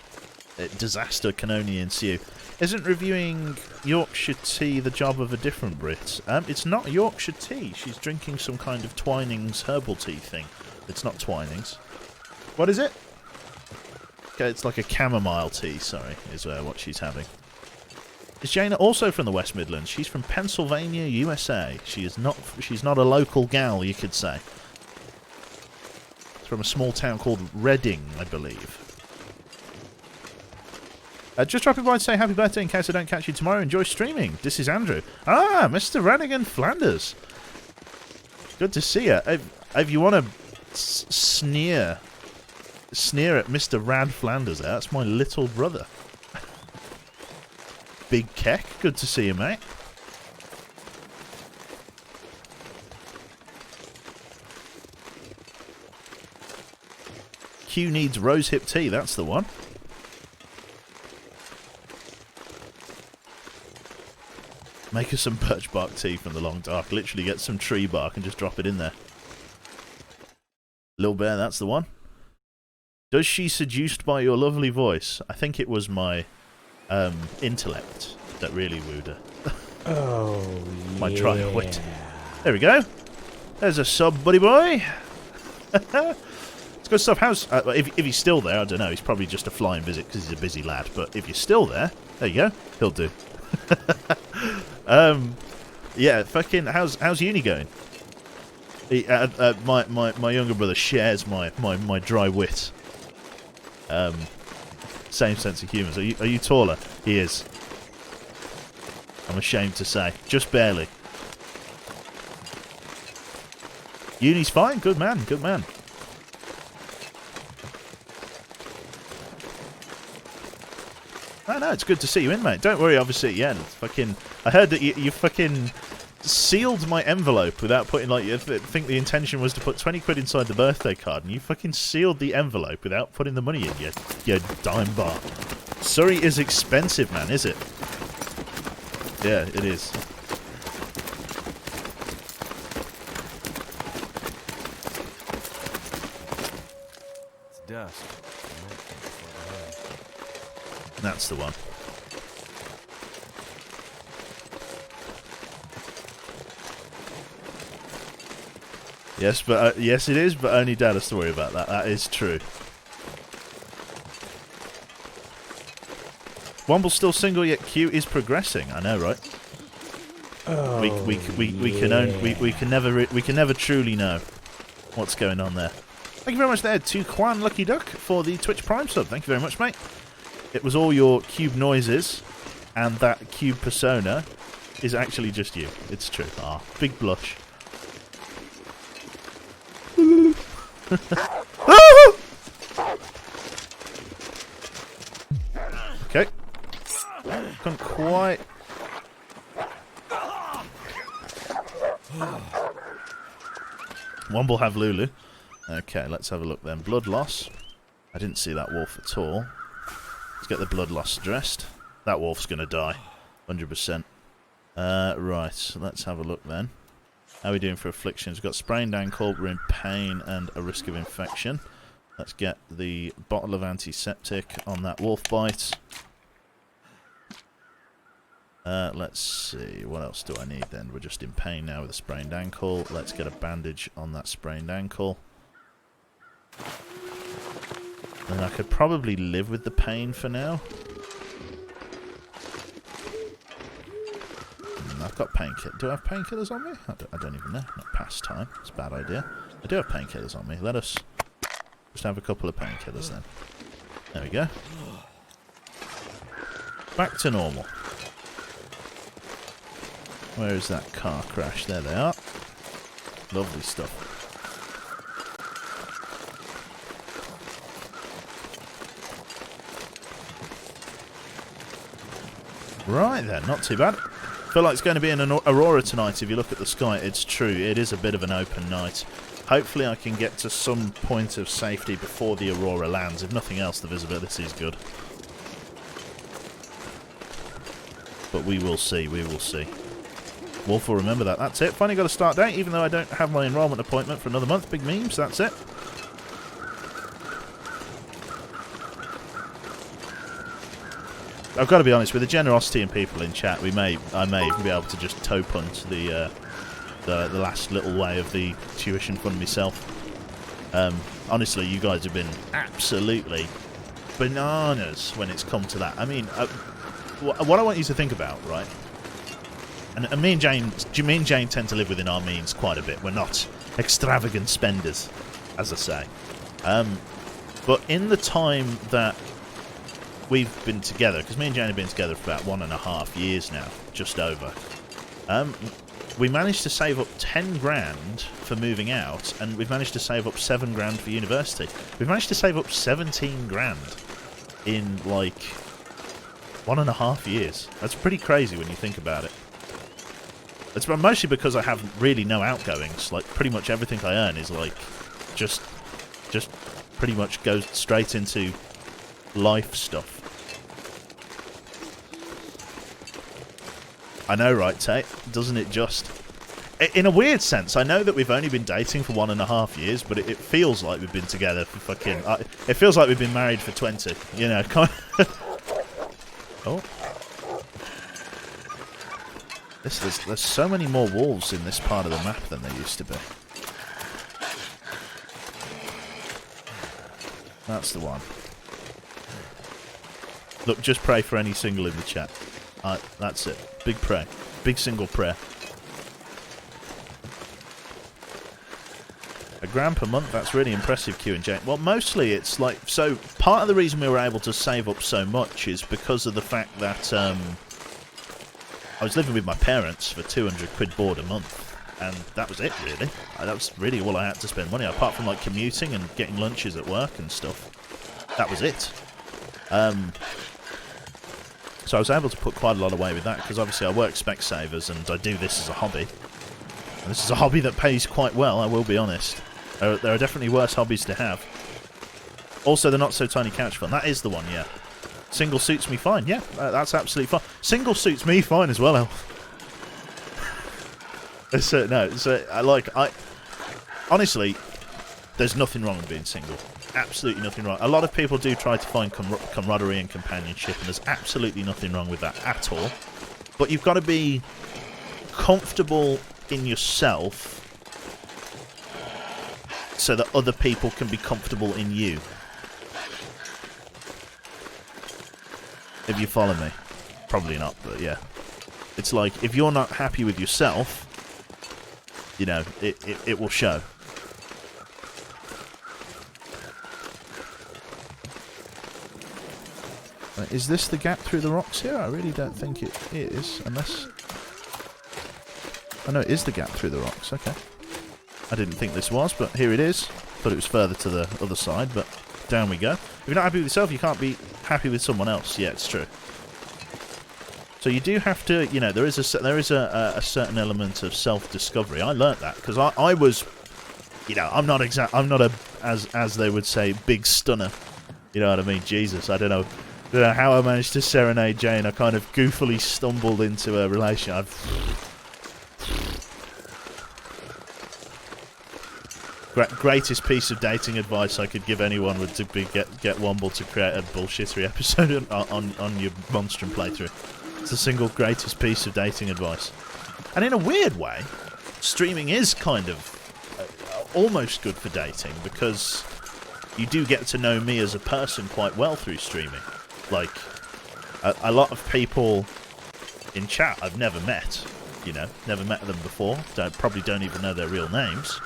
disaster can only ensue. Isn't reviewing Yorkshire tea the job of a different Brit? It's not Yorkshire tea. She's drinking some kind of Twinings herbal tea thing. It's not Twinings. What is it? Okay, it's like a chamomile tea, sorry, is what she's having. Is Jana also from the West Midlands? She's from Pennsylvania, USA. She's not a local gal, you could say. It's from a small town called Reading, I believe. Just dropping by to say happy birthday in case I don't catch you tomorrow. Enjoy streaming. This is Andrew. Ah, Mr. Rennigan Flanders. Good to see you. If you want to sneer at Mr. Rad Flanders, that's my little brother. Big Keck, good to see you, mate. Q needs rosehip tea, that's the one. Make us some birch bark tea from the long dark. Literally get some tree bark and just drop it in there. Little Bear, that's the one. Does she seduced by your lovely voice? I think it was my intellect that really wooed her. Oh, My dry wit. There we go. There's a sub, buddy boy. It's good stuff. How's if he's still there? I don't know. He's probably just a flying visit because he's a busy lad. But if you're still there you go. He'll do. Yeah. Fucking. How's uni going? My younger brother shares my dry wit. Same sense of humour. Are you taller? He is. I'm ashamed to say. Just barely. Uni's fine. Good man. Good man. I know, it's good to see you in, mate. Don't worry, obviously, yeah. Fucking, I heard that you fucking sealed my envelope without putting, like, I think the intention was to put 20 quid inside the birthday card, and you fucking sealed the envelope without putting the money in, you dime bar. Surrey is expensive, man, is it? Yeah, it is. ask. I might think before the That's the one. Yes, but yes, it is. But only Dad has to worry about that. That is true. Womble's still single, yet Q is progressing. I know, right? Oh, We can never truly know what's going on there. Thank you very much there to Quan Lucky Duck for the Twitch Prime sub. Thank you very much, mate. It was all your cube noises, and that cube persona is actually just you. It's true. Ah, big blush. Okay. Couldn't quite. Womble have Lulu. Okay, let's have a look then. Blood loss. I didn't see that wolf at all. Let's get the blood loss addressed. That wolf's going to die. 100%. Right, let's have a look then. How are we doing for afflictions? We've got sprained ankle, we're in pain, and a risk of infection. Let's get the bottle of antiseptic on that wolf bite. Let's see, what else do I need then? We're just in pain now with a sprained ankle. Let's get a bandage on that sprained ankle. And I could probably live with the pain for now. I've got painkillers. Do I have painkillers on me? I don't even know. Not past time. It's a bad idea. I do have painkillers on me. Let us just have a couple of painkillers then. There we go. Back to normal. Where is that car crash? There they are. Lovely stuff. Right then, not too bad. Feel like it's going to be an aurora tonight. If you look at the sky, it's true. It is a bit of an open night. Hopefully I can get to some point of safety before the aurora lands. If nothing else, the visibility is good. But we will see, we will see. Wolf will remember that. That's it. Finally got a start date, even though I don't have my enrollment appointment for another month. Big memes, that's it. I've got to be honest, with the generosity in people in chat, I may even be able to just toe punt the last little way of the tuition fund myself. Honestly, you guys have been absolutely bananas when it's come to that. I mean, what I want you to think about, right? And me and Jane tend to live within our means quite a bit. We're not extravagant spenders, as I say. But in the time that we've been together, because me and Jane have been together for about 1.5 years now, just over. We managed to save up 10 grand for moving out, and we've managed to save up 7 grand for university. We've managed to save up 17 grand in, like, 1.5 years. That's pretty crazy when you think about it. It's mostly because I have really no outgoings. Like, pretty much everything I earn is, like, just pretty much goes straight into life stuff. I know, right, Tate? Doesn't it just... In a weird sense, I know that we've only been dating for 1.5 years, but it feels like we've been together for fucking... it feels like we've been married for 20, you know, kind of... Oh. There's so many more wolves in this part of the map than there used to be. That's the one. Look, just pray for any single in the chat. That's it. Big prayer. Big single prayer. £1 per month, that's really impressive, Q and J. Well, mostly it's like... So, part of the reason we were able to save up so much is because of the fact that I was living with my parents for 200 quid board a month. And that was it, really. That was really all I had to spend money on, apart from, like, commuting and getting lunches at work and stuff. That was it. So I was able to put quite a lot away with that, because obviously I work Specsavers and I do this as a hobby. And this is a hobby that pays quite well, I will be honest. There are definitely worse hobbies to have. Also, the Not So Tiny Couch Fund. That is the one, yeah. Single suits me fine. Yeah, that's absolutely fine. Single suits me fine as well, Elf. Honestly, there's nothing wrong with being single. absolutely nothing wrong. A lot of people do try to find camaraderie and companionship, and there's absolutely nothing wrong with that at all. But you've got to be comfortable in yourself so that other people can be comfortable in you. If you follow me. Probably not, but yeah. It's like, if you're not happy with yourself, you know, it will show. Is this the gap through the rocks here? I really don't think it is, unless... Oh no, it is the gap through the rocks, okay. I didn't think this was, but here it is. Thought it was further to the other side, but down we go. If you're not happy with yourself, you can't be happy with someone else. Yeah, it's true. So you do have to, you know, there is a certain element of self-discovery. I learnt that, because I was, you know, I'm not a, as they would say, big stunner. You know what I mean? Jesus, I don't know how I managed to serenade Jane. I kind of goofily stumbled into a relation. Greatest piece of dating advice I could give anyone would to be get Womble to create a bullshittery episode on your Monstrum playthrough. It's the single greatest piece of dating advice. And in a weird way, streaming is kind of almost good for dating, because you do get to know me as a person quite well through streaming. Like, a lot of people in chat I've never met, you know, never met them before, probably don't even know their real names,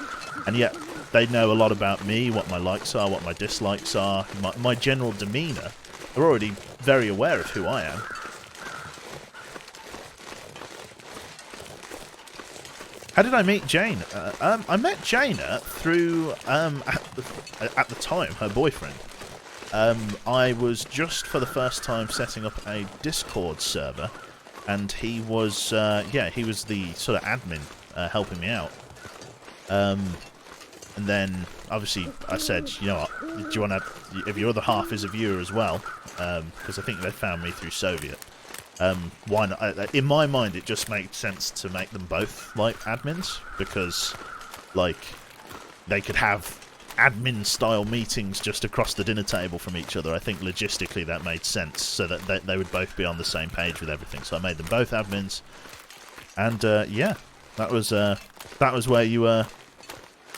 and yet they know a lot about me, what my likes are, what my dislikes are, my general demeanour. They're already very aware of who I am. How did I meet Jane? I met Jaina through, at the time, her boyfriend. I was just for the first time setting up a Discord server, and he was, yeah, he was the sort of admin helping me out. And then, obviously, I said, you know what, do you want to, if your other half is a viewer as well, because I think they found me through Soviet. Why not? In my mind, it just makes sense to make them both like admins, because like they could have admin-style meetings just across the dinner table from each other. I think logistically that made sense, so that they would both be on the same page with everything. So I made them both admins, and yeah, that was where you were.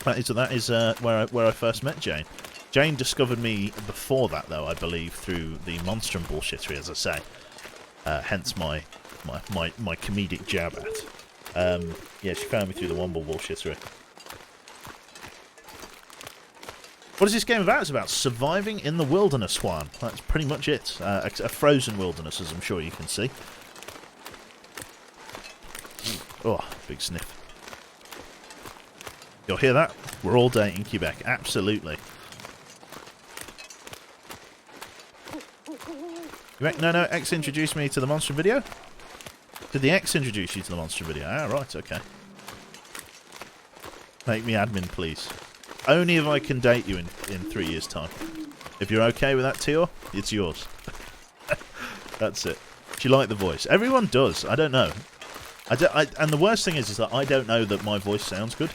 That is where I first met Jane. Jane discovered me before that, though, I believe, through the Monstrum bullshittery, as I say. Hence my comedic jab at. Yeah, she found me through the Womble bullshittery. What is this game about? It's about surviving in the wilderness, Juan. That's pretty much it. A frozen wilderness, as I'm sure you can see. Oh, big sniff. You'll hear that? We're all day in Quebec. Absolutely. No, X introduced me to the Monster video? Did the X introduce you to the Monster video? Ah, right, okay. Make me admin, please. Only if I can date you in 3 years' time. If you're okay with that, Tio, it's yours. That's it. Do you like the voice? Everyone does. I don't know. And the worst thing is that I don't know that my voice sounds good.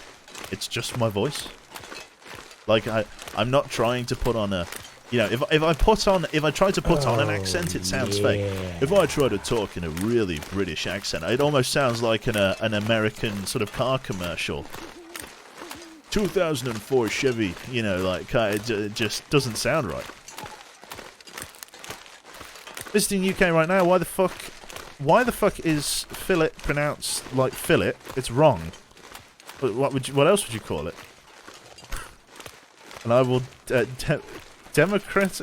It's just my voice. Like, I'm not trying to put on a... You know, if I try to put on an accent, it sounds fake. If I try to talk in a really British accent, it almost sounds like an American sort of car commercial. 2004 Chevy, you know, like, it just doesn't sound right. Visiting UK right now, why the fuck is fillet pronounced like fillet? It's wrong. What else would you call it? And I will democratize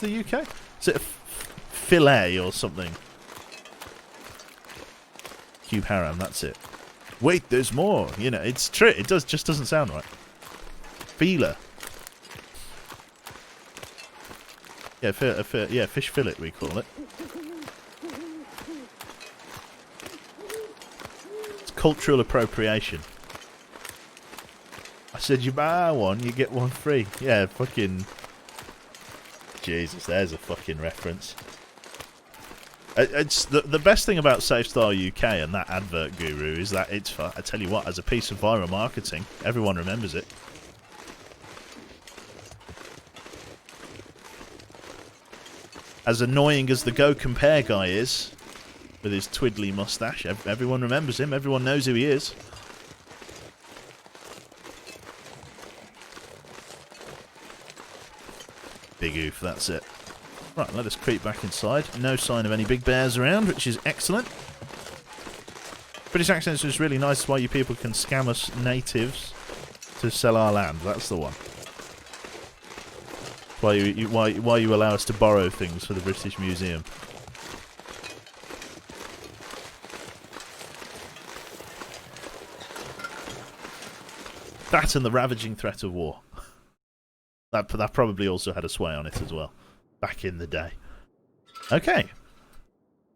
the UK? Is it a filet or something? Cube Haram, that's it. Wait, there's more. You know, it's true. It just doesn't sound right. Feeler. Yeah, yeah, fish fillet we call it. It's cultural appropriation. I said you buy one, you get one free. Yeah, fucking... Jesus, there's a fucking reference. It's the best thing about SafeStar UK and that advert guru is that it's, I tell you what, as a piece of viral marketing, everyone remembers it. as annoying as the Go Compare guy is, with his twiddly mustache, everyone remembers him. Everyone knows who he is. Big oof, that's it. Right, let us creep back inside. No sign of any big bears around, which is excellent. British accents is really nice. It's why you people can scam us natives to sell our land. That's the one. Why you allow us to borrow things for the British Museum. That and the ravaging threat of war. That probably also had a sway on it as well, back in the day. Okay.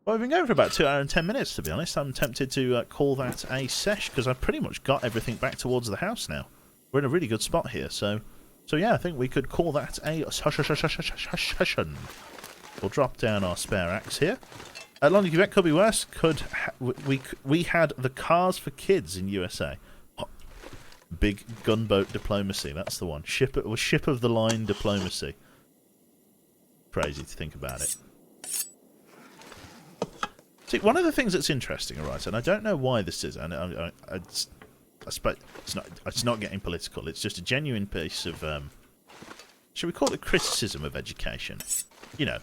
Well, we've been going for about 2 hours and 10 minutes, to be honest. I'm tempted to call that a sesh, because I've pretty much got everything back towards the house now. We're in a really good spot here, so yeah, I think we could call that a session. We'll drop down our spare axe here. London, Quebec could be worse. We had the cars for kids in USA. Big gunboat diplomacy, that's the one. Ship of the line diplomacy. Crazy to think about it. See, one of the things that's interesting, alright, and I don't know why this is, and I suppose it's not getting political. It's just a genuine piece of, should we call it criticism of education? You know,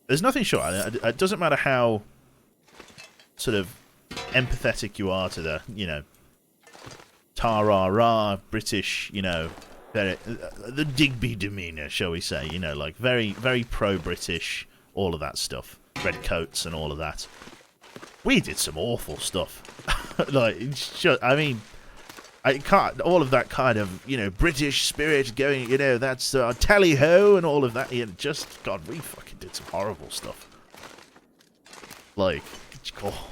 there's nothing short. It doesn't matter how sort of empathetic you are to the, you know, ta-rah-rah British, you know, the Digby demeanour, shall we say, you know, like very, very pro-British, all of that stuff. Red coats and all of that. We did some awful stuff. Like, I mean, I can't, all of that kind of, you know, British spirit going, you know, that's tally-ho and all of that. You know, just, God, we fucking did some horrible stuff. Like, oh,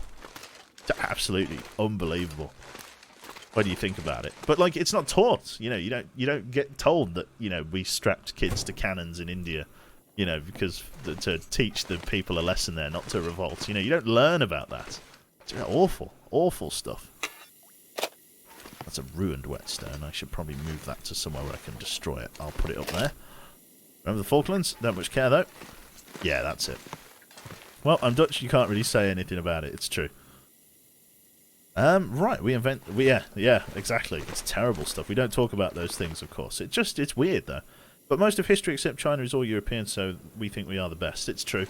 absolutely unbelievable when you think about it. But, like, it's not taught. You know, you don't get told that, you know, we strapped kids to cannons in India, you know, because to teach the people a lesson there not to revolt. You know, you don't learn about that. It's awful, awful stuff. That's a ruined whetstone. I should probably move that to somewhere where I can destroy it. I'll put it up there. Remember the Falklands? Don't much care, though. Yeah, that's it. Well, I'm Dutch. You can't really say anything about it. It's true. Right, yeah, exactly. It's terrible stuff. We don't talk about those things, of course. It's weird, though. But most of history except China is all European, so we think we are the best. It's true.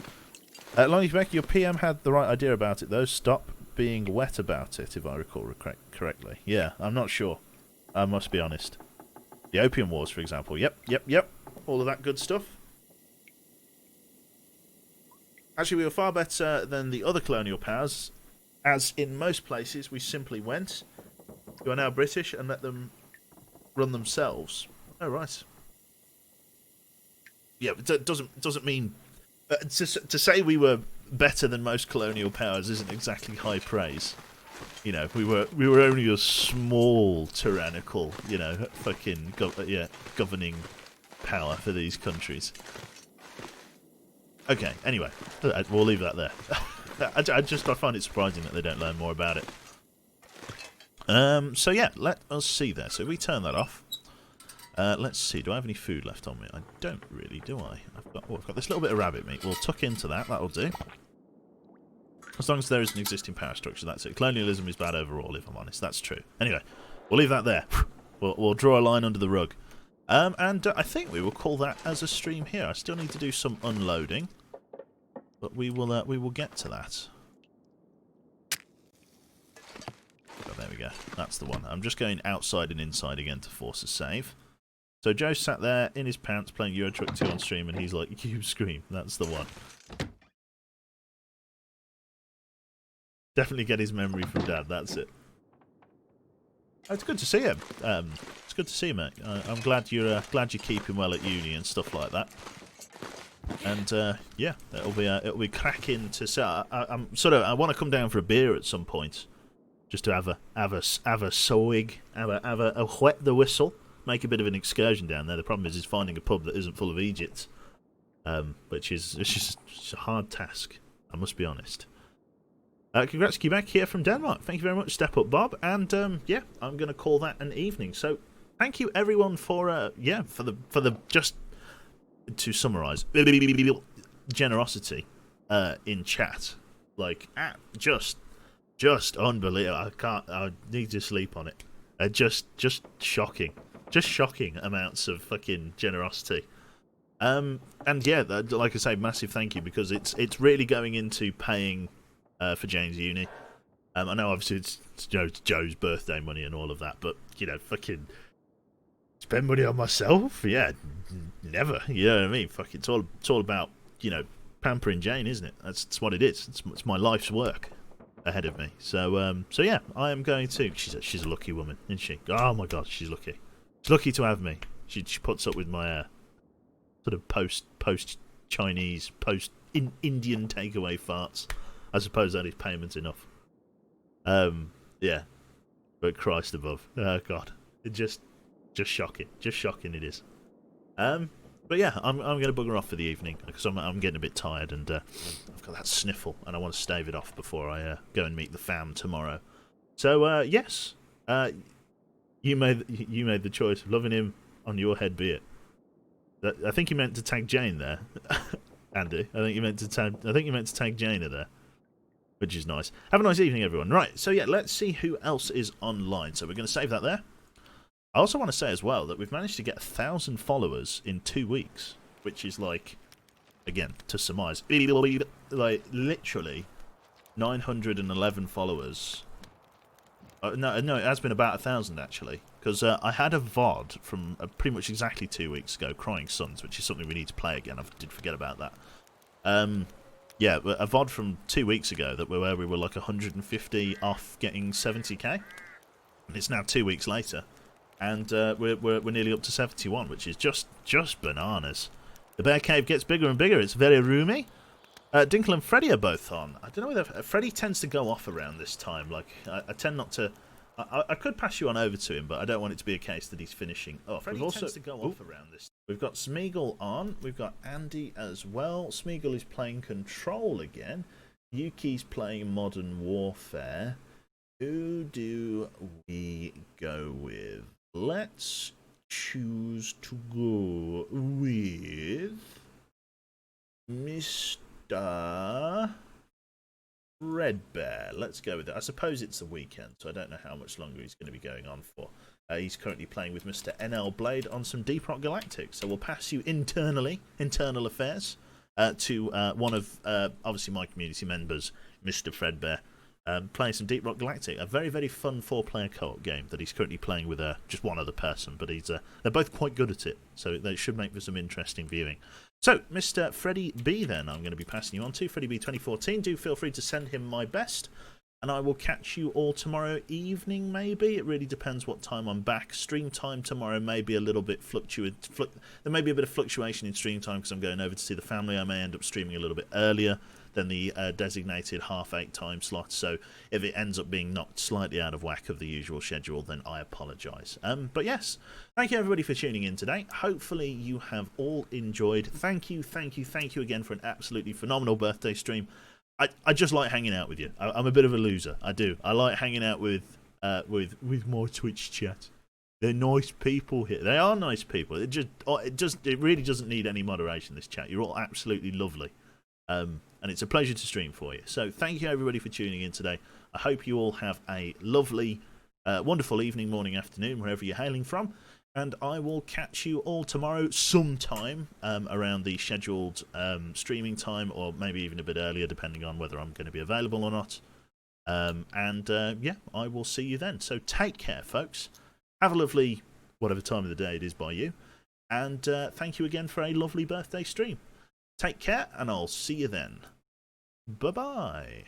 Longy Quebec, your PM had the right idea about it, though. Stop being wet about it, if I recall correctly. Yeah, I'm not sure. I must be honest. The Opium Wars, for example. Yep. All of that good stuff. Actually, we were far better than the other colonial powers, as in most places we simply went, who are now British, and let them run themselves. Oh, right. Yeah, but that doesn't mean to say we were better than most colonial powers isn't exactly high praise. You know, we were only a small tyrannical, you know, fucking governing power for these countries. Okay, anyway, we'll leave that there. I find it surprising that they don't learn more about it. So yeah, let us see there. So if we turn that off. Let's see, do I have any food left on me? I don't really, do I? I've got this little bit of rabbit meat. We'll tuck into that, that'll do. As long as there is an existing power structure, that's it. Colonialism is bad overall, if I'm honest, that's true. Anyway, we'll leave that there. We'll draw a line under the rug. And I think we will call that as a stream here. I still need to do some unloading, but we will get to that. Oh, there we go, that's the one. I'm just going outside and inside again to force a save. So Joe sat there in his pants playing Euro Truck 2 on stream, and he's like, "You scream." That's the one. Definitely get his memory from Dad. That's it. Oh, it's good to see him. It's good to see him, mate. I'm glad you're keeping well at uni and stuff like that. And yeah, it'll be cracking to say. I want to come down for a beer at some point, just to have a swig, have a wet the whistle. Make a bit of an excursion down there. The problem is finding a pub that isn't full of Egypt, which is it's a hard task, I must be honest. Congrats, Quebec, here from Denmark. Thank you very much, Step Up Bob. And yeah, I'm going to call that an evening. So thank you everyone for just to summarise. generosity in chat. Like, just unbelievable. I need to sleep on it. Just shocking. Just shocking amounts of fucking generosity. And yeah, like I say, massive thank you, because it's really going into paying for Jane's uni. I know obviously it's Joe's birthday money and all of that, but fucking spend money on myself? Yeah, never. You know what I mean? Fuck, it's all about pampering Jane, isn't it? That's what it is. It's my life's work ahead of me. So yeah, I am going to. She's a lucky woman, isn't she? Oh my god, she's lucky. She's lucky to have me. She puts up with my sort of post Chinese, post Indian takeaway farts. I suppose that is payment enough. Yeah, but Christ above. Oh God, it just shocking. Just shocking it is. But yeah, I'm going to bugger off for the evening because I'm getting a bit tired, and I've got that sniffle and I want to stave it off before I go and meet the fam tomorrow. So yes, you made the choice of loving him on your head be it. I think you meant to tag Jane there, Andy. I think you meant to tag Jane there, which is nice. Have a nice evening, everyone. Right, so yeah, let's see who else is online. So we're going to save that there. I also want to say as well that we've managed to get 1,000 followers in 2 weeks, which is like, again, to surmise, like literally 911 followers. No, it has been about 1,000 actually, because I had a VOD from pretty much exactly 2 weeks ago, Crying Sons, which is something we need to play again. I did forget about that. Yeah, a VOD from 2 weeks ago where we were like 150 off getting 70k, and it's now 2 weeks later. And we're nearly up to 71, which is just bananas. The bear cave gets bigger and bigger. It's very roomy. Dinkle and Freddy are both on. I don't know whether Freddy tends to go off around this time. Like I tend not to. I could pass you on over to him, but I don't want it to be a case that he's finishing off. Freddy tends to go off around this. We've got Smeagol on. We've got Andy as well. Smeagol is playing Control again. Yuki's playing Modern Warfare. Who do we go with? Let's choose to go with Mr. Fredbear. Let's go with it. I suppose it's the weekend, so I don't know how much longer he's going to be going on for. He's currently playing with Mr. NL Blade on some Deep Rock Galactic, so we'll pass you internal affairs, to one of, obviously, my community members, Mr. Fredbear. Playing some Deep Rock Galactic, a very, very fun 4-player co-op game that he's currently playing with just one other person, but they're both quite good at it, so they should make for some interesting viewing. So, Mr. Freddie B, then, I'm going to be passing you on to Freddie B 2014. Do feel free to send him my best, and I will catch you all tomorrow evening, maybe. It really depends what time I'm back. Stream time tomorrow may be a little bit there may be a bit of fluctuation in stream time because I'm going over to see the family. I may end up streaming a little bit earlier than the designated 8:30 time slot, so if it ends up being knocked slightly out of whack of the usual schedule, then I apologise. But yes, thank you everybody for tuning in today. Hopefully you have all enjoyed. Thank you again for an absolutely phenomenal birthday stream. I just like hanging out with you. I'm a bit of a loser. I do. I like hanging out with more Twitch chat. They're nice people here. They are nice people. It really doesn't need any moderation, this chat. You're all absolutely lovely. And it's a pleasure to stream for you. So thank you everybody for tuning in today. I hope you all have a lovely, wonderful evening, morning, afternoon, wherever you're hailing from. And I will catch you all tomorrow sometime around the scheduled streaming time, or maybe even a bit earlier, depending on whether I'm going to be available or not. Yeah, I will see you then. So take care, folks. Have a lovely, whatever time of the day it is by you. And thank you again for a lovely birthday stream. Take care, and I'll see you then. Bye-bye.